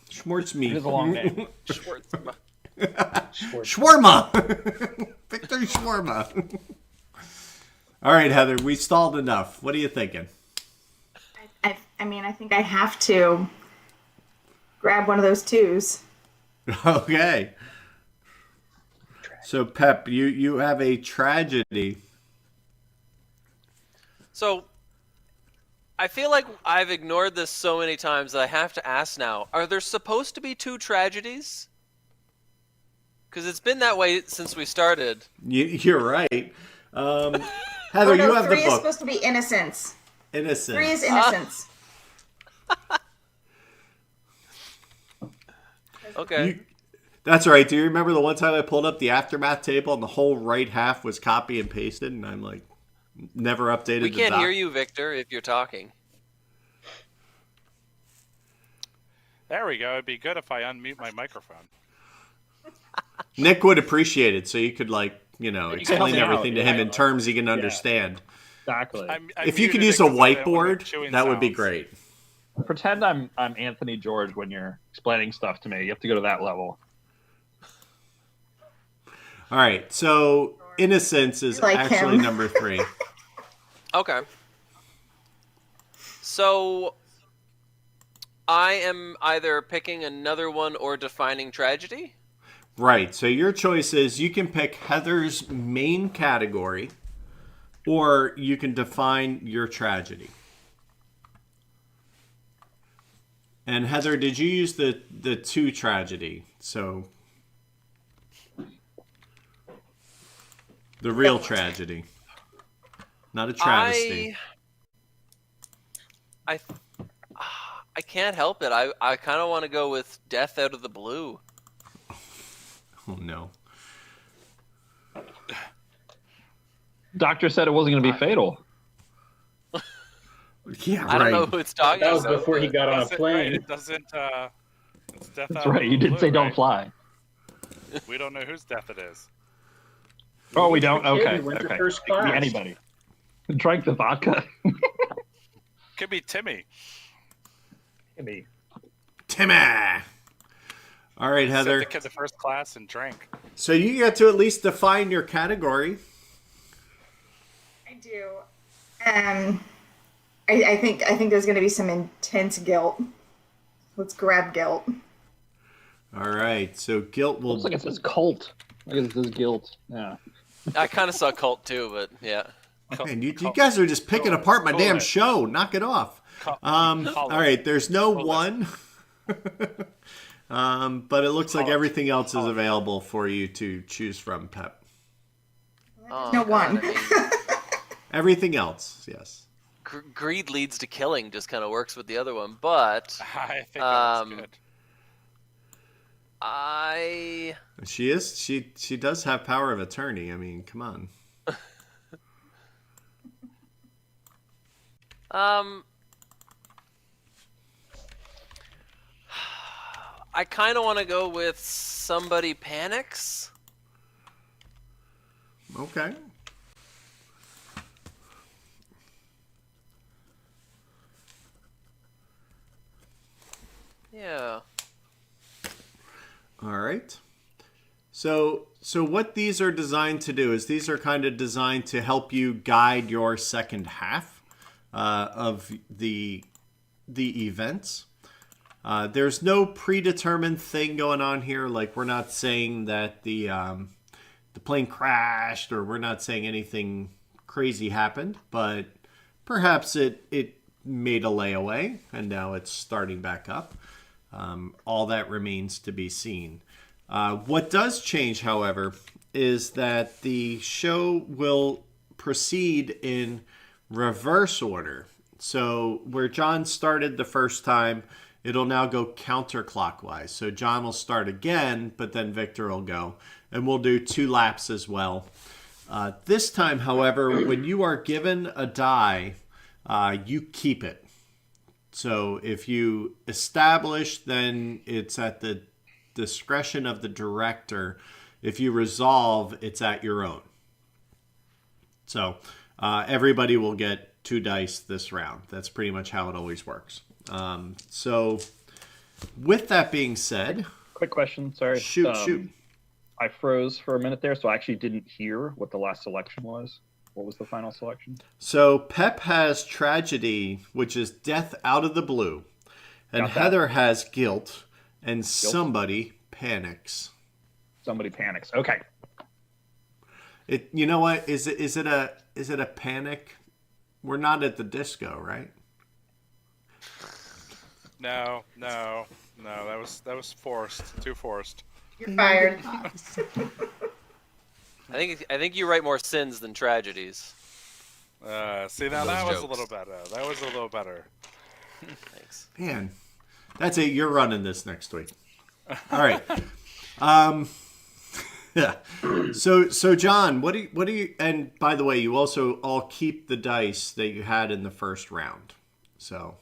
It is a long name. Shawarma. Victor Shawarma. All right, Heather, we stalled enough. What are you thinking? I think I have to grab one of those 2s. Okay. So, Pep, you have a tragedy. So, I feel like I've ignored this so many times that I have to ask now, are there supposed to be 2 tragedies? Because it's been that way since we started. You're right. Heather, Oh, no, you have 3 the is book. supposed to be innocence. Innocent. 3 is innocence. Okay. That's right. Do you remember the one time I pulled up the aftermath table and the whole right half was copy and pasted, and I'm like, never updated We the can't doc. hear you, Victor, if you're talking. There we go. It'd be good if I unmute my microphone. Nick would appreciate it, so you could explain me out, everything to him yeah. in terms he can understand. Exactly. If you could muted use it a 'cause I didn't want whiteboard, chewing that would be sounds. great. Pretend I'm Anthony George when you're explaining stuff to me. You have to go to that level. All right, so innocence is Like actually him. number 3. Okay. So I am either picking another one or defining tragedy. Right, so your choice is you can pick Heather's main category, or you can define your tragedy. And Heather, did you use the 2 tragedy? So the real tragedy, not a travesty. I can't help it. I kind of want to go with death out of the blue. Oh no. Doctor said it wasn't going to be fatal. Yeah, I don't know who it's talking That was about. before he got on a plane. It doesn't. It's death. That's out right. of You the did blue, say don't right? fly. We don't know whose death it is. Oh, we don't? Kid Okay. who went to Okay. first It could be class. anybody. Drank the vodka. Could be Timmy. Maybe. Timmy. All right, Sent Heather. the kid to first class and drank. So you get to at least define your category. I do. I think there's going to be some intense guilt. Let's grab guilt. All right, so guilt will. Looks like it says cult. Like it says guilt. Yeah. I kind of saw cult too, but yeah. Man, you guys are just picking apart my Call damn it. show. Knock it off. Call All right, there's no Call it. one. But it looks like Call it. everything else is available for you to choose from, Pep. Oh, No one. I mean, Everything else, yes. greed leads to killing just kind of works with the other one, but I think that was good. She does have power of attorney. I mean, come on. I kind of want to go with somebody panics. Okay. Yeah. All right. So what these are designed to do is these are kind of designed to help you guide your second half of the events. There's no predetermined thing going on here. Like, we're not saying that the plane crashed, or we're not saying anything crazy happened, but perhaps it made a layaway and now it's starting back up. All that remains to be seen. What does change, however, is that the show will proceed in reverse order. So where John started the first time, it'll now go counterclockwise. So John will start again, but then Victor will go. And we'll do 2 laps as well. This time, however, when you are given a die, you keep it. So if you establish, then it's at the discretion of the director. If you resolve, it's at your own. So everybody will get 2 dice this round. That's pretty much how it always works. So with that being said, Quick question. Sorry. shoot. I froze for a minute there, so I actually didn't hear what the last selection was. What was the final selection? So Pep has tragedy, which is death out of the blue. And Got that. Heather has guilt, and somebody panics. Somebody panics. Okay. You know what? Is it a panic? We're not at the disco, right? No. That was forced. Too forced. You're fired. I think you write more sins than tragedies. See, now Those that was jokes. a little better. That was a little better. Thanks. Man, that's it. You're running this next week. All right. Yeah. So John, what do you? And by the way, you also all keep the dice that you had in the first round, so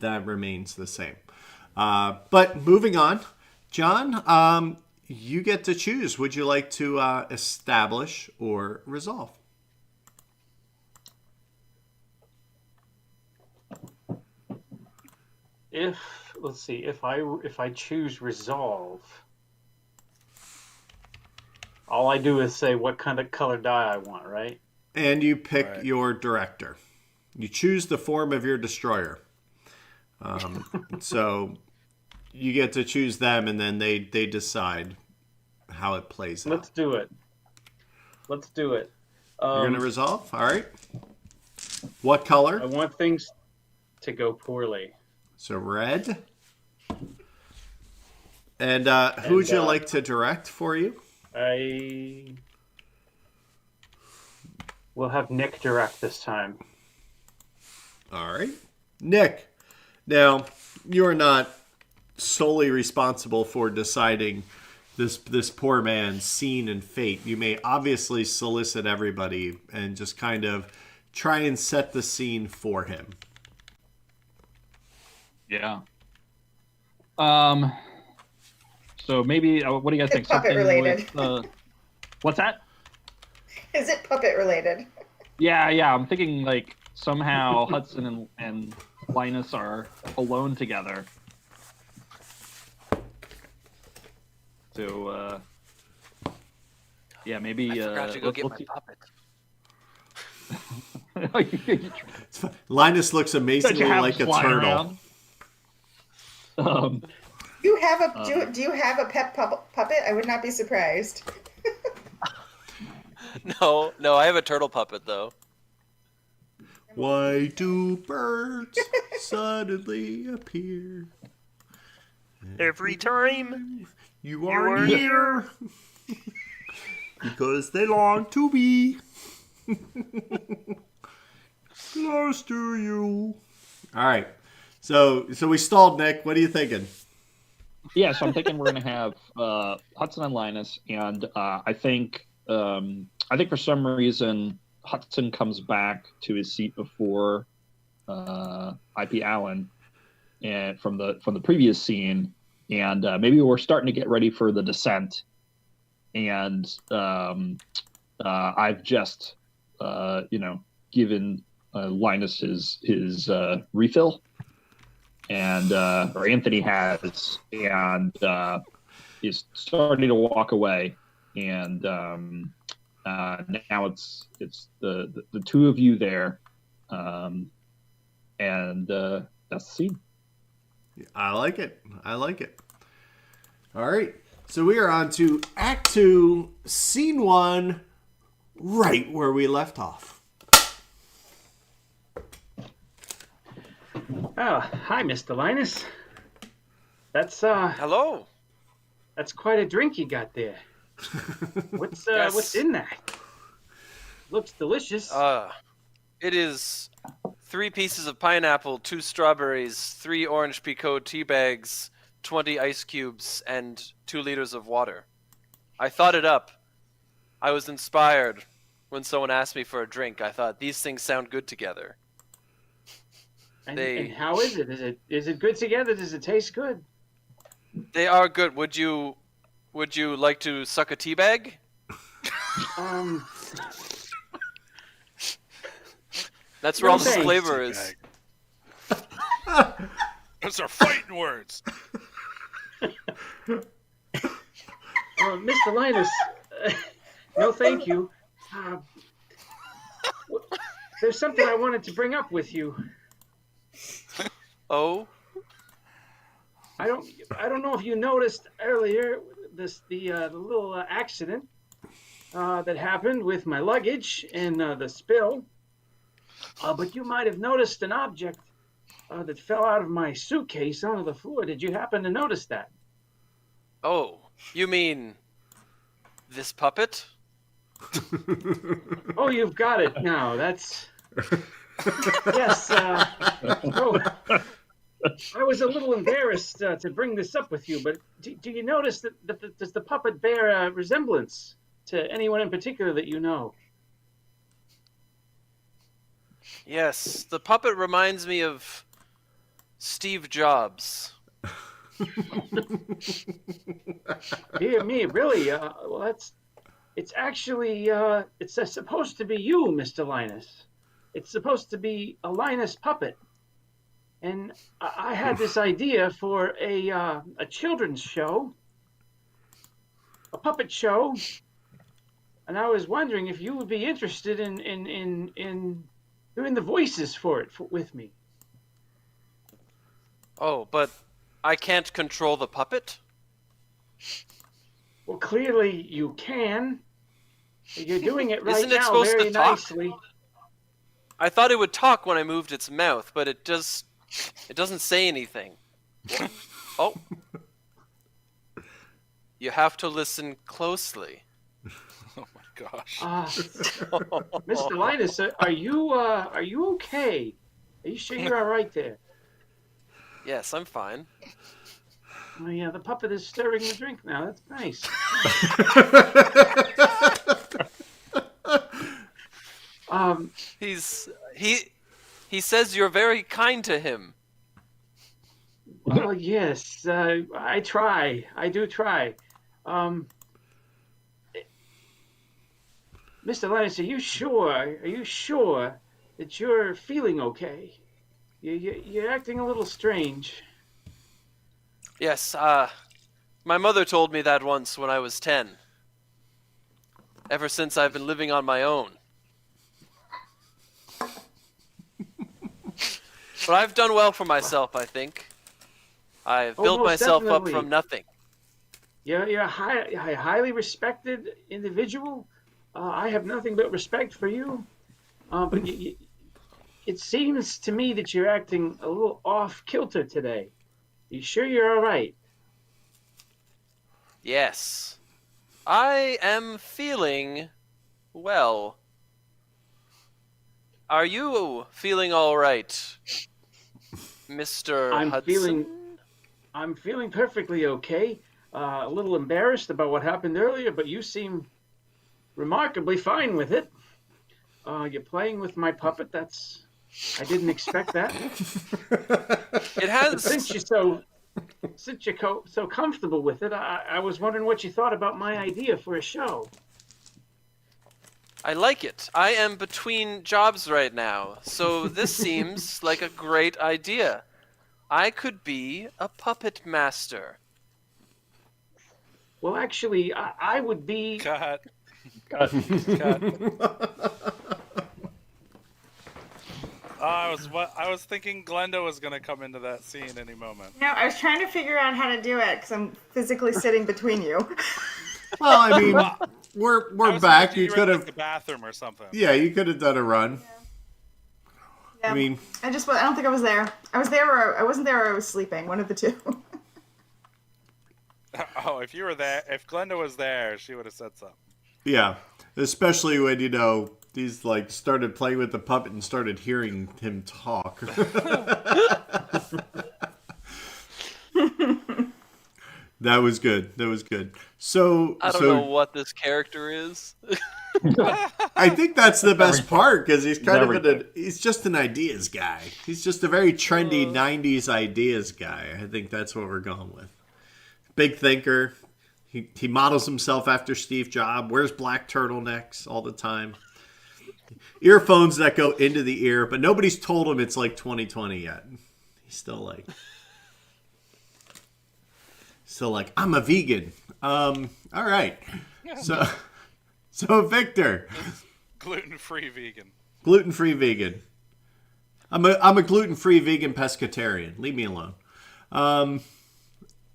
that remains the same. But moving on, John, you get to choose. Would you like to establish or resolve? Let's see, if I choose resolve, all I do is say what kind of color die I want, right? And you pick Right. your director. You choose the form of your destroyer. So you get to choose them, and then they decide how it plays out. Let's do it. You're going to resolve? All right. What color? I want things to go poorly. So red. And who would you like to direct for you? I will have Nick direct this time. All right. Nick, now you are not solely responsible for deciding this poor man's scene and fate. You may obviously solicit everybody and just kind of try and set the scene for him. Yeah. So maybe, what do you guys think? It's puppet related. What's that? Is it puppet related? Yeah. I'm thinking like somehow Hudson and Linus are alone together. So, yeah, maybe. I forgot to go get my let's puppet. Linus looks amazingly like a turtle. Um, Do you have a pet puppet? I would not be surprised. No, I have a turtle puppet though. Why do birds suddenly appear? Every time You are near. Because they long to be close to you. All right. So we stalled, Nick. What are you thinking? yeah, so I'm thinking we're gonna have Hudson and Linus, and I think for some reason Hudson comes back to his seat before IP Allen, and from the previous scene, and maybe we're starting to get ready for the descent, and I've just given Linus his refill, and or Anthony has, and is starting to walk away, and now it's the two of you there, and that's the scene. I like it. All right. So we are on to Act 2, Scene 1, right where we left off. Oh, hi, Mr. Linus. That's Hello. that's quite a drink you got there. What's Yes. what's in that? Looks delicious. It is 3 pieces of pineapple, 2 strawberries, 3 orange pekoe tea bags, 20 ice cubes, and 2 liters of water. I thought it up. I was inspired when someone asked me for a drink. I thought these things sound good together. and how is it? Is it good together? Does it taste good? They are good. Would you like to suck a tea bag? That's where No all this thanks. flavor is. Those are fighting words. Mr. Linus, no thank you. There's something I wanted to bring up with you. Oh, I don't know if you noticed earlier the little accident that happened with my luggage and the spill. But you might have noticed an object that fell out of my suitcase onto the floor. Did you happen to notice that? oh, you mean this puppet? Oh, you've got it now. That's yes. Oh, I was a little embarrassed to bring this up with you, but do you notice that does the puppet bear a resemblance to anyone in particular that you know? Yes, the puppet reminds me of Steve Jobs. Dear me, really? Well, it's actually it's supposed to be you, Mr. Linus. It's supposed to be a Linus puppet, and I had this idea for a children's show, a puppet show, and I was wondering if you would be interested in doing the voices for it with me. Oh, but I can't control the puppet? Well, clearly you can. You're doing it right Isn't it now supposed very to talk? nicely. I thought it would talk when I moved its mouth, but it doesn't say anything. Oh. You have to listen closely. Oh my gosh. Mr. Linus, are you okay? Are you sure you're all right there? Yes, I'm fine. Oh yeah, the puppet is stirring the drink now. That's nice. He says you're very kind to him. Well, yes, I try. I do try. Mr. Linus, are you sure? Are you sure that you're feeling okay? You're acting a little strange. Yes, my mother told me that once when I was 10. Ever since I've been living on my own. But I've done well for myself, I think. I've built most myself definitely. up from nothing. You're a highly respected individual. I have nothing but respect for you. But it seems to me that you're acting a little off kilter today. You sure you're all right? Yes. I am feeling well. Are you feeling all right, Mr. Hudson? I'm feeling perfectly okay. A little embarrassed about what happened earlier, but you seem remarkably fine with it. You're playing with my puppet. I didn't expect that. It has. Since you're so comfortable with it, I was wondering what you thought about my idea for a show. I like it. I am between jobs right now, so this seems like a great idea. I could be a puppet master. Well, actually, I would be. Cut. God. I was thinking Glenda was gonna come into that scene any moment. No, I was trying to figure out how to do it because I'm physically sitting between you. Well, I mean, I we're was back. thinking You were could in, like, have, the bathroom or something. yeah, you could have done a run. Yeah. I mean, I don't think I was there. I was there or I wasn't there or I was sleeping. One of the two. Oh, if you were there, if Glenda was there, she would have said something. yeah, especially when these like started playing with the puppet and started hearing him talk. That was good. That was good. So I don't know what this character is. I think that's the best part because he's kind of Everything. he's just an ideas guy. He's just a very trendy '90s ideas guy. I think that's what we're going with. Big thinker. He models himself after Steve Jobs. Wears black turtlenecks all the time. Earphones that go into the ear, but nobody's told him it's like 2020 yet. He's still like I'm a vegan. All right. So Victor, Gluten-free vegan. gluten-free vegan. I'm a gluten-free vegan pescatarian. Leave me alone.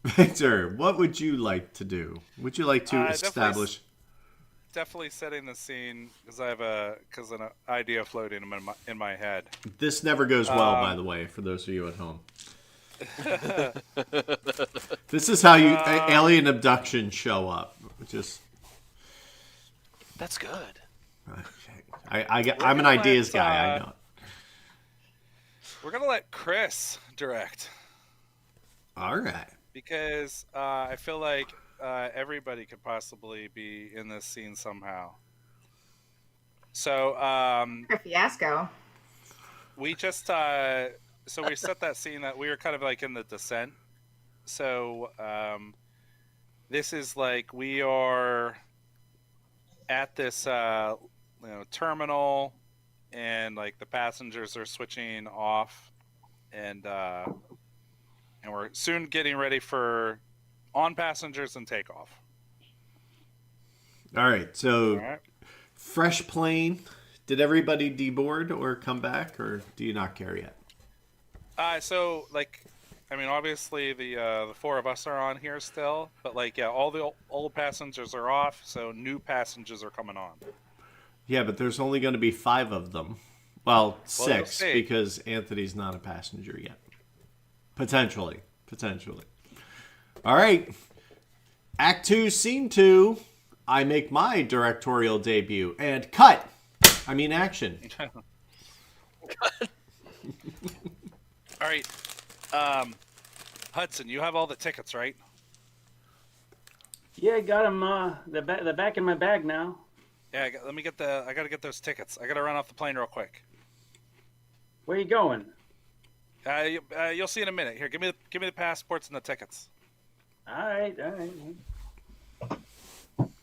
Victor, what would you like to do? Would you like to establish? Definitely setting the scene because I have an idea floating in my head. This never goes well, by the way, for those of you at home. This is how alien abductions show up. Just That's good. I'm an ideas guy. I know. We're gonna let Chris direct All right. because I feel like everybody could possibly be in this scene somehow. So For Fiasco. we just we set that scene that we were kind of like in the descent So this is like we are at this terminal, and like the passengers are switching off, and we're soon getting ready for on passengers and takeoff. All right, so All right. fresh plane. Did everybody deboard or come back, or do you not care yet? So like, I mean, obviously the four of us are on here still, but like, yeah, all the old passengers are off, so new passengers are coming on. Yeah, but there's only going to be 5 of them. Well, 6 see. because Anthony's not a passenger yet. Potentially. All right. Act 2, Scene 2. I make my directorial debut. And cut. I mean action. All right. Hudson, you have all the tickets, right? Yeah, I got them. They're back in my bag now. Yeah, let me get I gotta get those tickets. I gotta run off the plane real quick. Where you going? You'll see in a minute. Here, give me the passports and the tickets. All right. Yeah,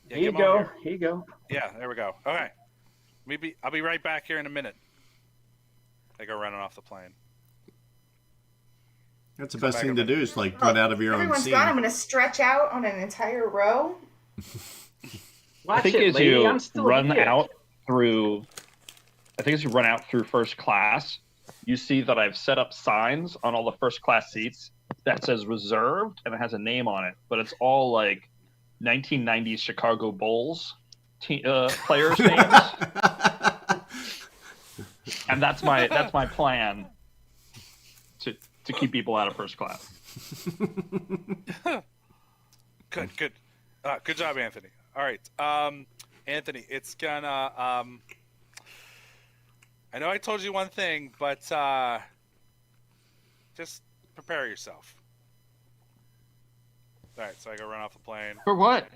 Here you give 'em all go. Here you go. Yeah, there we go. Okay. I'll be right back here in a minute. I go running off the plane. That's the best thing to do is like run out of your own Everyone's scene. gone. I'm going to stretch out on an entire row. I think as you run out through first class, you see that I've set up signs on all the first class seats that says reserved, and it has a name on it, but it's all like 1990s Chicago Bulls players' names. And that's my plan to keep people out of first class. Good. Good job, Anthony. All right, Anthony, it's gonna. I know I told you one thing, but just prepare yourself. All right, so I go run off the plane. For what?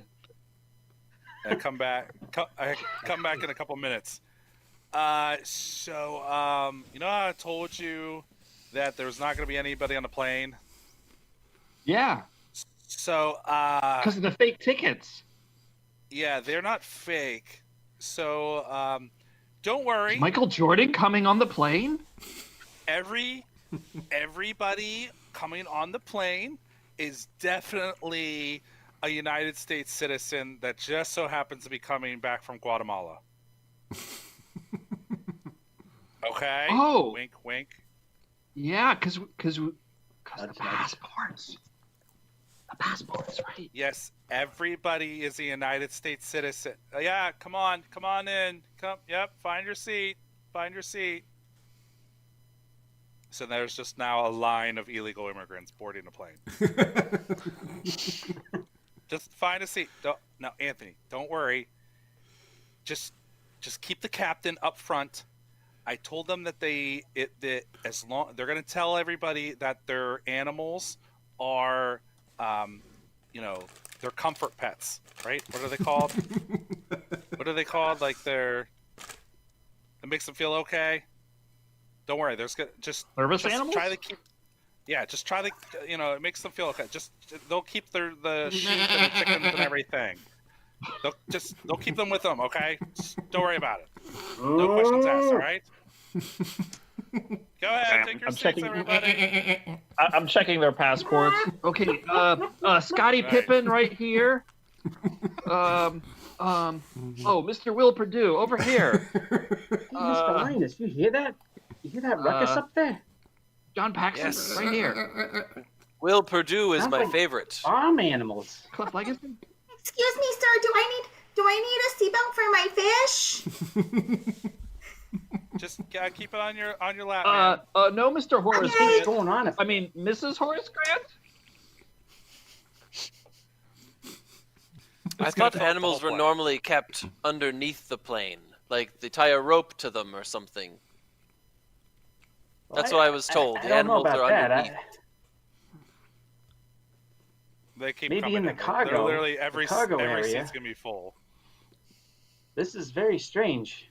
And I come back. I come back in a couple minutes. You know how I told you that there was not going to be anybody on the plane? Yeah. So, because of the fake tickets. Yeah, they're not fake. So, don't worry. Is Michael Jordan coming on the plane? Everybody coming on the plane is definitely a United States citizen that just so happens to be coming back from Guatemala. Okay? Oh. Wink, wink. Yeah, because the passports. The passports, right? Yes, everybody is a United States citizen. Yeah, come on in. Yep, find your seat. So there's just now a line of illegal immigrants boarding the plane. Just find a seat. No, Anthony, don't worry. Just keep the captain up front. I told them that they're going to tell everybody that their animals are, they're comfort pets, right? What are they called? Like it makes them feel okay. Don't worry. There's just service animals. Try to keep. Yeah, just try to. It makes them feel okay. They'll keep the sheep and the chickens and everything. They'll keep them with them, okay? Just don't worry about it. No questions asked, all right? Go ahead, take your seats, everybody. I'm checking their passports. Okay, Scottie Pippen right here. Mr. Will Perdue over here. Hey, Mr. Linus, you hear that? You hear that ruckus up there? John Paxson right here. Will Perdue is Sounds my like favorite. Farm animals. Cliff Legacy. Excuse me, sir. Do I need a seatbelt for my fish? Just keep it on your lap, man. No, Mr. Horace. What's going on? Mrs. Horace Grant. I thought animals were normally kept underneath the plane, like they tie a rope to them or something. That's what I was told. I The don't know animals about are that. underneath. They keep maybe coming in the cargo- Literally every cargo area. seat's gonna be full. This is very strange.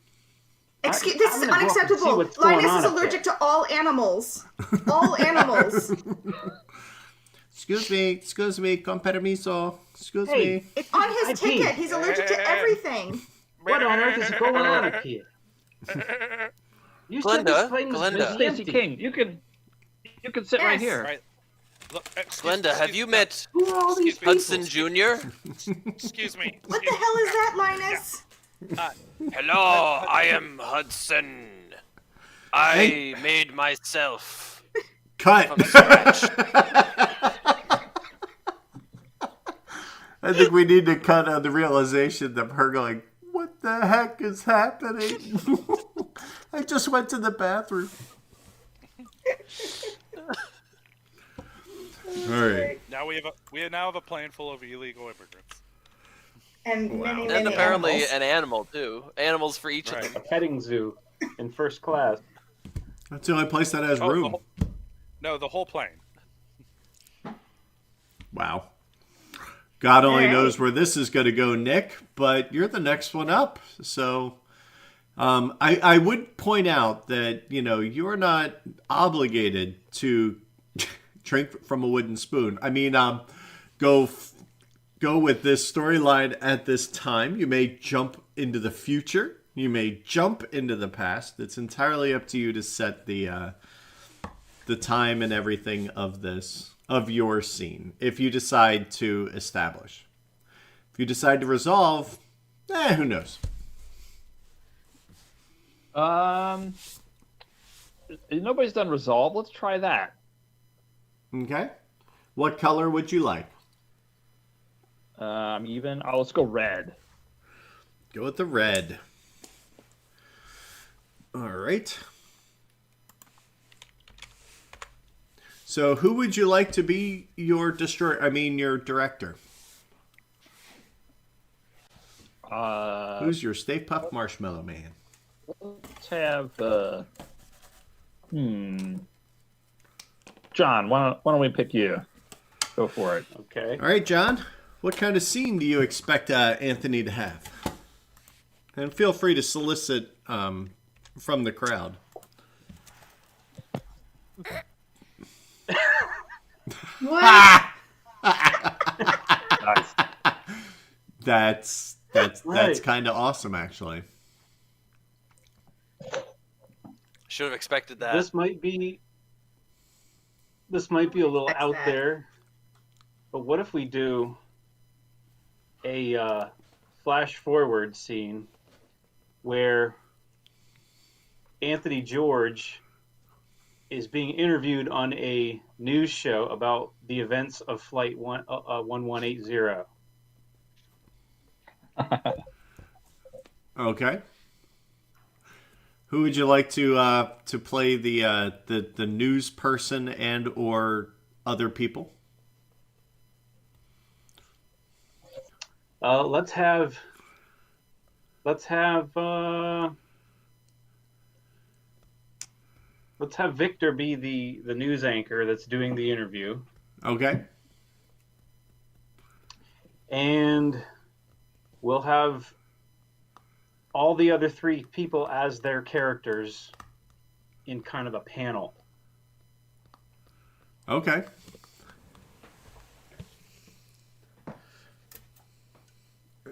Excuse, I'm this is gonna go up and see unacceptable. what's going Linus on is up allergic there. to all animals. All animals. excuse me, con permiso, excuse Hey. me. It's on his I ticket. pee. He's allergic to everything. What on earth is going on up here? You said this Glenda, plane was Glenda. busy Stacey empty. King, you can sit right Yes. here. Right. Look, excuse- Glenda, have excuse you me. met Who are all these Excuse people? Hudson Jr.? Excuse me. What the hell is that, Linus? Hello, I am Hudson. I made myself Cut. from scratch. I think we need to cut on the realization of her going, what the heck is happening? I just went to the bathroom. All right. Now we now have a plane full of illegal immigrants. And many, And many apparently animals. an animal, too. Animals for each of Right. them. A petting zoo in first class. That's the only place that has Oh, room. the whole plane. Wow. God only All right. knows where this is going to go, Nick, but you're the next one up. So I would point out that, you're not obligated to drink from a wooden spoon. I mean, go with this storyline at this time. You may jump into the future. You may jump into the past. It's entirely up to you to set the time and everything of your scene. If you decide to establish, if you decide to resolve, who knows? Nobody's done resolve. Let's try that. Okay. What color would you like? Even. Oh, let's go red. Go with the red. All right. So, who would you like to be your your director? Who's your Stay Puft Marshmallow Man? Let's have. John, why don't we pick you? Go for it. Okay. All right, John. What kind of scene do you expect Anthony to have? And feel free to solicit from the crowd. What? Nice. That's Right. kind of awesome, actually. Should have expected that. This might be a little That's out that. there, but what if we do a flash forward scene where Anthony George is being interviewed on a news show about the events of Flight 1180. Okay. Who would you like to play the news person and or other people? Let's have Victor be the news anchor that's doing the interview, Okay. and we'll have all the other three people as their characters in kind of a panel. Okay.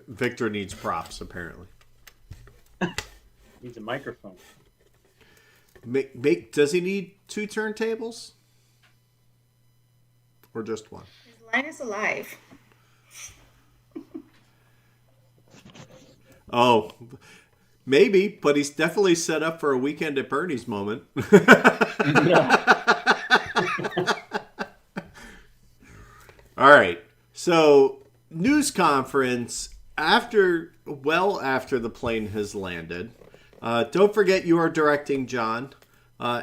Victor needs props, apparently. Needs a microphone. Does he need 2 turntables? Or just one? Is Linus alive? Oh, maybe, but he's definitely set up for a Weekend at Bernie's moment. All right. So, news conference after the plane has landed. Don't forget you are directing, John.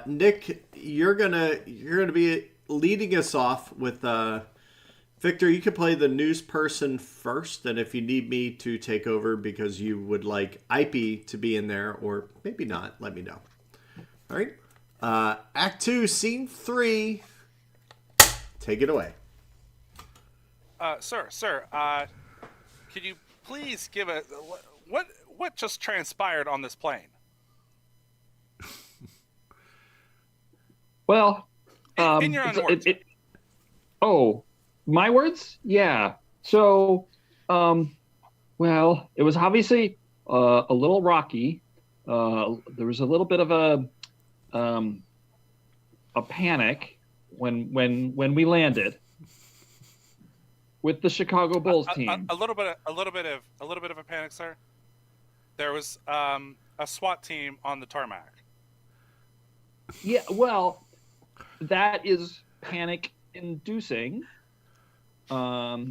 Nick, you're gonna be leading us off with Victor. You could play the news person first, and if you need me to take over because you would like Ipey to be in there, or maybe not, let me know. All right. Act 2, Scene 3. Take it away. Sir, could you please give a what just transpired on this plane? Well, In your own words. My words? Yeah. So, well, it was obviously a little rocky. There was a little bit of a panic when we landed with the Chicago Bulls team. A little bit of a panic, sir. There was a SWAT team on the tarmac. Yeah, well, that is panic-inducing, but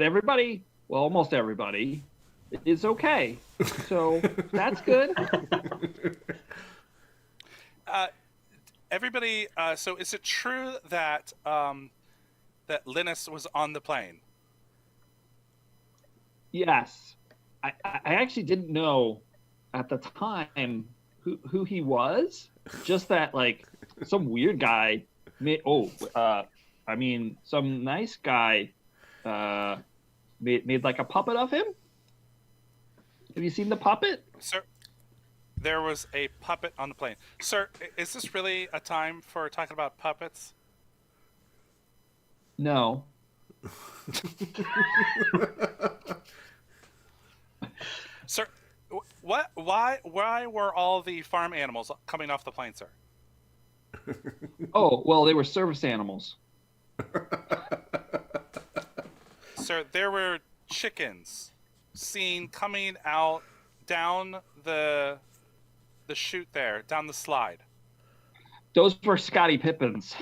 everybody, well, almost everybody, is okay. So that's good. Everybody. So is it true that that Linus was on the plane? Yes, I actually didn't know at the time who he was. Just that, like, some weird guy some nice guy made like a puppet of him. Have you seen the puppet? Sir, there was a puppet on the plane. Sir, is this really a time for talking about puppets? No. Sir, why were all the farm animals coming off the plane, sir? Oh, well, they were service animals. Sir, there were chickens seen coming out down the chute there, down the slide. Those were Scottie Pippins.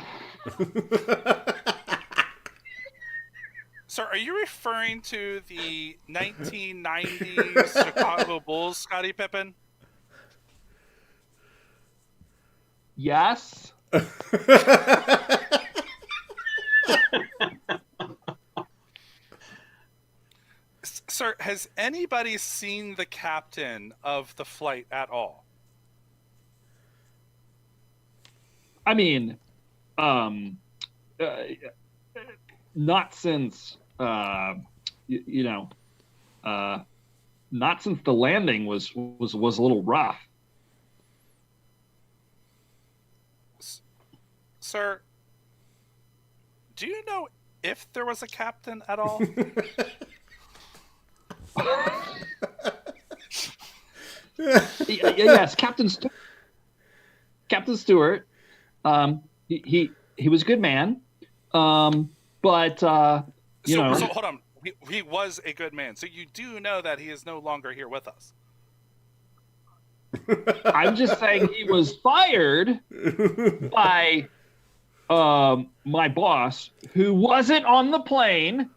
Sir, are you referring to the 1990s Chicago Bulls Scottie Pippen? Yes. Sir, has anybody seen the captain of the flight at all? I mean, not since not since the landing was a little rough. Sir, do you know if there was a captain at all? Yes, Captain Stewart. He was a good man. But So hold on. He was a good man. So you do know that he is no longer here with us. I'm just saying he was fired by my boss, who wasn't on the plane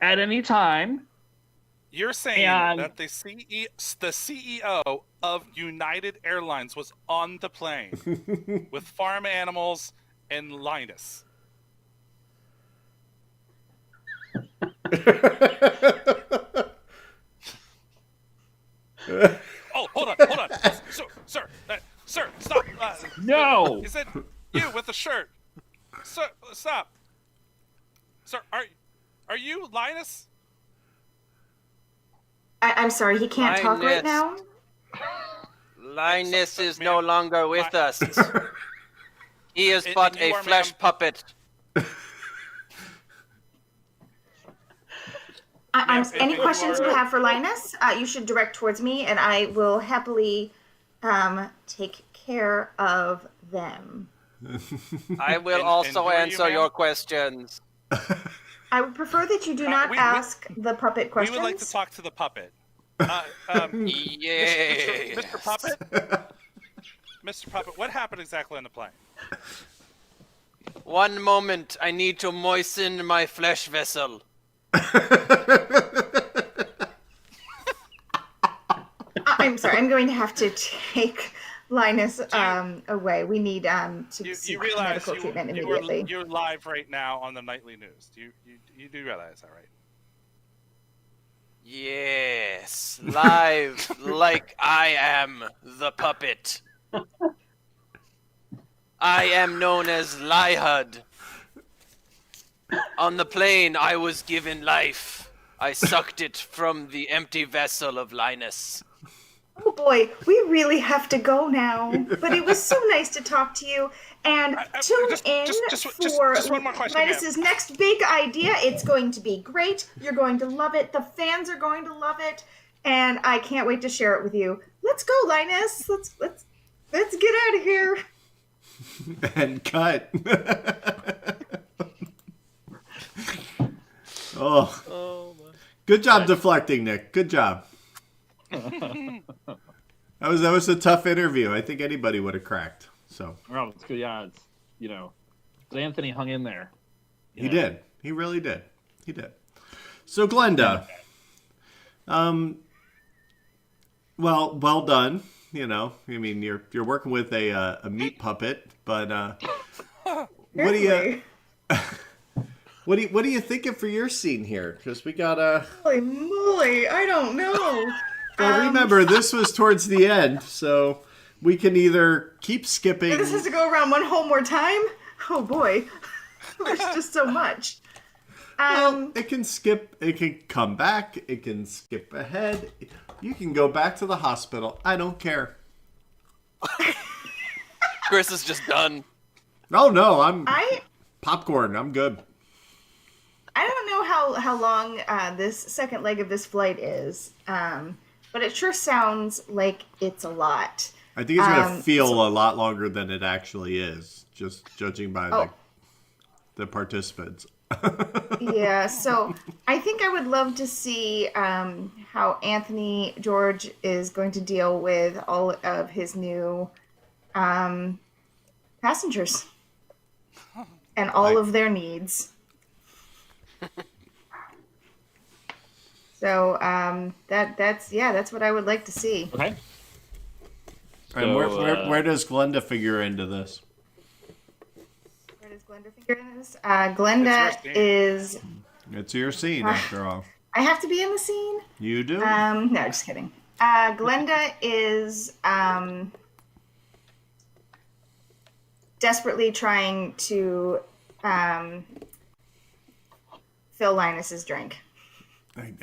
at any time. You're saying that the CEO of United Airlines was on the plane with farm animals and Linus. Oh, hold on. Sir, stop. No. Is it you with the shirt? Sir, stop. Sir, are you Linus? I'm sorry, he can't talk right now. Linus is no longer with us. He is but a flesh puppet. Any questions you have for Linus, you should direct towards me, and I will happily take care of them. I will also answer your questions. I would prefer that you do not ask the puppet questions. We would like to talk to the puppet. Yes. Mr. Puppet? Mr. Puppet, what happened exactly on the plane? One moment, I need to moisten my flesh vessel. I'm sorry, I'm going to have to take Linus away. We need to seek medical treatment immediately. You're live right now on the nightly news. You do realize that, right? Yes, live like I am the puppet. I am known as Lihud. On the plane, I was given life. I sucked it from the empty vessel of Linus. Oh boy, we really have to go now. But it was so nice to talk to you, And tune in for just one more question, Linus's next big idea. It's going to be great. You're going to love it. The fans are going to love it, and I can't wait to share it with you. Let's go, Linus. Let's get out of here. And cut. Oh, good job deflecting, Nick. Good job. That was a tough interview. I think anybody would have cracked. So. Oh, it's good. Yeah, it's Anthony hung in there. He did. He really did. He did. So Glenda, well done. You know, I mean, you're working with a meat puppet, but what are you thinking for your scene here? Because we got a. Holy moly! I don't know. Well, remember this was towards the end, so we can either keep skipping. This has to go around one whole more time. Oh boy, there's just so much. Well, it can skip. It can come back. It can skip ahead. You can go back to the hospital. I don't care. Chris is just done. Oh no, popcorn. I'm good. I don't know how long this second leg of this flight is, but it sure sounds like it's a lot. I think it's going to feel a lot longer than it actually is, just judging by the participants. Yeah, so I think I would love to see how Anthony George is going to deal with all of his new passengers and all of their needs. So that's what I would like to see. Okay. And where does Glenda figure into this? Where does Glenda figure in this? Glenda is. It's your scene, after all. I have to be in the scene. You do? No, just kidding. Glenda is desperately trying to fill Linus's drink.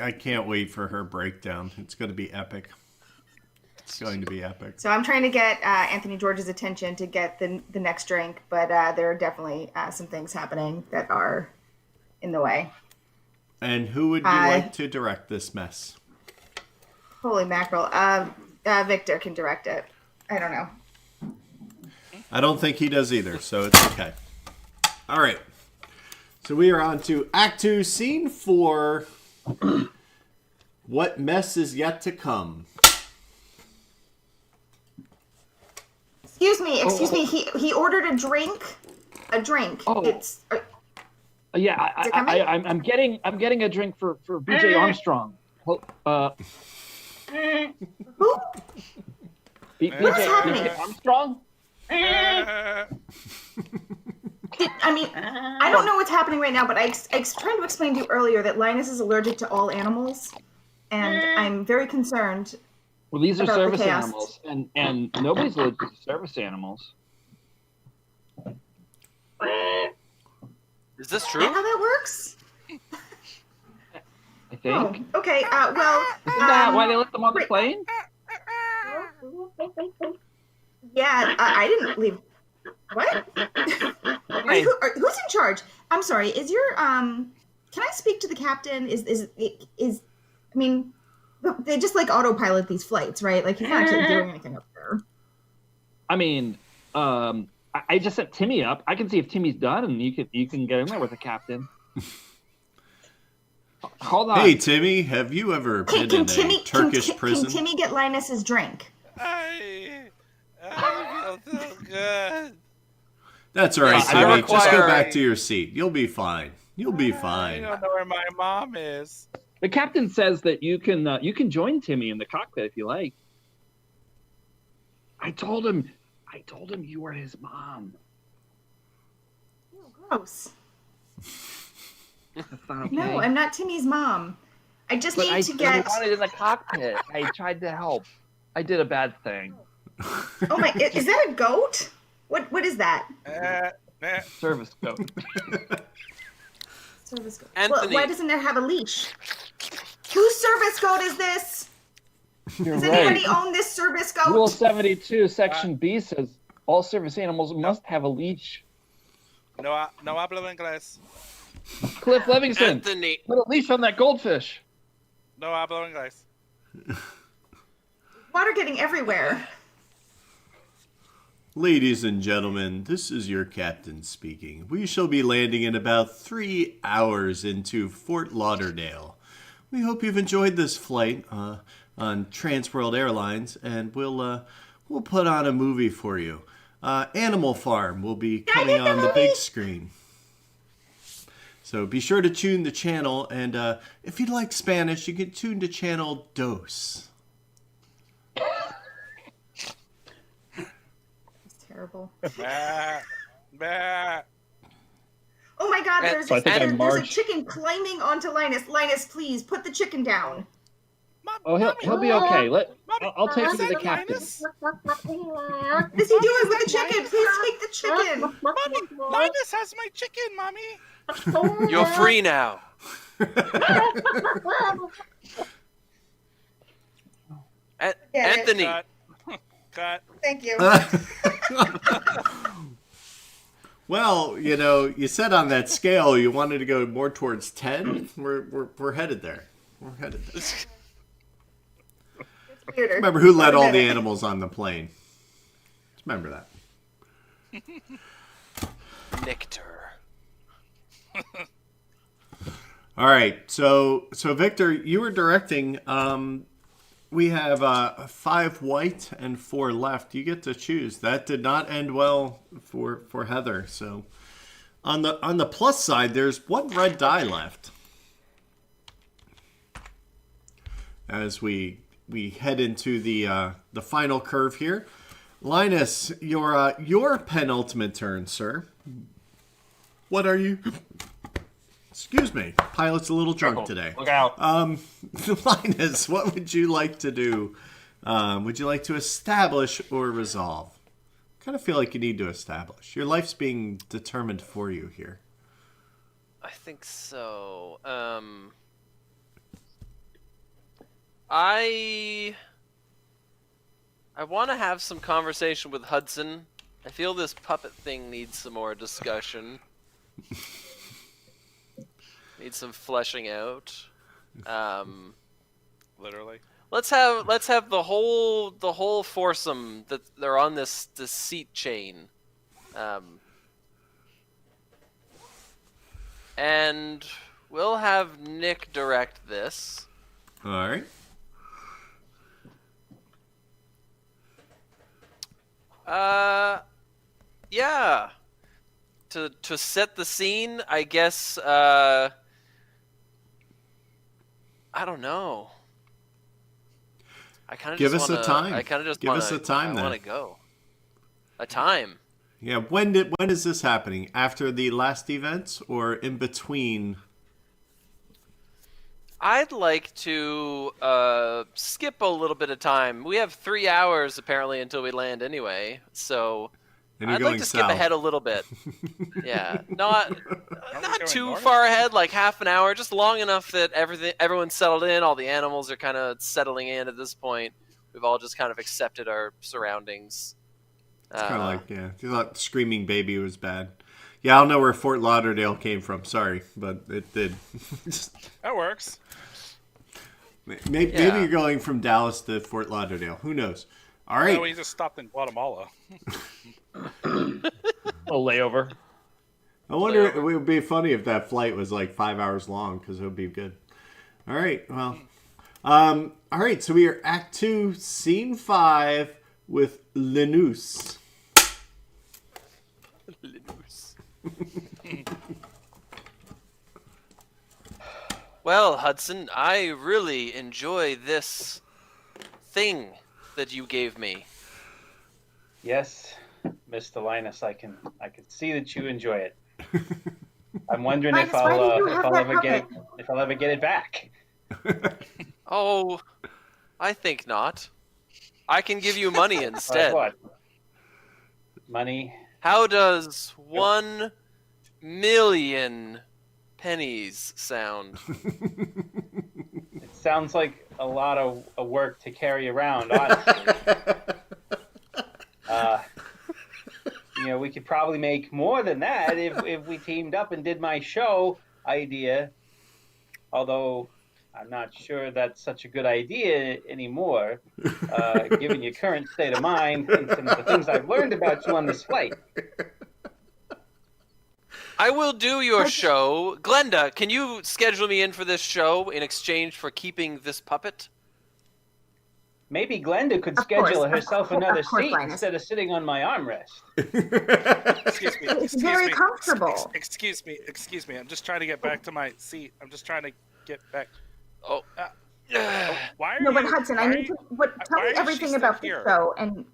I can't wait for her breakdown. It's going to be epic. It's going to be epic. So I'm trying to get Anthony George's attention to get the next drink, but there are definitely some things happening that are in the way. And who would you like to direct this mess? Holy mackerel. Victor can direct it. I don't know. I don't think he does either, so it's okay. All right. So we are on to Act 2, Scene 4. What mess is yet to come? Excuse me. He ordered a drink. Oh. It's. Yeah, I'm getting a drink for BJ Armstrong. Who? BJ Armstrong? I don't know what's happening right now, but I tried to explain to you earlier that Linus is allergic to all animals, and I'm very concerned. Well, these are about service the chaos. animals, and nobody's allergic to service animals. Is this Is true? that how that works? I think. Oh, okay. Well. Isn't that why they let them on the plane? Yeah, I didn't leave. What? Who's in charge? I'm sorry. Is your Can I speak to the captain? Is I mean, they just like autopilot these flights, right? Like he's not actually doing anything up there. I mean, I just set Timmy up. I can see if Timmy's done, and you can get in there with the captain. Hold on. Hey, Timmy, have you ever been in a Turkish prison? Can Timmy get Linus's drink? I feel so good. That's all right, Yeah, Timmy. Just go back to your seat. You'll be fine. You'll be I fine. don't know where my mom is. The captain says that you can join Timmy in the cockpit if you like. I told him you were his mom. Gross. That's not okay. No, I'm not Timmy's mom. I just But need to get. I wanted in the cockpit. I tried to help. I did a bad thing. Oh my! Is that a goat? What is that? Service goat. Service goat. Anthony. Well, why doesn't it have a leash? Whose service goat is this? You're Does right. anybody own this service goat? Rule 72, Section B says All service animals must have a leash. No hablo inglés. Cliff Livingston, Anthony. put a leash on that goldfish. No hablo inglés. Water getting everywhere. Ladies and gentlemen, this is your captain speaking. We shall be landing in about 3 hours into Fort Lauderdale. We hope you've enjoyed this flight on Transworld Airlines, and we'll put on a movie for you. Animal Farm will be coming on the big screen. So be sure to tune the channel, and if you'd like Spanish, you can tune to channel Dos. It's terrible. Bah, bah. Oh my God! There's, So I think I there's a marched- chicken climbing onto Linus. Linus, please put the chicken down. Oh, he'll be okay. I'll take you Is to the that captain. Linus? What is he doing with the chicken? Please take the chicken. Mommy, Linus has my chicken, Mommy. You're free now. Anthony. Cut. Cut. Thank you. Well, you said on that scale you wanted to go more towards 10. We're headed there. We're headed there. Weirder. Remember who let all the animals on the plane. Remember that. Nectar. All right. So Victor, you were directing. We have 5 white and 4 left. You get to choose. That did not end well for Heather. So on the plus side, there's 1 red die left. As we head into the final curve here, Linus, your penultimate turn, sir. What are you? Excuse me, pilot's a little drunk today. Look out. Linus, what would you like to do? Would you like to establish or resolve? I kind of feel like you need to establish. Your life's being determined for you here. I think so. I want to have some conversation with Hudson. I feel this puppet thing needs some more discussion. Needs some fleshing out. Literally. Let's have the whole foursome that they're on this seat chain. And we'll have Nick direct this. All right. Yeah. To set the scene, I guess. I don't know. I kind of Give just us a wanna, time. I kind of just Give us a time I then. want to go. A time. Yeah. When is this happening? After the last events or in between? I'd like to skip a little bit of time. We have 3 hours apparently until we land anyway, so And you're I'd going like to skip south. ahead a little bit. Yeah, not going too north? far ahead, like half an hour, just long enough that everyone's settled in. All the animals are kind of settling in at this point. We've all just kind of accepted our surroundings. It's kind of like, yeah, you thought Screaming Baby was bad. Yeah, I don't know where Fort Lauderdale came from. Sorry, but it did. That works. Maybe Yeah. you're going from Dallas to Fort Lauderdale. Who knows? All No, right. we just stopped in Guatemala. A layover. I wonder, it would be funny if that flight was like 5 hours long because it would be good. All right. Well, all right. So we are Act 2, Scene 5 with Linus. Well, Hudson, I really enjoy this thing that you gave me. Yes, Mr. Linus, I can see that you enjoy it. I'm wondering Linus, if why do you I'll have that ever get it back. Oh, I think not. I can give you money Like instead. what? Money? How does 1 million pennies sound? It sounds like a lot of work to carry around, honestly. we could probably make more than that if we teamed up and did my show idea. Although I'm not sure that's such a good idea anymore, given your current state of mind and some of the things I've learned about you on this flight. I will do your show. Glenda, can you schedule me in for this show in exchange for keeping this puppet? Maybe Glenda could Of schedule course, herself of another course, seat Linus. instead of sitting on my armrest. Excuse me. It's very comfortable. Excuse me. I'm just trying to get back to my seat. I'm just trying to get back. Oh. Why are No, but you? Hudson, why I are need you- to. Tell why me is she everything still about the here? show and.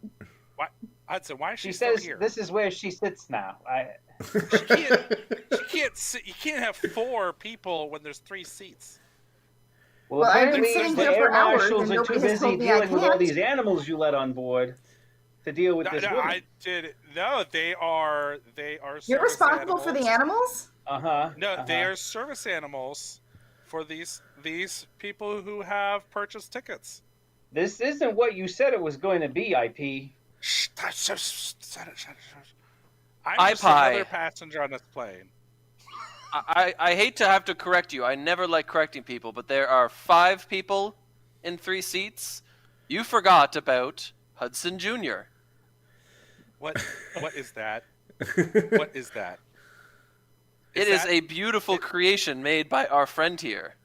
Hudson, why is she She still says here? this is where she sits now. She can't sit. You can't have 4 people when there's 3 seats. Well, Well, I've been apparently sitting the here air for hours marshals and are too nobody has busy told me I dealing with all can't. these animals you let on board to deal with this woman. No, they are. You're service responsible for the animals? Uh-huh. No, they are service animals for these people who have purchased tickets. This isn't what you said it was going to be, IP. Shh, I'm just iPie. another passenger on this plane. I hate to have to correct you. I never like correcting people, but there are 5 people in 3 seats. You forgot about Hudson Jr. What is that? What is that? It is a beautiful creation made by our friend here.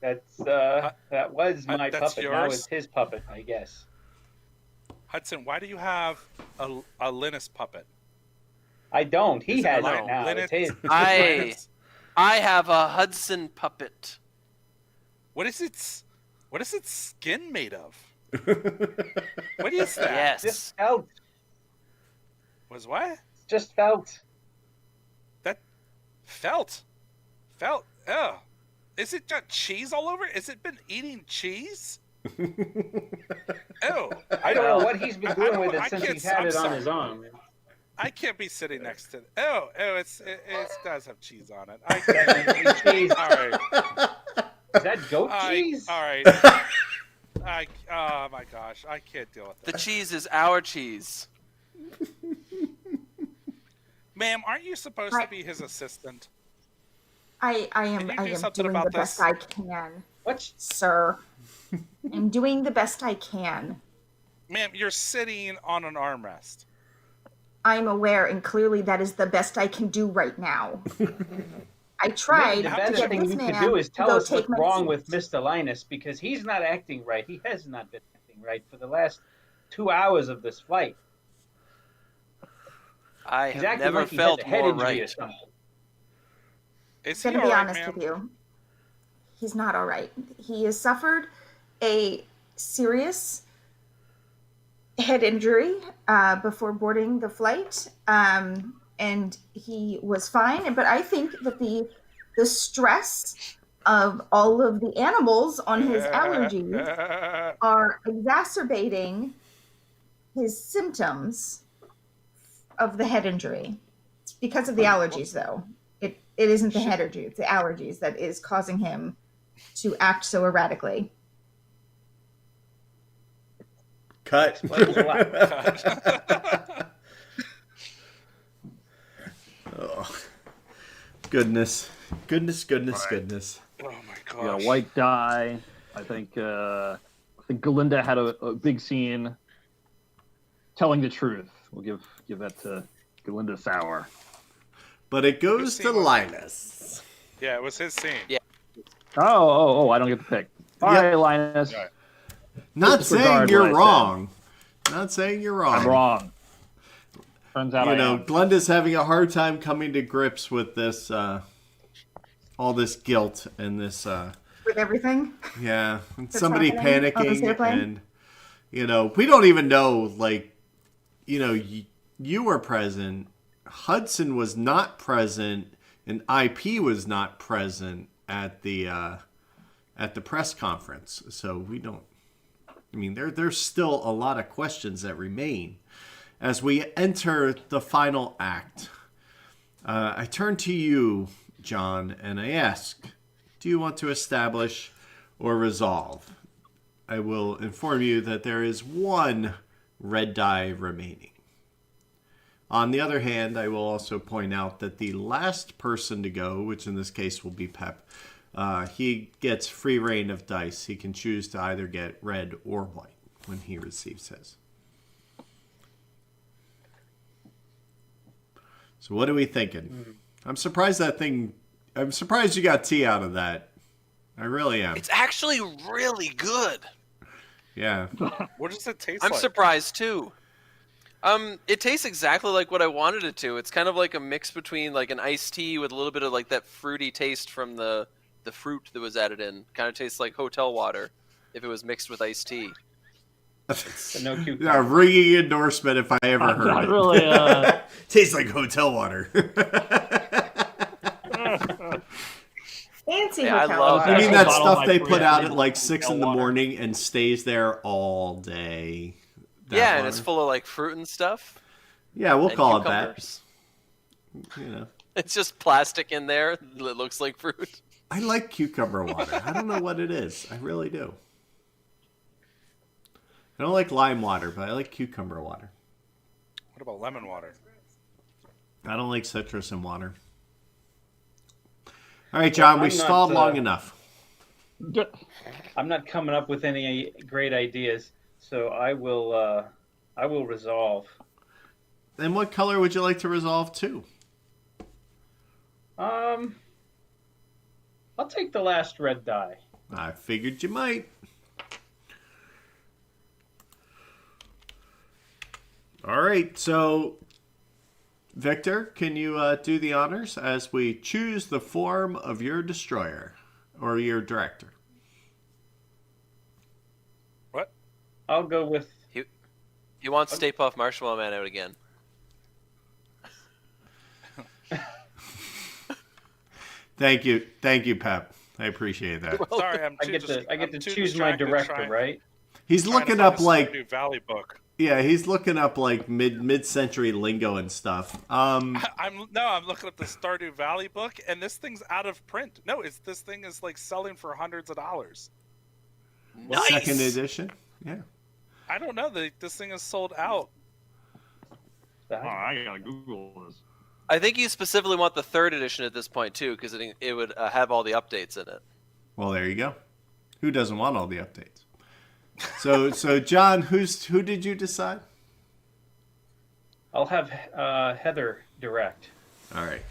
That's that was my that's puppet. Now yours? it's his puppet, I guess. Hudson, why do you have a Linus puppet? I don't. He Is it has like it now. Linus? It's his. I have a Hudson puppet. What is its skin made of? What is that? Yes. Just felt. Was what? Just felt. That felt. Oh, is it got cheese all over it? Has it been eating cheese? Oh, I don't know what he's been doing with I it since can't- he's had I'm it on sorry. his arm. I can't be sitting next to. It does have cheese on it. Cheese. All right. Is that goat cheese? All right. Oh my gosh, I can't deal with The that. cheese is our cheese. Ma'am, aren't you supposed to be his assistant? I am Can you do doing something the about best this? I can, What? sir. I'm doing the best I can. Ma'am, you're sitting on an armrest. I'm aware, and clearly that is the best I can do right now. I tried Maybe the to best get thing this you man could do is to tell go us take what's my wrong seat. with Mr. Linus, because he's not acting right. He has not been acting right for the last 2 hours of this flight. I He's have acting never like he has felt a head more injury or right. something. Is I'm he going to be all right, honest ma'am? with you. He's not all right. He has suffered a serious head injury before boarding the flight, and he was fine. But I think that the stress of all of the animals on his allergies are exacerbating his symptoms of the head injury. It's because of the allergies, though. It isn't the head injury, it's the allergies that is causing him to act so erratically. Cut. Explains a lot. Oh, goodness. Goodness. Oh my We got gosh. a white die. I think Galinda had a big scene telling the truth. We'll give that to Galinda Sauer. But it goes to Linus. Yeah, it was his scene. Yeah. Oh! I don't get to pick. All Yep. right, Linus. All right. Not Disregard saying what you're I said. wrong. Not saying you're wrong. I'm wrong. Turns out You I know, am. Glenda's having a hard time coming to grips with this, all this guilt and this, With everything? yeah, and What's somebody happening on this panicking, airplane? and we don't even know. Like, you were present. Hudson was not present, and IP was not present at the press conference. So we don't. I mean, there's still a lot of questions that remain as we enter the final act. I turn to you, John, and I ask, do you want to establish or resolve? I will inform you that there is one red die remaining. On the other hand, I will also point out that the last person to go, which in this case will be Pep, he gets free reign of dice. He can choose to either get red or white when he receives his. So what are we thinking? I'm surprised you got tea out of that. I really am. It's actually really good. Yeah. What does it taste I'm like? surprised too. It tastes exactly like what I wanted it to. It's kind of like a mix between like an iced tea with a little bit of like that fruity taste from the fruit that was added in. Kind of tastes like hotel water if it was mixed with iced tea. No cucumber. Yeah, ringing endorsement if I ever heard Not it. really. Tastes like hotel water. Fancy Yeah, I hotel love water. You mean Actual that bottle stuff of they my put out Fiasco at like 6 in the water. morning and stays there all day? That Yeah, and water? it's full of like fruit and stuff. Yeah, we'll And call cucumbers. it that. You know, It's just plastic in there that looks like fruit. I like cucumber water. I don't know what it is. I really do. I don't like lime water, but I like cucumber water. What about lemon water? I don't like citrus in water. All right, John, Well, we I'm not, stalled long enough. I'm not coming up with any great ideas, so I will resolve. And what color would you like to resolve to? I'll take the last red die. I figured you might. All right, so Victor, can you do the honors as we choose the form of your destroyer or your director? What? I'll go with. He wants Stay Puft Marshmallow Man out again. Thank you, Pep. I appreciate that. Sorry, I get I'm to too choose my distracted director, trying- right? He's trying to looking find up a like Stardew Valley book. yeah, he's looking up like mid-century lingo and stuff. I'm looking up the Stardew Valley book, and this thing's out of print. No, this thing is like selling for hundreds of dollars. Nice. Second edition. Yeah. I don't know. This thing is sold out. Oh, I gotta Google this. I think you specifically want the third edition at this point too, because it would have all the updates in it. Well, there you go. Who doesn't want all the updates? So John, who did you decide? I'll have Heather direct. All right.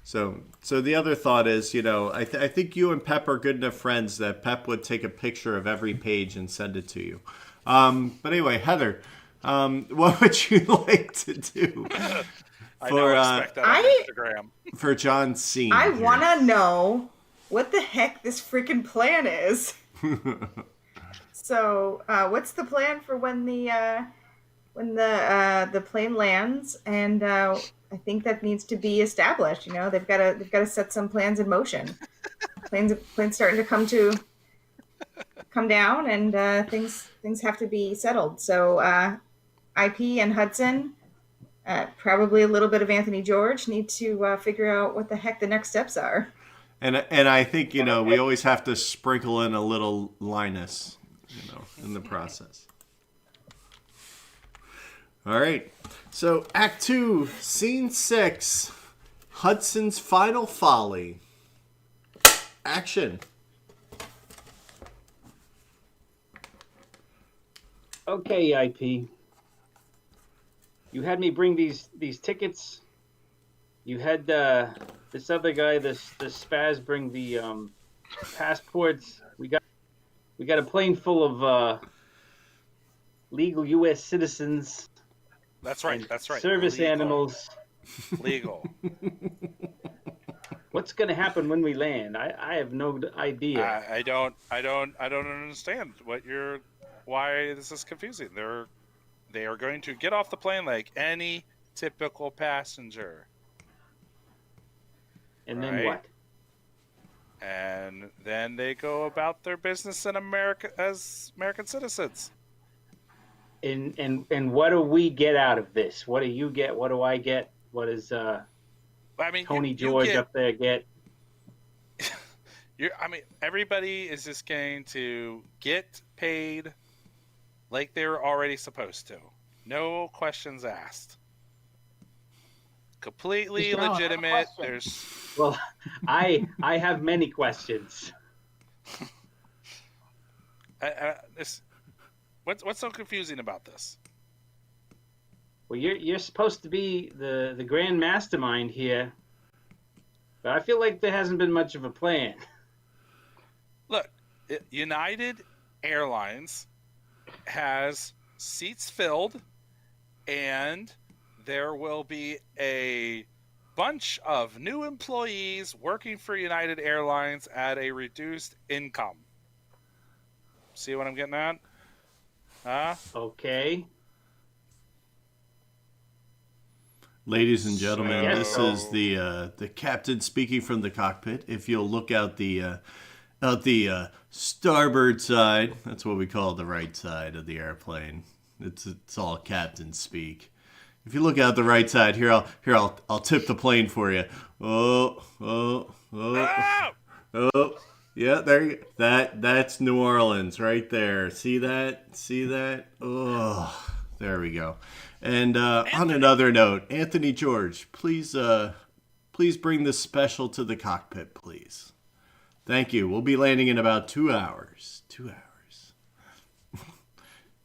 So the other thought is, I think you and Pep are good enough friends that Pep would take a picture of every page and send it to you. But anyway, Heather, what would you like to do I don't expect that on I- Instagram. for John's scene? I here? want to know what the heck this freaking plan is. So, what's the plan for when the plane lands? And I think that needs to be established. They've got to set some plans in motion. Planes starting to come down, and things have to be settled. So, IP and Hudson, probably a little bit of Anthony George, need to figure out what the heck the next steps are. And I think we always have to sprinkle in a little Linus, in the process. All right. So Act 2, Scene 6, Hudson's Final Folly. Action. Okay, IP. You had me bring these tickets. You had this other guy, this spaz, bring the passports. We got a plane full of legal U.S. citizens. That's right. and That's right. Service Legal. animals. Legal. What's going to happen when we land? I have no idea. I don't understand why this is confusing. They are going to get off the plane like any typical passenger. And then right. what? And then they go about their business in America as American citizens. And what do we get out of this? What do you get? What do I get? What does Tony George up there get? Everybody is just going to get paid like they were already supposed to. No questions asked. completely Mr. Allen, I have a legitimate. question. There's Well, I have many questions. this. What's so confusing about this? Well, you're supposed to be the grand mastermind here, but I feel like there hasn't been much of a plan. Look, United Airlines has seats filled, and there will be a bunch of new employees working for United Airlines at a reduced income. See what I'm getting at? Huh? Okay. Ladies and gentlemen, Yes, this so- is the captain speaking from the cockpit. If you'll look out the starboard side, that's what we call the right side of the airplane. It's all captain speak. If you look out the right side, I'll tip the plane for you. Oh. Yeah, there you that's New Orleans right there. See that? Oh, there we go. And on another note, Anthony George, please bring this special to the cockpit, please. Thank you. We'll be landing in about 2 hours. 2 hours.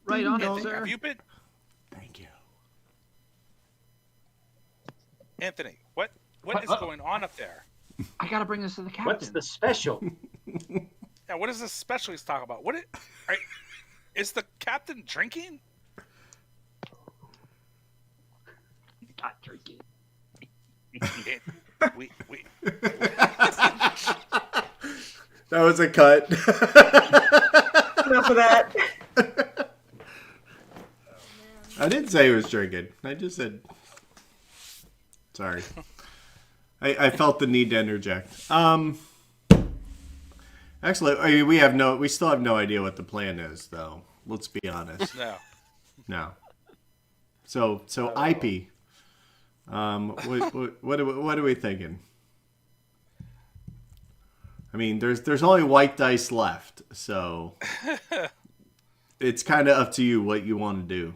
Right on Anthony, it, sir. have you been? Thank you. Anthony, what is going on up there? I gotta bring this to the captain. What's the special? Yeah, what is this special he's talking about? Is the captain drinking? Not drinking. We That was a cut. Enough of that. I didn't say he was drinking. I just said. Sorry. I felt the need to interject. Actually, we still have no idea what the plan is, though. Let's be honest. no. So IP. What are we thinking? I mean, there's only white dice left, so it's kind of up to you what you want to do.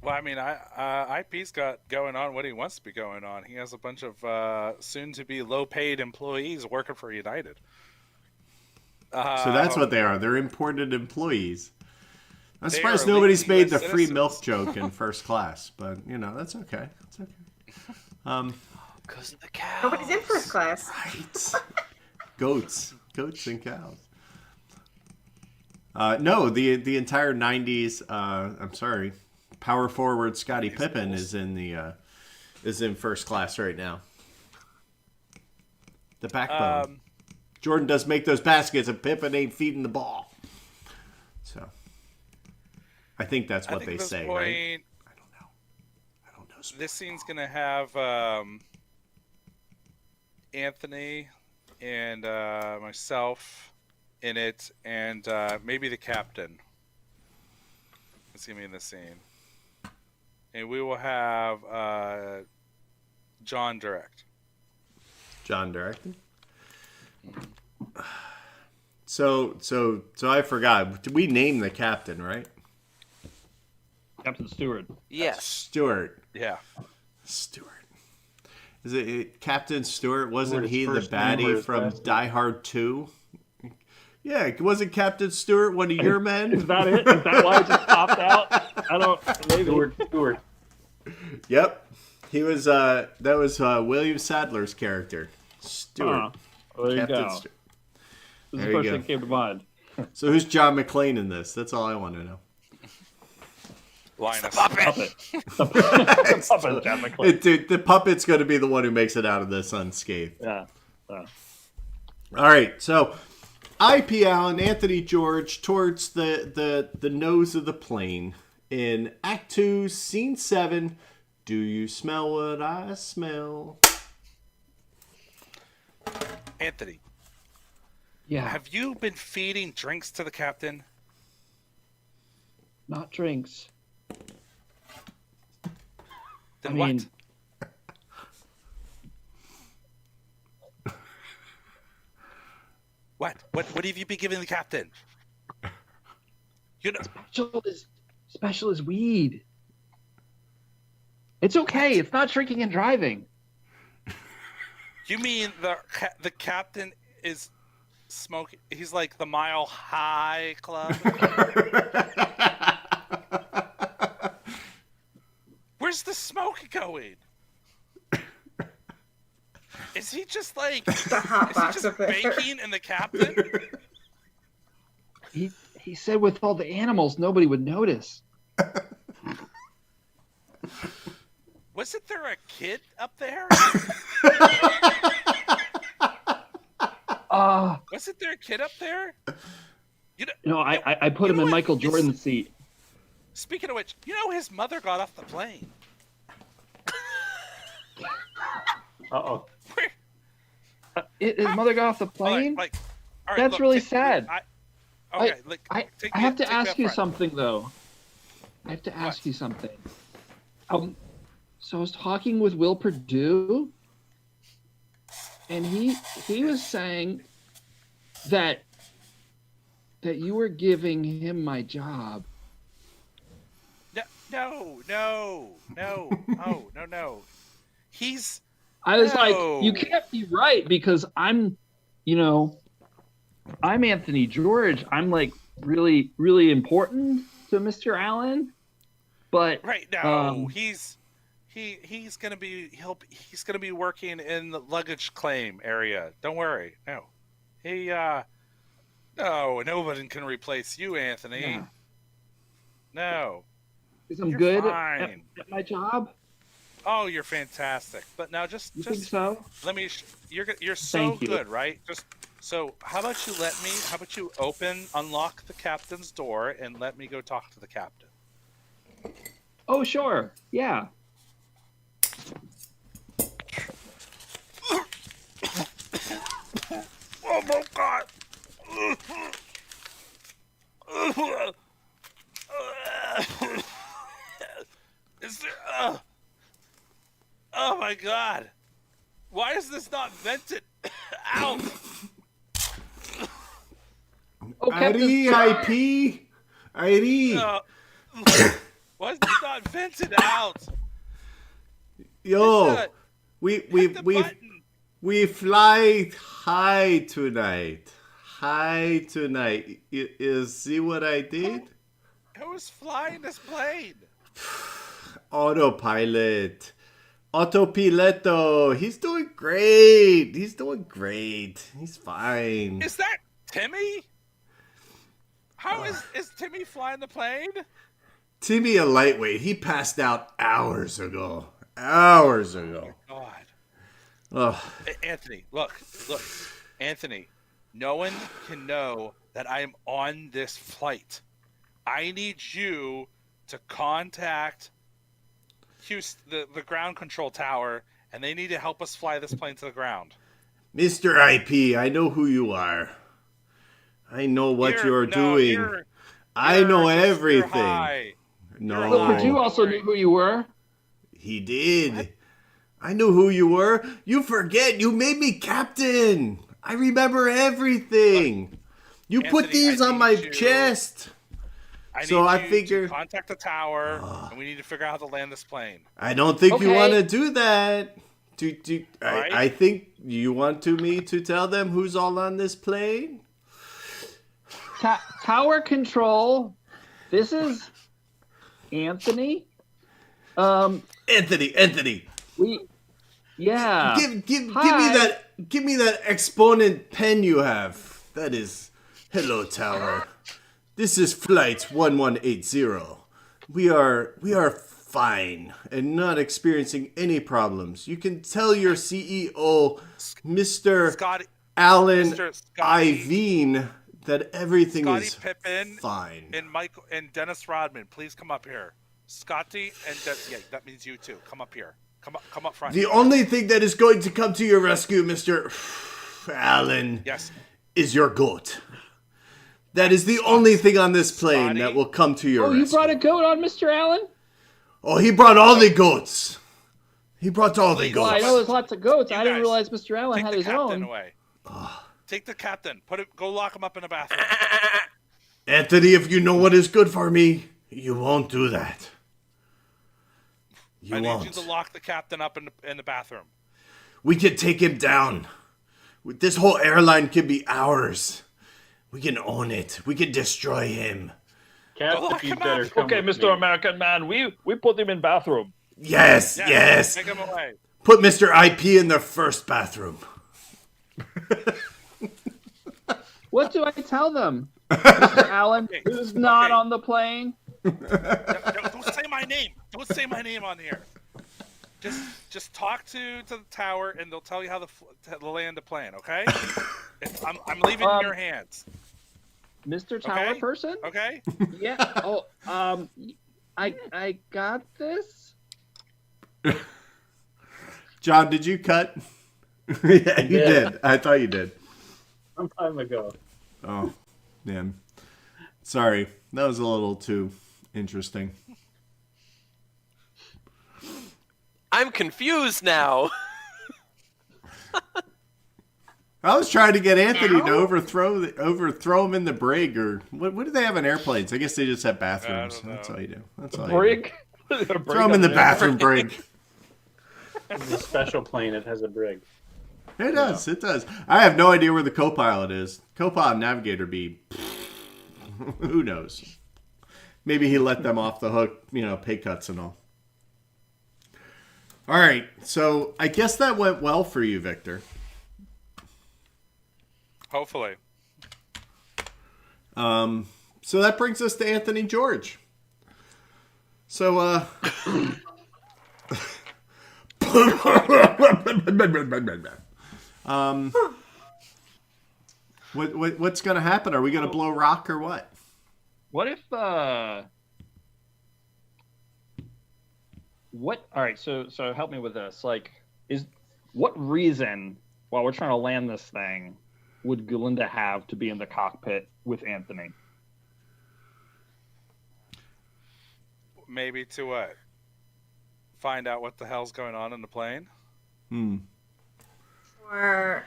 Well, I mean, IP's got going on what he wants to be going on. He has a bunch of soon-to-be low-paid employees working for United. So that's what they are. They're imported employees. I'm They surprised are nobody's legally made the US free citizens. milk joke in first class, but that's okay. It's okay. Because of the cow. Nobody's in first class. Right. Goats and cows. No, the entire '90s. I'm sorry, power forward Scottie Pippen is in first class right now. The backbone. Jordan does make those baskets, and Pippen ain't feeding the ball. So, I think that's what they at this say, point, right? I don't know. This scene's gonna have Anthony and myself in it, and maybe the captain. Let's see me in the scene, and we will have John direct. John directed. So I forgot. Did we name the captain, right? Captain Stewart. Yes. Stewart. Yeah. Stewart. Is it Captain Stewart? Wasn't His he the first name or baddie his from last name? Die Hard 2? Yeah, wasn't Captain Stewart one of your men? Is that it? Is that why it just popped out? I don't. Maybe. Stewart. Yep. He was. That was William Sadler's character, Stewart. Well, there you Captain go. Stewart. This is There the you first go. thing that came to mind. So who's John McClane in this? That's all I want to know. Linus. Puppet. The puppet, John McClane. Dude, the puppet's going to be the one who makes it out of this unscathed. Yeah. All right, so IP Allen, Anthony George towards the nose of the plane in Act 2, Scene 7. Do you smell what I smell? Anthony, Yeah, have you been feeding drinks to the captain? not drinks. Then I mean, what? What have you been giving the captain? You know, special is weed. It's okay. It's not drinking and driving. You mean the captain is smoking? He's like the Mile High Club. Where's the smoke going? Is he just like The hot box up there. baking in the captain? He said with all the animals, nobody would notice. Wasn't there a kid up there? Wasn't there a kid up there? I put him in Michael Jordan's seat. Speaking of which, his mother got off the plane. Uh-oh. His mother got off the plane? All right, That's look, really sad. I have to ask you something, though. I have to ask you something. So I was talking with Will Perdue, and he was saying that you were giving him my job. No. I was like, you can't be right, because I'm Anthony George. I'm like really, really important to Mr. Allen. But right now he's gonna be working in the luggage claim area. Don't worry. No. No, nobody can replace you, Anthony. Yeah. No. Because I'm You're good fine. at my job. Oh, you're fantastic. But now just think so? Let me. You're so Thank you. good, right? So how about you unlock the captain's door and let me go talk to the captain. Oh, sure. Yeah. Oh my God. Is there? Oh my God! Why is this not vented out? Ari, Why is this not vented out? Yo, we fly high tonight. High tonight. You see what I did? Who's flying this plane? Autopilot. Autopiloto. He's doing great. He's fine. Is that Timmy? How is Timmy flying the plane? Timmy a lightweight. He passed out hours ago. Hours ago. God. Oh. Anthony, look. Anthony, no one can know that I'm on this flight. I need you to contact Houston, the ground control tower, and they need to help us fly this plane to the ground. Mr. IP, I know who you are. I know what you're doing. I know everything. No. Will Perdue also knew who you were. He did. What? I knew who you were. You forget. You made me captain. I remember everything. You Anthony, put these on my chest. I figure to contact the tower, and we need to figure out how to land this plane. I don't think you want to do that. Right. I think you want me to tell them who's all on this plane. Tower control. This is Anthony. Anthony. Yeah. Give me that exponent pen you have. That is, hello tower. This is flight 1180. We are fine and not experiencing any problems. You can tell your CEO, Mr. Allen Iveen, that everything is Pippen fine. And Michael and Dennis Rodman, please come up here. Scotty and that means you too. Come up here. Come up front. The only thing that is going to come to your rescue, Mr. Allen, is your goat. That is the only thing on this plane that will come to your rescue. You brought a goat on Mr. Allen? Oh, he brought all the goats. He brought all the goats. Well, I know there's lots of goats. I didn't realize Mr. Allen had his own. Away. Take the captain. Go lock him up in a bathroom. Anthony, if you know what is good for me, you won't do that. I need you to lock the captain up in the bathroom. We can take him down. This whole airline can be ours. We can own it. We can destroy him. Captain, you better come Okay, with Mr. me. American Man, we put him in bathroom. Yes. Take him away. Put Mr. IP in the first bathroom. What do I tell them, Mr. Allen, who's not on the plane? Don't say my name. Don't say my name on here. Just talk to the tower, and they'll tell you how to land the plane. Okay? I'm leaving in your hands. Mr. Tower Okay? person? Okay? Yeah. Oh, I got this. John, did you cut? Yeah, you did. I thought you did. Some time ago. Oh, man. Sorry. That was a little too interesting. I'm confused now. I was trying to get Anthony to overthrow him in the brig, or what do they have in airplanes? I guess they just have bathrooms. That's all you do. That's all Brig? you do. Throw him in the bathroom brig. It's a special plane. It has a brig. It does. It does. I have no idea where the co-pilot is. Co-pilot navigator be. Who knows? Maybe he let them off the hook, pay cuts and all. All right. So I guess that went well for you, Victor. Hopefully. So that brings us to Anthony George. So, what's going to happen? Are we going to blow rock or what? What if what? All right, so help me with this. Like, what reason, while we're trying to land this thing, would Galinda have to be in the cockpit with Anthony? Maybe to what? Find out what the hell's going on in the plane? Or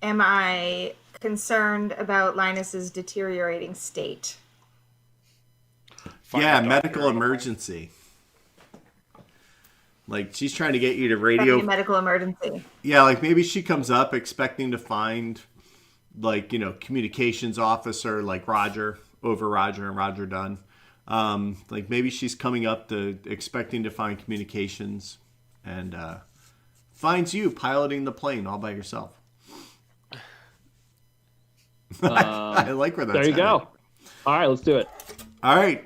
am I concerned about Linus's deteriorating state? Yeah, medical emergency. Like, she's trying to get you to radio. Medical emergency. Yeah, like maybe she comes up expecting to find, like, communications officer like Roger and Roger Dunn. Like maybe she's coming up to expecting to find communications and finds you piloting the plane all by yourself. I like where that's There you headed. go. All right, let's do it. All right.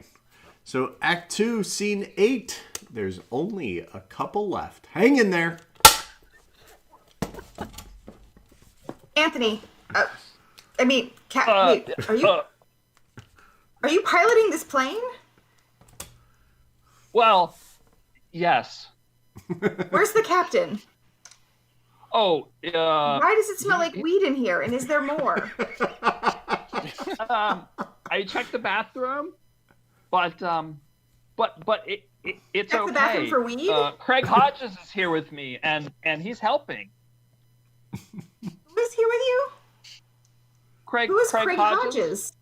So Act 2, Scene 8. There's only a couple left. Hang in there. Anthony, wait, are you piloting this plane? Well, yes. Where's the captain? Oh, Why does it smell like weed in here? And is there more? I checked the bathroom, but it's Check okay. the bathroom for weed? Craig Hodges is here with me, and he's helping. Who's here with you? Craig. Who is Craig Hodges?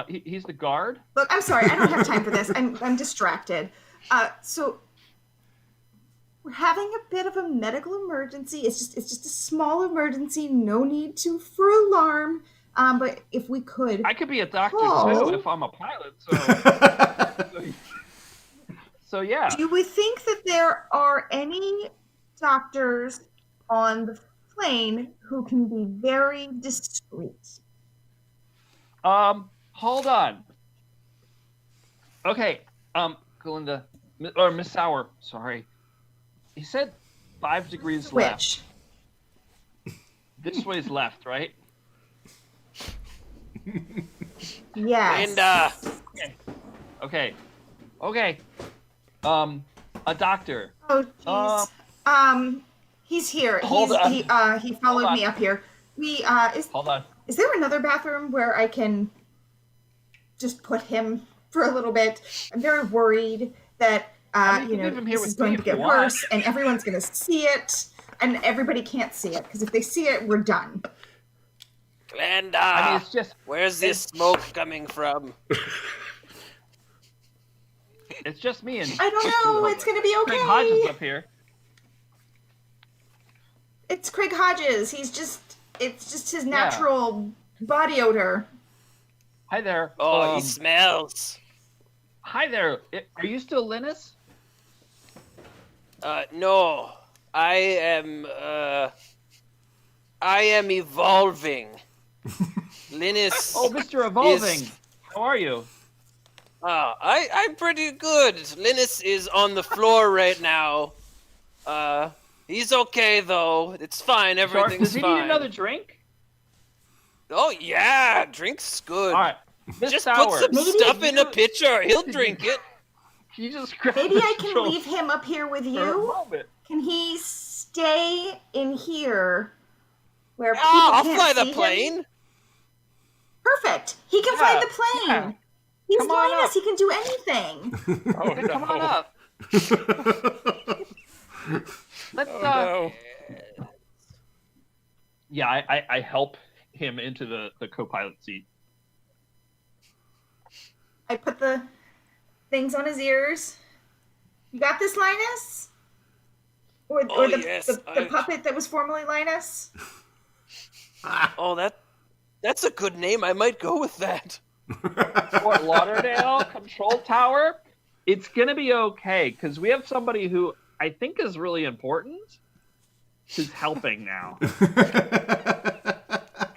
He's the guard. Look, I'm sorry, I don't have time for this. I'm distracted. So we're having a bit of a medical emergency. It's just a small emergency. No need for alarm. But if we could, I could be a doctor Oh. too if I'm a pilot. So yeah. do we think that there are any doctors on the plane who can be very discreet? Hold on. Okay, Galinda, or Miss Sauer, sorry. He said 5 degrees left. Which? This way's left, right? Yes. And Okay. A doctor. Oh, jeez. He's here. Hold on. He followed Hold me on. up here. Hold on. Is there another bathroom where I can just put him for a little bit? I'm very worried that I mean, you can leave him here this with is going me to if you get want. worse, and everyone's going to see it, and everybody can't see it because if they see it, we're done. Glenda, I mean, it's just where's this smoke coming from? It's just me and. I don't know. It's gonna be Craig Hodges okay. up here. It's Craig Hodges. It's just his natural body odor. Hi there. Oh, he smells. Hi there. Are you still Linus? No. I am evolving. Linus. Oh, Mr. Evolving. How are you? I'm pretty good. Linus is on the floor right now. He's okay though. It's fine. Everything's Does he fine. need another drink? Oh yeah, drink's good. All right. Just put some stuff in a pitcher. He'll drink it. Can you just grab Maybe the I can controls leave him up here with for a you. moment? Can he stay in here where people I'll can't fly the see him? plane. Perfect. He can fly the plane. Yeah. He's Come on Linus. up. He can do anything. Oh no! Come on up. Let's. Oh, no. Yeah, I help him into the co-pilot seat. I put the things on his ears. You got this, Linus? Or the, yes, the puppet that was formerly Linus? Oh, that's a good name. I might go with that. Fort Lauderdale Control Tower. It's gonna be okay because we have somebody who I think is really important who's helping now.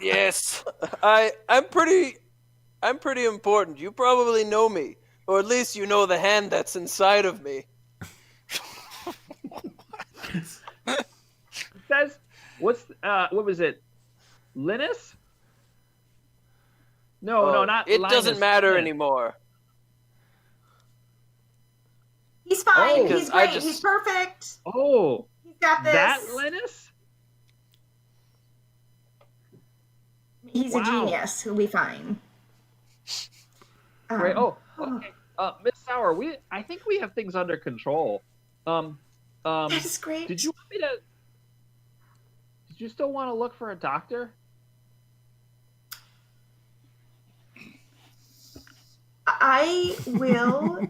Yes, I'm pretty important. You probably know me, or at least you know the hand that's inside of me. It says, what was it? Linus? No, not It Linus. doesn't matter Linus. anymore. He's fine. Oh. He's great. He's perfect. Oh, He's got this. that Linus? He's a Wow. genius. He'll be fine. Great. Okay. Miss Sauer, I think we have things under control. That is great. Did you want me to? Did you still want to look for a doctor? I will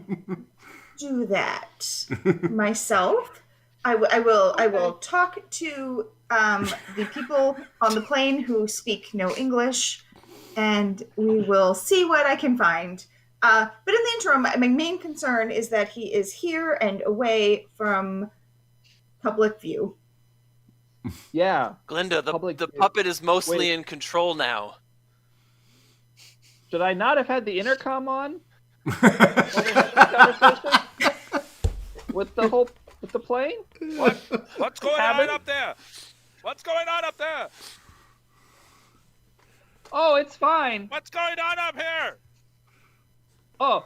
do that myself. I will talk to the people on the plane who speak no English, and we will see what I can find. But in the interim, my main concern is that he is here and away from public view. Yeah. Glinda, the Public- puppet is mostly Wait. in control now. Should I not have had the intercom on? Conversation? With the plane? What's going on up there? What's going on up there? Oh, it's fine. What's going on up here? Oh,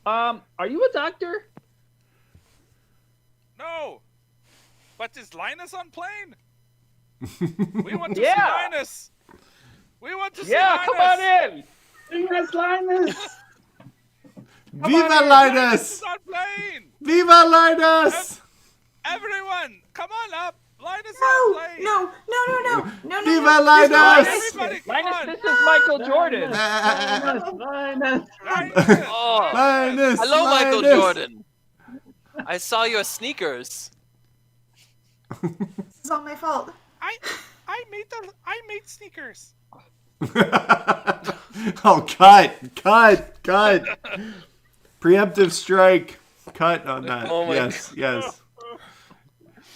are you a doctor? No. But is Linus on plane? We want to Yeah. see Linus. We want to see Yeah, Linus. come on in. Linus, Linus. Viva Linus! Linus is on plane. Viva Linus! Everyone, come on up. Linus is No, on plane. no. Viva Linus! Everybody, come Linus, on. this is Michael Jordan. Linus. Linus. Oh, Linus! hello, Michael Linus! Jordan. I saw your sneakers. This is all my fault. I made sneakers. Oh, cut. Preemptive strike. Cut on that. Oh my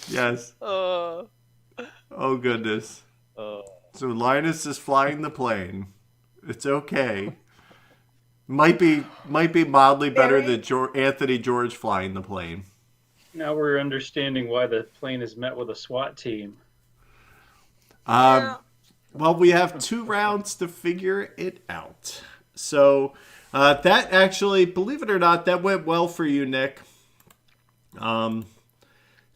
Yes. Uh, Oh, goodness. So Linus is flying the plane. It's okay. Might be mildly better than Anthony George flying the plane. Now we're understanding why the plane is met with a SWAT team. Well, we have 2 rounds to figure it out. So that actually, believe it or not, that went well for you, Nick.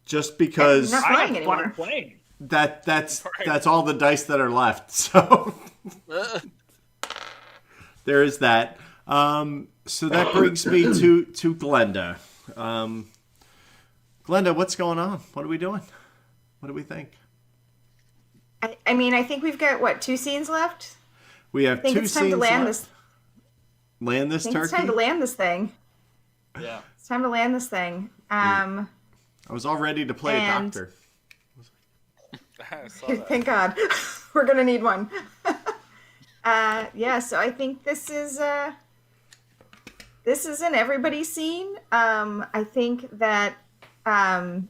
Just because Not flying anymore. Plane. that's all the dice that are left. So there is that. So that brings me to Glenda. Glenda, what's going on? What are we doing? What do we think? I mean, I think we've got 2 scenes left. We have I think 2 it's time scenes to land left. this. Land I this think it's turkey. time to land this thing. Yeah. It's time to land this thing. I was all ready to play a doctor. I saw that. Thank God. We're going to need one. Yeah, so I think this is an everybody scene. I think that I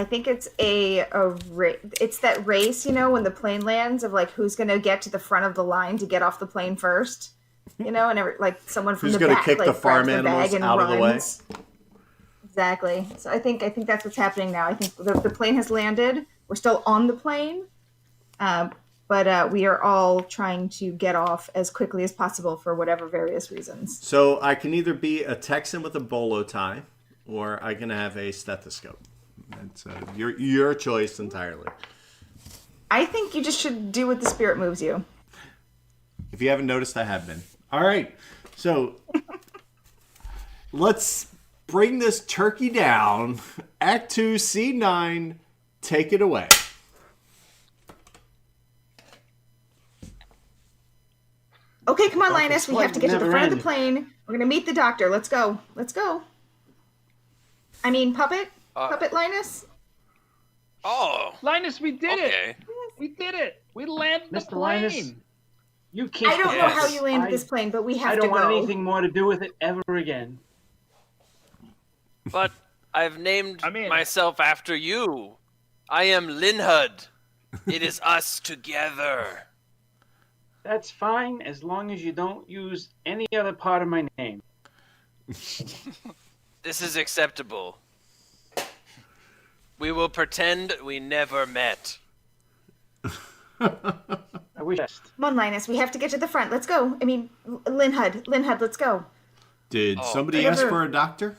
think it's it's that race, you know, when the plane lands of like who's going to get to the front of the line to get off the plane first, you know, and like someone from Who's the gonna back kick like the farm grabs the animals bag and out of the way? runs. Exactly. So I think that's what's happening now. I think the plane has landed. We're still on the plane, but we are all trying to get off as quickly as possible for whatever various reasons. So I can either be a Texan with a bolo tie, or I can have a stethoscope. It's your choice entirely. I think you just should do what the spirit moves you. If you haven't noticed, I have been. All right, so let's bring this turkey down. Act 2, C9, take it away. Okay, come on, Linus. We have to get to the never front of end. the plane. We're gonna meet the doctor. Let's go. Let's go. I mean, Puppet Linus. Oh, Linus, we did okay. it. We did it. We landed the Mr. plane. Linus, you keep. I don't know Yes. how you landed I- this plane, but we have I to don't want go. anything more to do with it ever again. But I've named I mean- myself after you. I am Linhud. It is us together. That's fine as long as you don't use any other part of my name. This is acceptable. We will pretend we never met. I wish. Come on, Linus. We have to get to the front. Let's go. I mean, Linhud, let's go. Did Oh, somebody thank ask you. for a doctor?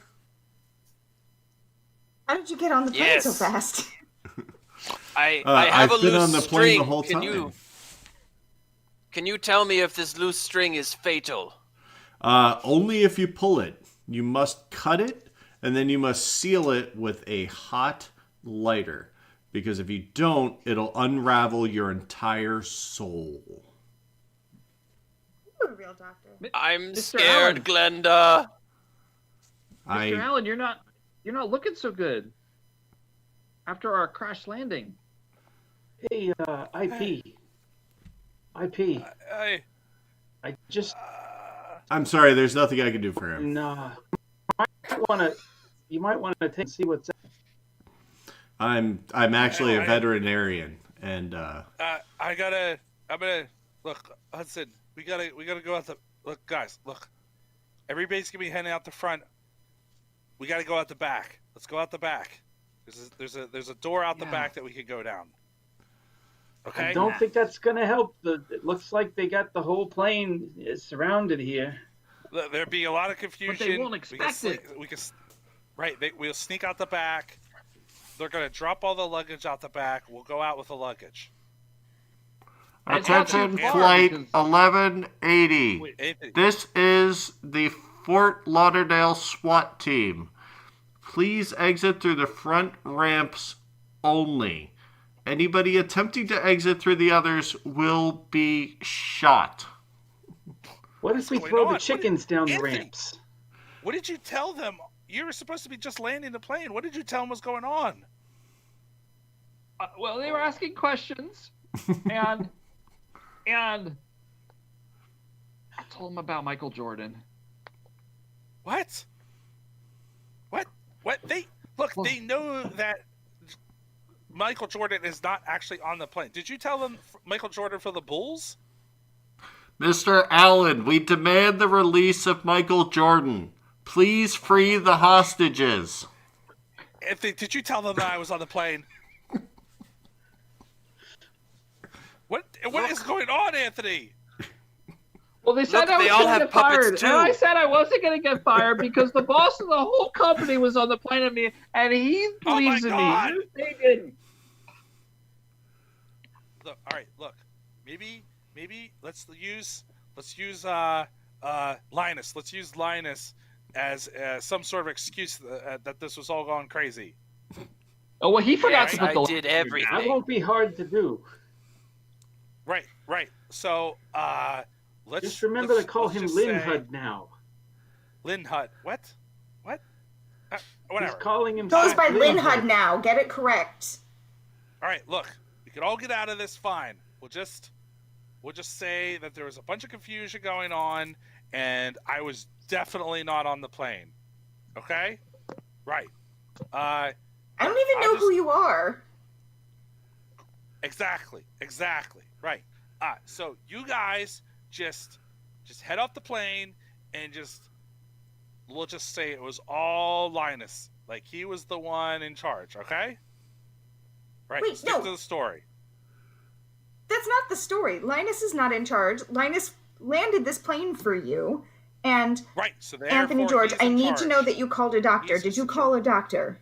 How did you get on the plane Yes. so fast? I have I've a been loose on the plane string. the whole time. Can you tell me if this loose string is fatal? Only if you pull it. You must cut it, and then you must seal it with a hot lighter. Because if you don't, it'll unravel your entire soul. You're a real doctor. I'm Mr. scared, Glenda. Mr. Allen, you're not looking so good. After our crash landing. Hey, IP. I I just I'm sorry, there's nothing I can do for him. no. You might want to take see what's. I'm actually a veterinarian, and I'm gonna look, Hudson. We gotta go out the look, guys. Look, everybody's gonna be heading out the front. We gotta go out the back. Let's go out the back. There's a door out the back that we could go down. Okay. I don't think that's gonna help. It looks like they got the whole plane surrounded here. There'd be a lot of confusion. But they won't expect it. We'll sneak out the back. They're gonna drop all the luggage out the back. We'll go out with the luggage. It's not attention, too far flight because- 1180. Anthony, This is the Fort Lauderdale SWAT team. Please exit through the front ramps only. Anybody attempting to exit through the others will be shot. What if we going throw on? the chickens down the Anthony. ramps? what did you tell them? You were supposed to be just landing the plane. What did you tell them was going on? Well, they were asking questions, and I told them about Michael Jordan. What? What? They know that Michael Jordan is not actually on the plane. Did you tell them Michael Jordan for the Bulls? Mr. Allen, we demand the release of Michael Jordan. Please free the hostages. Did you tell them that I was on the plane? What is going on, Anthony? Well, they said Look, I was they all going to have get puppets, fired, too. and I said I wasn't going to get fired because the boss of the whole company was on the plane with me, and he Oh my believes in God. me. They didn't. Look, all right, look. Maybe let's use Linus. Let's use Linus as some sort of excuse that this was all going crazy. Oh, well, he forgot to put I the. did That everything. won't be hard to do. Right. So let's Just remember to call him just say- Linhud now. Lynn Hut. What? Whatever. He's calling him. Goes by Lynn Hud. Hud now. Get it correct. All right, look, we could all get out of this fine. We'll just say that there was a bunch of confusion going on, and I was definitely not on the plane. Okay? Right. I don't even know who you are. Exactly. Right. So you guys just head off the plane and we'll just say it was all Linus. Like he was the one in charge, okay? Right. Wait, Stick no. to the story. That's not the story. Linus is not in charge. Linus landed this plane for you. And Right. So Anthony George, I need to know that you called a doctor. Did you call a doctor?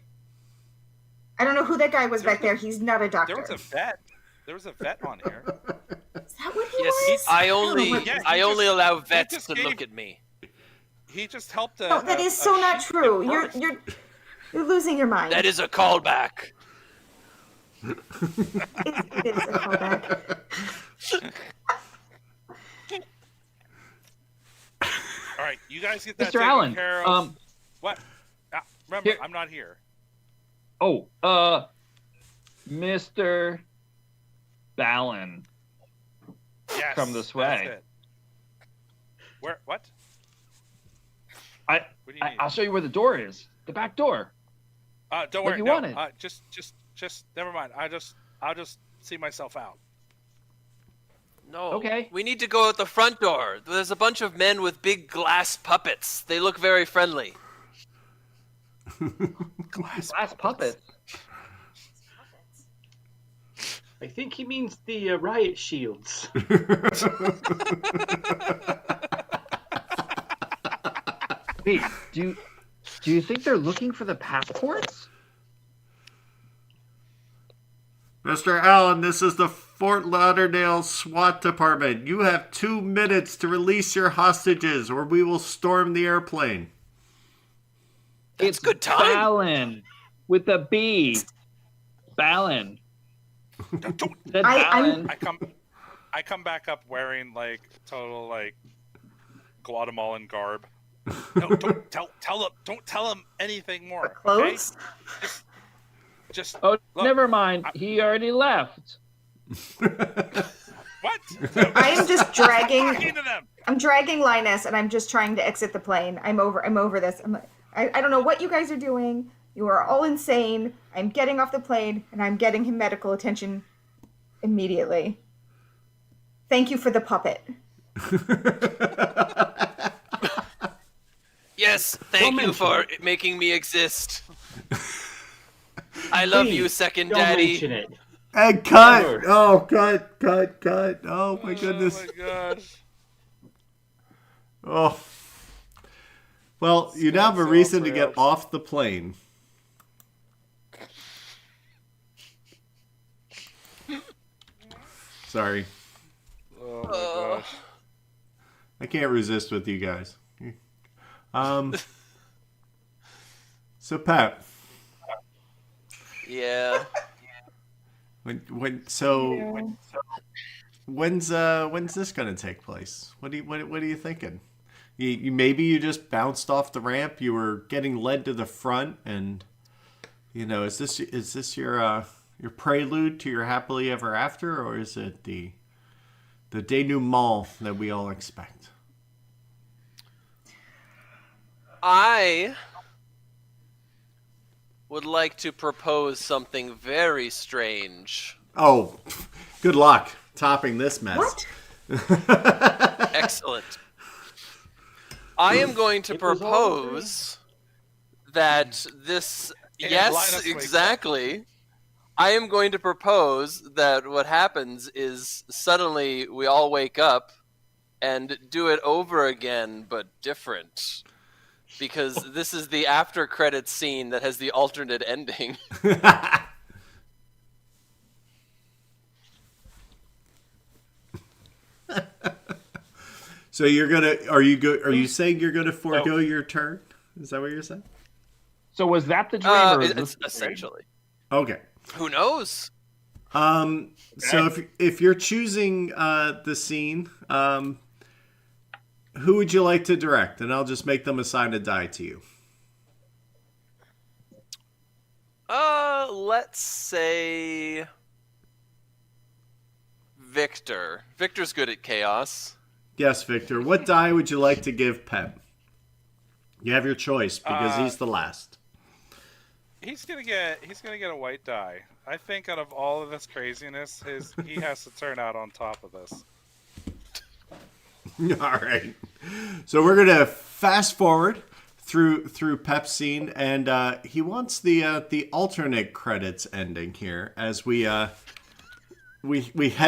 I don't know who that guy was back there. He's not a doctor. There was a vet. There was a vet on here. Is that what he Yes, was? I only allow he vets just to gave- look at me. He just helped. No, that is so not true. You're losing your mind. That is a callback. It is a callback. All right, you guys get that Mr. taken Allen, care of. What? Remember, here- I'm not here. Oh, Mr. Ballin. Yes. Come this that's way. it. Where? What? I, What do you need? I'll show you where the door is. The back door. Don't What worry. you No, wanted. just never mind. I'll just see myself out. No. Okay. We need to go out the front door. There's a bunch of men with big glass puppets. They look very friendly. Glass puppets. I think he means the riot shields. Wait, do you think they're looking for the passports? Mr. Allen, this is the Fort Lauderdale SWAT Department. You have 2 minutes to release your hostages, or we will storm the airplane. It's good time. Ballin with a B. Ballin. Said I'm- Ballin. I come back up wearing like total like Guatemalan garb. No, don't tell him anything more. Okay? Clothes? Just Oh, look, never mind. He already left. what? I am just dragging. Talking to them. I'm dragging Linus, and I'm just trying to exit the plane. I'm over this. I don't know what you guys are doing. You are all insane. I'm getting off the plane, and I'm getting him medical attention immediately. Thank you for the puppet. Yes, thank you for making me exist. I love you, Please, second don't daddy. mention it. And cut! Never. Oh, cut. Oh, my goodness. Oh my gosh. Oh. Well, you now have a Smells reason to so get rails. off the plane. Sorry. Oh my gosh. I can't resist with you guys. So Pat, Yeah. when's this gonna take place? What are you thinking? You maybe you just bounced off the ramp. You were getting led to the front, and is this your prelude to your happily ever after, or is it the denouement that we all expect? I would like to propose something very strange. Oh, good luck topping this mess. What? Excellent. I am going to It was all propose that this. And Yes, Linus wakes up. exactly. I am going to propose that what happens is suddenly we all wake up and do it over again, but different. Because this is the after credits scene that has the alternate ending. So are you saying you're gonna forego your turn? Is that what you're saying? So was that the dream? Or is It's this the dream? essentially. Okay. Who knows? So if you're choosing the scene, who would you like to direct? And I'll just make them assign a die to you. Let's say Victor. Victor's good at chaos. Yes, Victor. What die would you like to give Pep? You have your choice because he's the last. He's gonna get a white die. I think out of all of this craziness, he has to turn out on top of this. All right. So we're gonna fast forward through Pep's scene, and he wants the alternate credits ending here as we head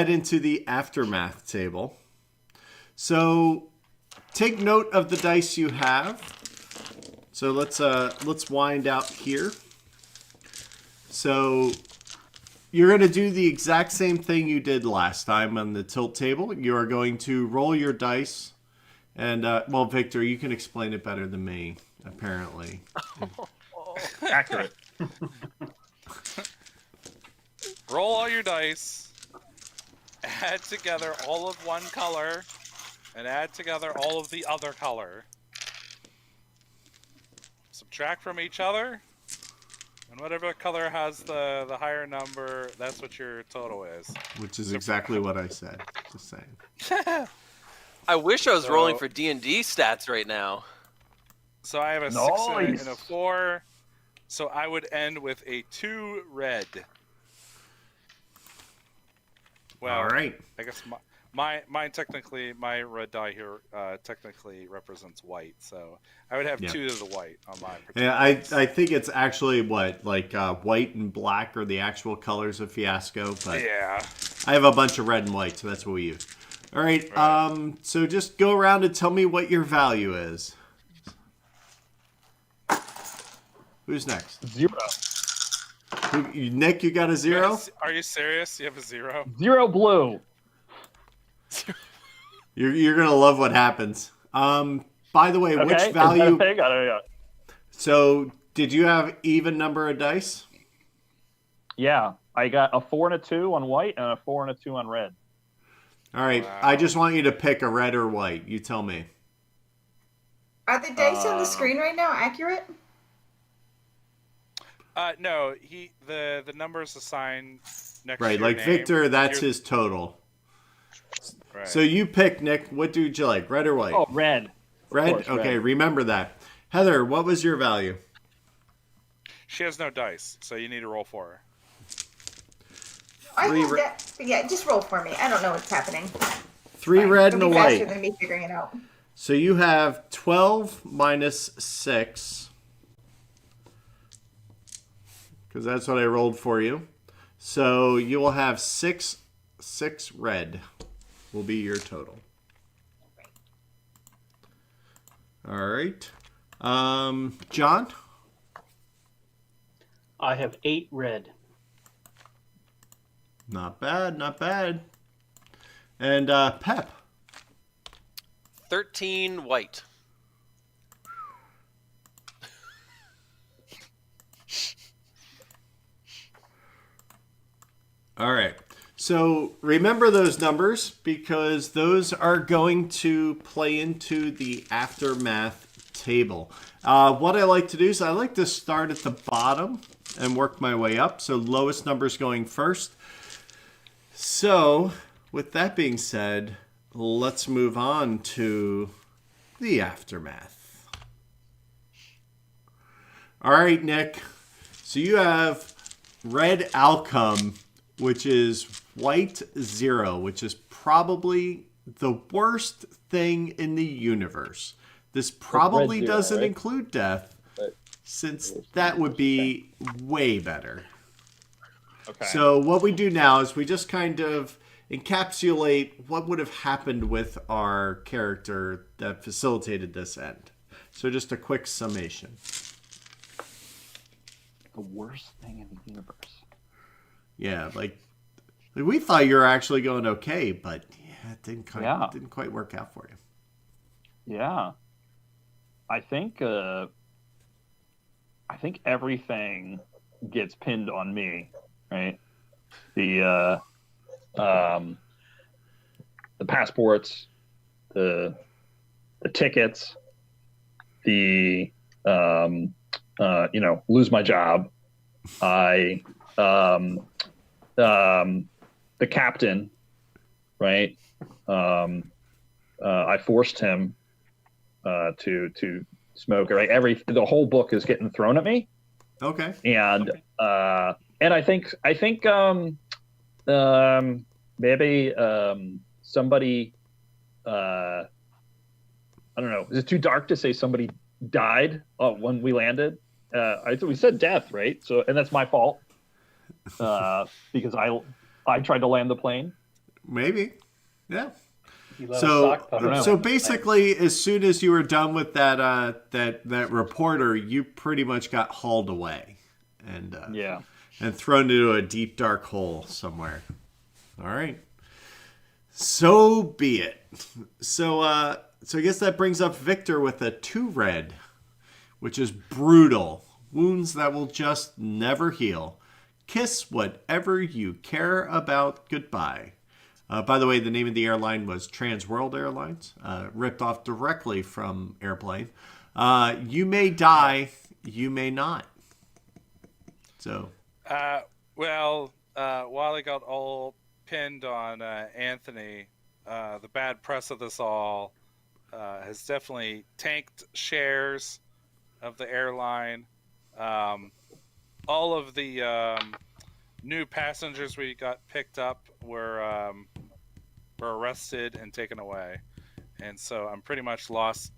into the aftermath table. So take note of the dice you have. So let's wind out here. So you're going to do the exact same thing you did last time on the tilt table. You are going to roll your dice. And, well, Victor, you can explain it better than me, apparently. Accurate. Roll all your dice. Add together all of one color. And add together all of the other color. Subtract from each other. And whatever color has the higher number, that's what your total is. Which is exactly what I said. Just saying. I wish I was rolling for D&D stats right now. So I have a 6 and a 4. So I would end with a 2 red. Well, all right. I guess mine technically, my red die here technically represents white. So I would have 2 of the white on mine. Yeah, I think it's actually white and black are the actual colors of Fiasco. But yeah. I have a bunch of red and white, so that's what we use. All right. So just go around and tell me what your value is. Who's next? 0. Nick, you got a 0? Are you serious? You have a 0? 0 blue. You're gonna love what happens. By the way, which value? Is that a pig? I don't know. So, did you have even number of dice? Yeah, I got a 4 and a 2 on white and a 4 and a 2 on red. All right, wow. I just want you to pick a red or white. You tell me. Are the dice on the screen right now accurate? No, the numbers assigned next to Right, your like name, Victor, that's his total. Right. So you pick, Nick. What do you like, red or white? Oh, red. Red? Course, okay, red. remember that. Heather, what was your value? She has no dice, so you need to roll for her. Yeah, just roll for me. I don't know what's happening. 3 red and a It'll be faster white. than me figuring it out. So you have 12 minus 6. Because that's what I rolled for you. So you will have 6 red will be your total. All right. John? I have 8 red. Not bad, not bad. And Pep? 13 white. All right. So remember those numbers because those are going to play into the aftermath table. What I like to do is I like to start at the bottom and work my way up. So lowest numbers going first. So with that being said, let's move on to the aftermath. All right, Nick. So you have red outcome, which is white 0, which is probably the worst thing in the universe. This probably zero, doesn't right? include death, since that would be way better. Okay. So what we do now is we just kind of encapsulate what would have happened with our character that facilitated this end. So just a quick summation. The worst thing in the universe. Yeah, like we thought you were actually going okay, but yeah, it didn't quite work out for you. Yeah. I think everything gets pinned on me, right? The passports, the the tickets, the lose my job. I the captain, right? I forced him to smoke. Right, the whole book is getting thrown at me. Okay. And I think maybe somebody I don't know. Is it too dark to say somebody died when we landed? We said death, right? So, and that's my fault because I tried to land the plane. Maybe, yeah. So So basically, as soon as you were done with that reporter, you pretty much got hauled away, and and thrown into a deep dark hole somewhere. All right. So be it. So I guess that brings up Victor with a 2 red, which is brutal. Wounds that will just never heal. Kiss whatever you care about goodbye. By the way, the name of the airline was Trans World Airlines, ripped off directly from Airplane. You may die, you may not. So. While I got all pinned on Anthony, the bad press of this all has definitely tanked shares of the airline. All of the new passengers we got picked up were arrested and taken away, and so I'm pretty much lost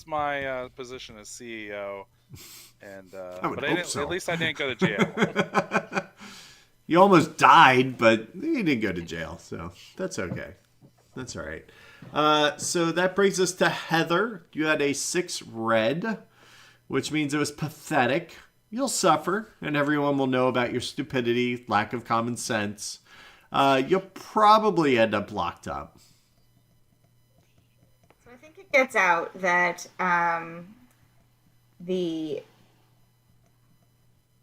my position as CEO. And but at least I didn't go to jail. You almost died, but you didn't go to jail, so that's okay. That's all right. So that brings us to Heather. You had a 6 red, which means it was pathetic. You'll suffer, and everyone will know about your stupidity, lack of common sense. You'll probably end up locked up. So I think it gets out that the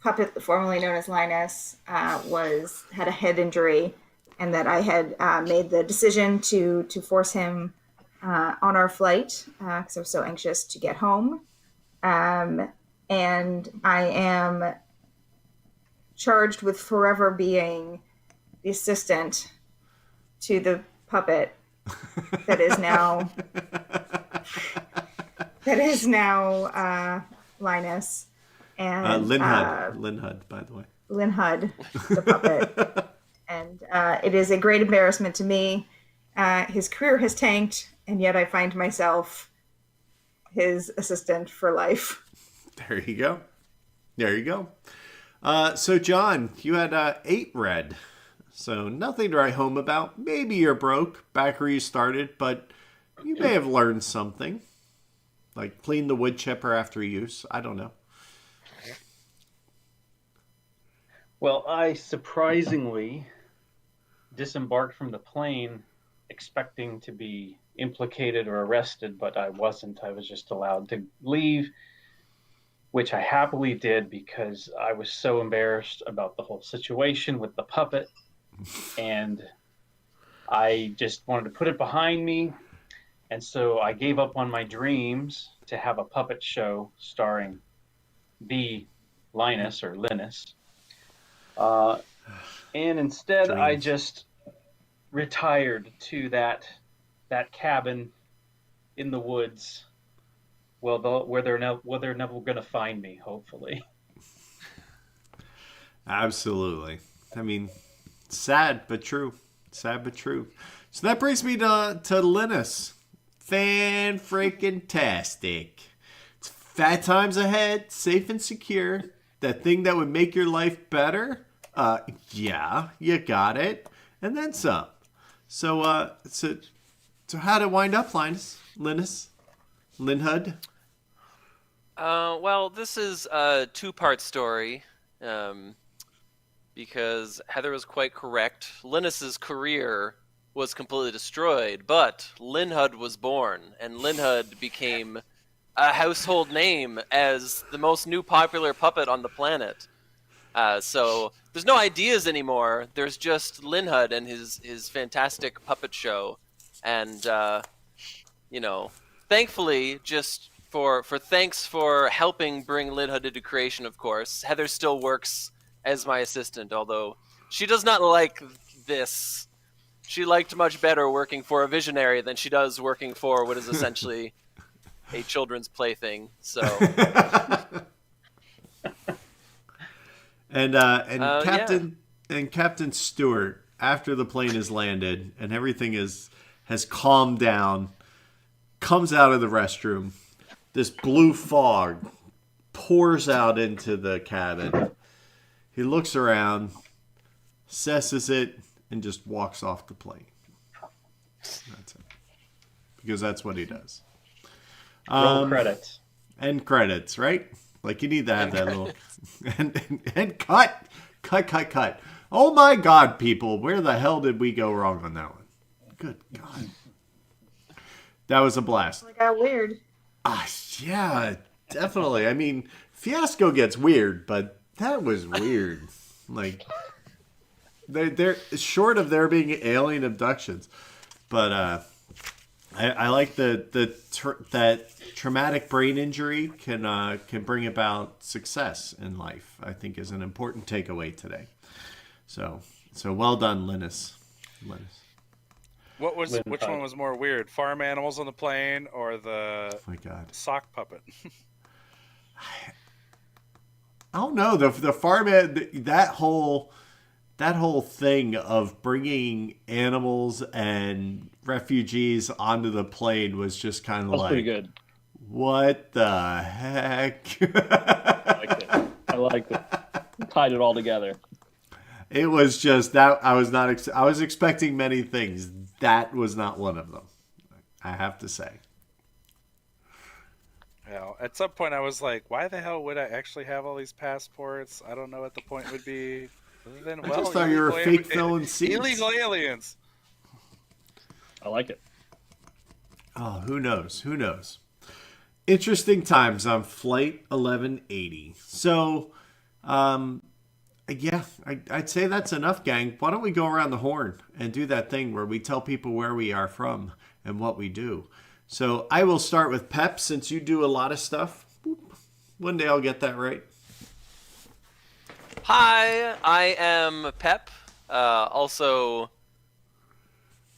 puppet, formerly known as Linus, had a head injury, and that I had made the decision to force him on our flight because I was so anxious to get home. And I am charged with forever being the assistant to the puppet that is now Linus. And Linhud, by the way. Linhud, the puppet. And it is a great embarrassment to me. His career has tanked, and yet I find myself his assistant for life. There you go. There you go. So, John, you had 8 red. So, nothing to write home about. Maybe you're broke, back where you started, but you may have learned something. Like clean the wood chipper after use. I don't know. Well, I surprisingly disembarked from the plane expecting to be implicated or arrested, but I wasn't. I was just allowed to leave, which I happily did because I was so embarrassed about the whole situation with the puppet. And I just wanted to put it behind me. And so I gave up on my dreams to have a puppet show starring the Linus or Linus. And instead, I just retired to that cabin in the woods. Well, where they're never going to find me, hopefully. Absolutely. I mean, sad but true. Sad but true. So that brings me to Linus. Fan-freaking-tastic. It's fat times ahead, safe and secure. That thing that would make your life better? Yeah, you got it. And then some. So how'd it wind up, Linus? Linhud? Well, this is a 2-part story, because Heather was quite correct. Linus's career was completely destroyed, but Linhud was born, and Linhud became a household name as the most new popular puppet on the planet. So there's no ideas anymore. There's just Linhud and his fantastic puppet show, and thankfully, just for thanks for helping bring Lidhood into creation, of course, Heather still works as my assistant, although she does not like this. She liked much better working for a visionary than she does working for what is essentially a children's plaything. So, and Captain Stewart, after the plane has landed and everything has calmed down, comes out of the restroom. This blue fog pours out into the cabin. He looks around, assesses it, and just walks off the plane. That's it. Because that's what he does. Roll credits. End credits, right? Like you need to have that little... and cut. Cut. Oh my God, people. Where the hell did we go wrong on that one? Good God. That was a blast. It got weird. Yeah, definitely. I mean, Fiasco gets weird, but that was weird. Like, they're short of there being alien abductions, but I like that traumatic brain injury can bring about success in life. I think is an important takeaway today. So well done, Linus. Which one was more weird? Farm animals on the plane or the oh my God. sock puppet? I don't know. The farm that whole thing of bringing animals and refugees onto the plane was just kind of like pretty good. What the heck? I liked it. Tied it all together. It was just that I was expecting many things. That was not one of them, I have to say. Yeah, at some point I was like, why the hell would I actually have all these passports? I don't know what the point would be. Other than, I just thought you were fake filling seats. Illegal aliens. I like it. Oh, who knows? Interesting times on Flight 1180. So, yeah, I'd say that's enough, gang. Why don't we go around the horn and do that thing where we tell people where we are from and what we do. So I will start with Pep, since you do a lot of stuff. One day I'll get that right. Hi, I am Pep. Also,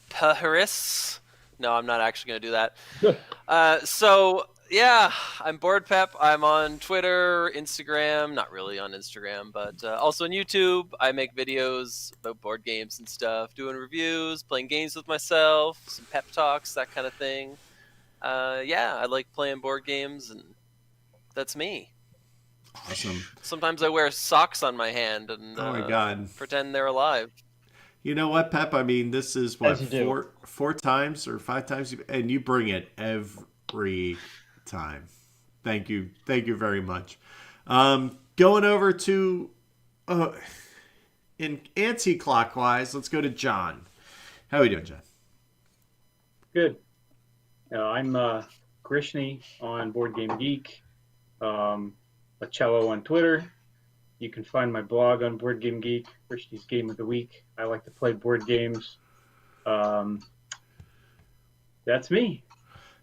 Paris. No, I'm not actually going to do that. So, yeah, I'm Board Pep. I'm on Twitter, Instagram. Not really on Instagram, but also on YouTube. I make videos about board games and stuff, doing reviews, playing games with myself, some pep talks, that kind of thing. Yeah, I like playing board games, and that's me. Awesome. Sometimes I wear socks on my hand and oh my God. pretend they're alive. You know what, Pep? I mean, this is what, four times or 5 times, and you bring it every time. Thank you very much. Going over to in anti-clockwise, let's go to John. How are we doing, John? Good. I'm Grishny on Board Game Geek, Cello on Twitter. You can find my blog on Board Game Geek, Grishny's Game of the Week. I like to play board games. That's me.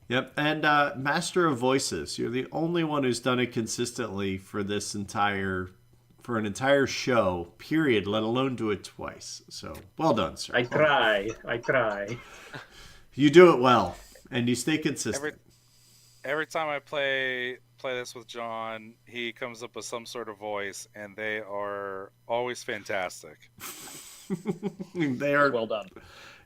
Yep, and Master of Voices. You're the only one who's done it consistently for an entire show, period, let alone do it twice. So, well done, sir. I try. You do it well, and you stay consistent. Every time I play this with John, he comes up with some sort of voice, and they are always fantastic. They are well done.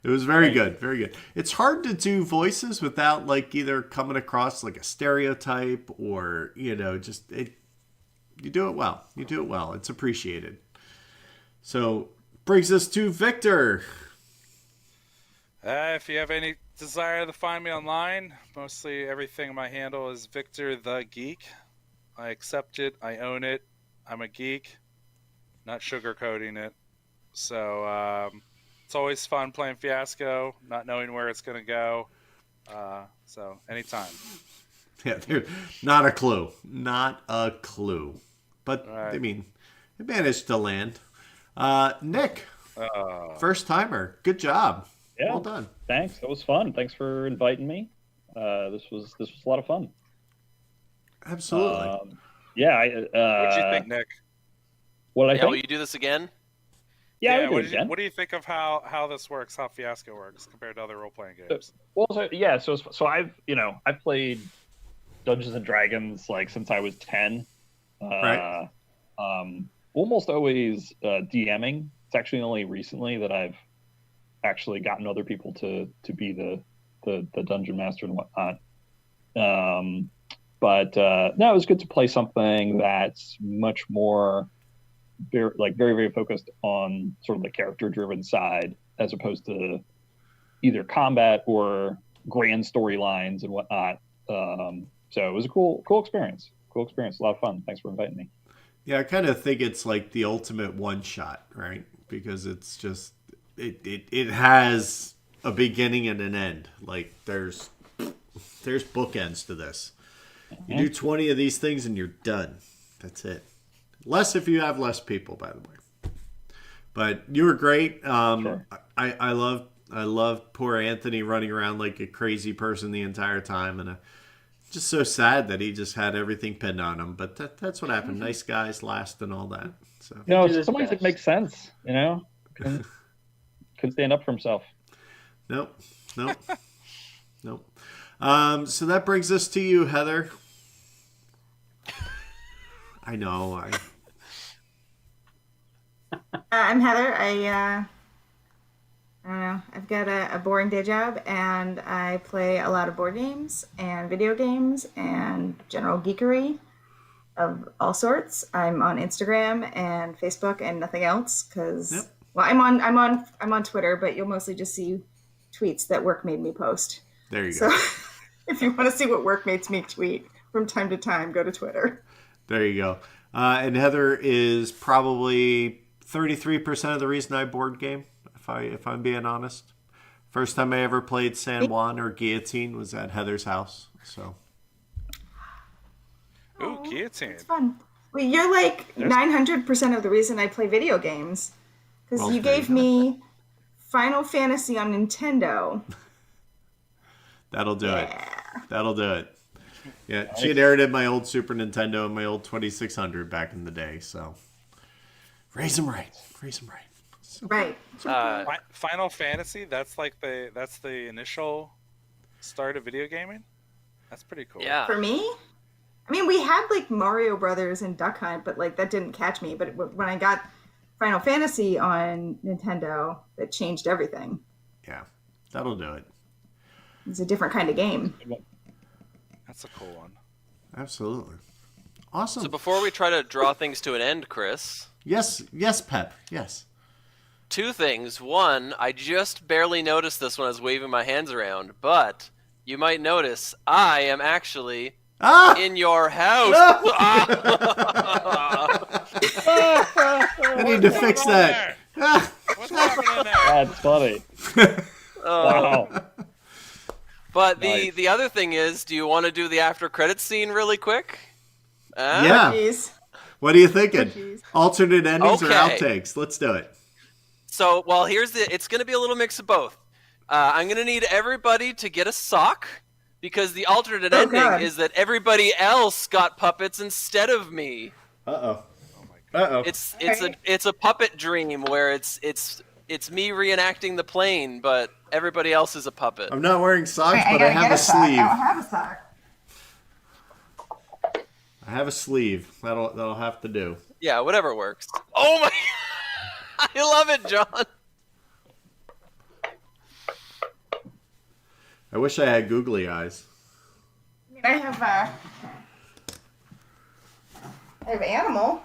It was very good, very good. It's hard to do voices without like either coming across like a stereotype or just it. You do it well. It's appreciated. So brings us to Victor. If you have any desire to find me online, mostly everything in my handle is Victor the Geek. I accept it. I own it. I'm a geek. Not sugarcoating it. So it's always fun playing Fiasco, not knowing where it's going to go. So anytime. Yeah, not a clue. But right. I mean, it managed to land. Nick, first timer. Good job. Yeah. Well done. Thanks. That was fun. Thanks for inviting me. This was a lot of fun. Absolutely. Yeah. What'd you think, Nick? What did I Yeah, will think? you do this again? Yeah, what do you think of how this works, how Fiasco works compared to other role playing games? So I've played Dungeons and Dragons like since I was 10. Right. Almost always DMing. It's actually only recently that I've actually gotten other people to be the dungeon master and whatnot. But no, it was good to play something that's much more very, very focused on sort of the character driven side as opposed to either combat or grand storylines and whatnot. So it was a cool experience. A lot of fun. Thanks for inviting me. Yeah, I kind of think it's like the ultimate one shot, right? Because it's just it has a beginning and an end. Like there's bookends to this. You do 20 of these things and you're done. That's it. Less if you have less people, by the way. But you were great. Sure. I loved poor Anthony running around like a crazy person the entire time, and just so sad that he just had everything pinned on him. But that's what happened. Nice guys last and all that. So sometimes it makes sense. Couldn't stand up for himself. Nope. So that brings us to you, Heather. I know. I'm Heather. I don't know. I've got a boring day job, and I play a lot of board games and video games and general geekery of all sorts. I'm on Instagram and Facebook and nothing else because well, I'm on Twitter, but you'll mostly just see tweets that work made me post. There you go. So if you want to see what work makes me tweet from time to time, go to Twitter. There you go. And Heather is probably 33% of the reason I board game, if I'm being honest. First time I ever played San Juan or Guillotine was at Heather's house. So. Ooh, Guillotine. It's fun. Well, you're like 900% of the reason I play video games. Because you gave me Final Fantasy on Nintendo. That'll do it. That'll do it. Yeah, she inherited my old Super Nintendo and my old 2600 back in the day, so raise them right. So, right. Final Fantasy, that's the initial start of video gaming? That's pretty cool. Yeah. For me? I mean, we had like Mario Brothers and Duck Hunt, but like that didn't catch me. But when I got Final Fantasy on Nintendo, that changed everything. Yeah, that'll do it. It's a different kind of game. That's a cool one. Absolutely. Awesome. So before we try to draw things to an end, Chris. Yes, Pep. Yes. Two things. One, I just barely noticed this when I was waving my hands around, but you might notice I am actually in your house. I need to fix that. What's happening there? That's funny. Wow. But Nice. the other thing is, do you want to do the after credits scene really quick? Yeah. Jeez. What are you thinking? Jeez. Alternate endings or Okay. outtakes? Let's do it. So, well, it's going to be a little mix of both. I'm going to need everybody to get a sock because the alternate ending God. is that everybody else got puppets instead of me. Uh-oh. Uh-oh. It's a puppet dream where it's me reenacting the plane, but everybody else is a puppet. I'm not wearing socks, Wait, but I gotta have get a sock. I sleeve. don't have a sock. I have a sleeve. That'll have to do. Yeah, whatever works. Oh my! I love it, John. I wish I had googly eyes. I have animal.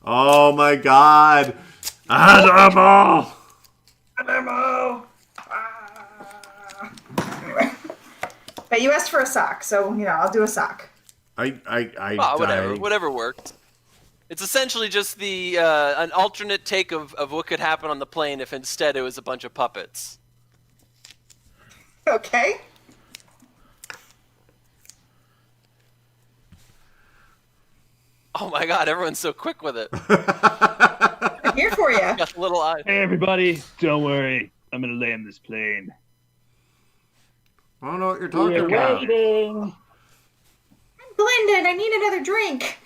Oh my god! Animal! Animal. Anyway, but you asked for a sock, so I'll do a sock. Whatever worked. It's essentially just the an alternate take of what could happen on the plane if instead it was a bunch of puppets. Okay. Oh my god, everyone's so quick with it. I'm here for you. Got the little eyes. Hey everybody, don't worry. I'm gonna land this plane. I don't know what you're talking We're about. waiting. I'm blended. I need another drink.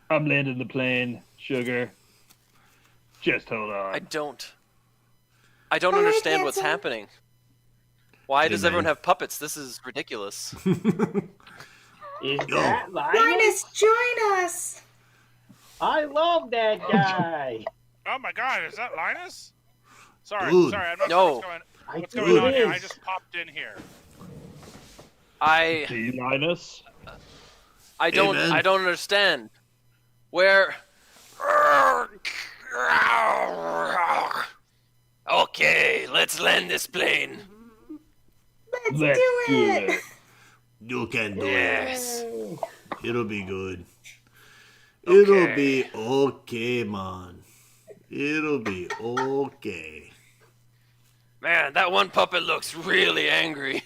I'm landing the plane, sugar. Just hold on. I don't Alright, understand what's handsome. happening. Why does man. everyone have puppets? This is ridiculous. Is Yo. that Linus? Linus, join us. I love that guy. Oh my God, is that Linus? Sorry, Dude. I'm not No. sure I what's think going on it here. I is. just popped in here. I See, Linus? don't man. I don't understand. Where Okay, let's land this plane. Let's do it. You can do Yes. it. It'll be good. Okay. It'll be okay, man. It'll be okay. Man, that one puppet looks really angry.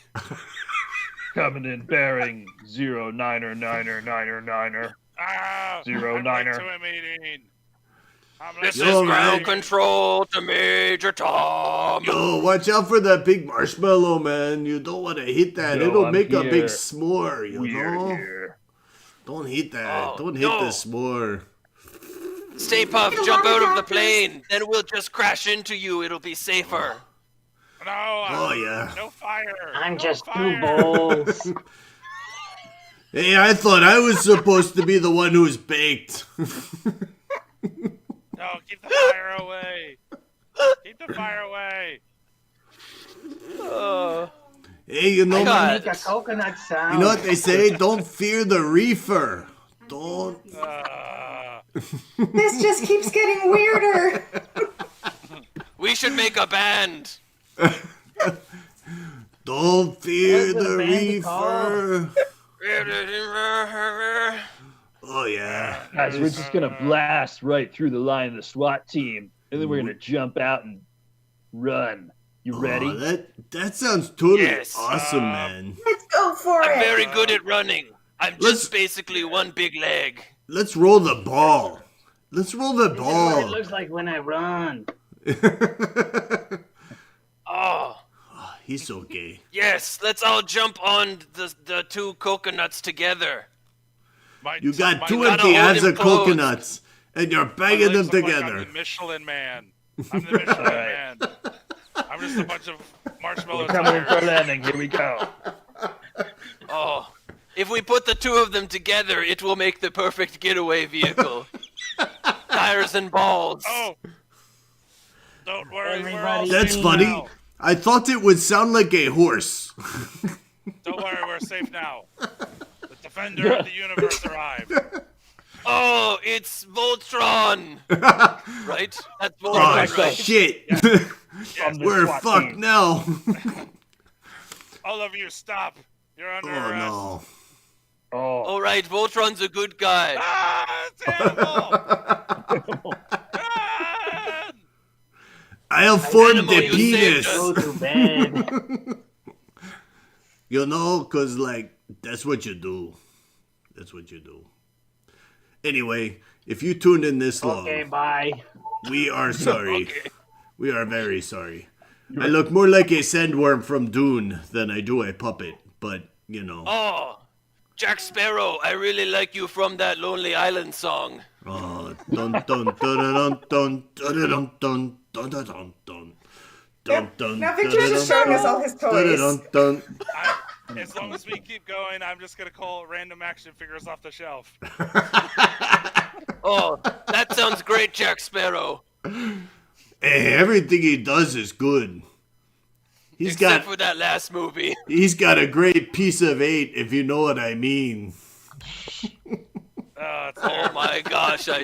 Coming in bearing 09er. Ah, Zero I'm niner. late to a meeting. I'm late This to is a Yo, ground man. meeting. control to Major Tom. Yo, watch out for that big marshmallow, man. You don't want to hit that. Yo, It'll I'm make a here. big s'more, you We're know? here. Don't hit that. Oh, Don't hit no. the s'more. Stay Puft, Get a jump lot of out of the doctors. plane. Then we'll just crash into you. It'll be safer. No, Oh, yeah. no fire. I'm no just fire. two bowls. Hey, I thought I was supposed to be the one who's baked. No, keep the fire away. Keep the fire away. Hey, you know, I got- man, Make a coconut sound. you know what they say? Don't fear the reefer. Don't. This just keeps getting weirder. We should make a band. Don't fear What's the the band called? reefer. Oh, yeah. Guys, we're just gonna blast right through the line of the SWAT team, and then we're gonna jump out and run. You ready? Oh, that sounds totally Yes. awesome, man. Let's go for I'm it. very good at running. I'm Let's- just basically one big leg. Let's roll the ball. Let's roll the This is what it ball. looks like when I run. Oh, He's so gay. yes. Let's all jump on the two coconuts together. You got my two legs- gotta empty hold hands him of closed. coconuts, and you're my banging them legs look like together. I'm the Michelin Man. I'm the Michelin Man. I'm just a bunch of marshmallow We're coming in for a tires. landing. Here we go. Oh, if we put the two of them together, it will make the perfect getaway vehicle. Tires and balls. Oh, don't worry, we're all Everybody- That's safe funny. now. I thought it would sound like a horse. Don't worry, we're safe now. The defender of the universe arrived. Oh, it's Voltron. Right? That's Oh, Voltron, right? shit. Yes, We're SWAT fucked team. now. all of you, stop. You're under Oh, arrest. no. Oh, All right, Voltron's a good guy. Ah, it's animal. Ah! I'll form Animal, the you saved penis. us. Go to bed. You know, because, like, that's what you do. That's what you do. Anyway, if you tuned in this long, Okay, bye. we are sorry. Okay. We are very sorry. I look more like a sandworm from Dune than I do a puppet, but, you know. Oh, Jack Sparrow, I really like you from that Lonely Island song. Oh, dun dun dun dun dun dun dun dun dun dun dun dun. Dun, dun, Now Victor's just showing us all his toys. dun, dun, As long as we keep going, I'm just gonna call random action figures off the shelf. Oh, that sounds great, Jack Sparrow. Hey, everything he does is good. Except for that last movie. He's got a great piece of 8, if you know what I mean. It's Oh my gosh, I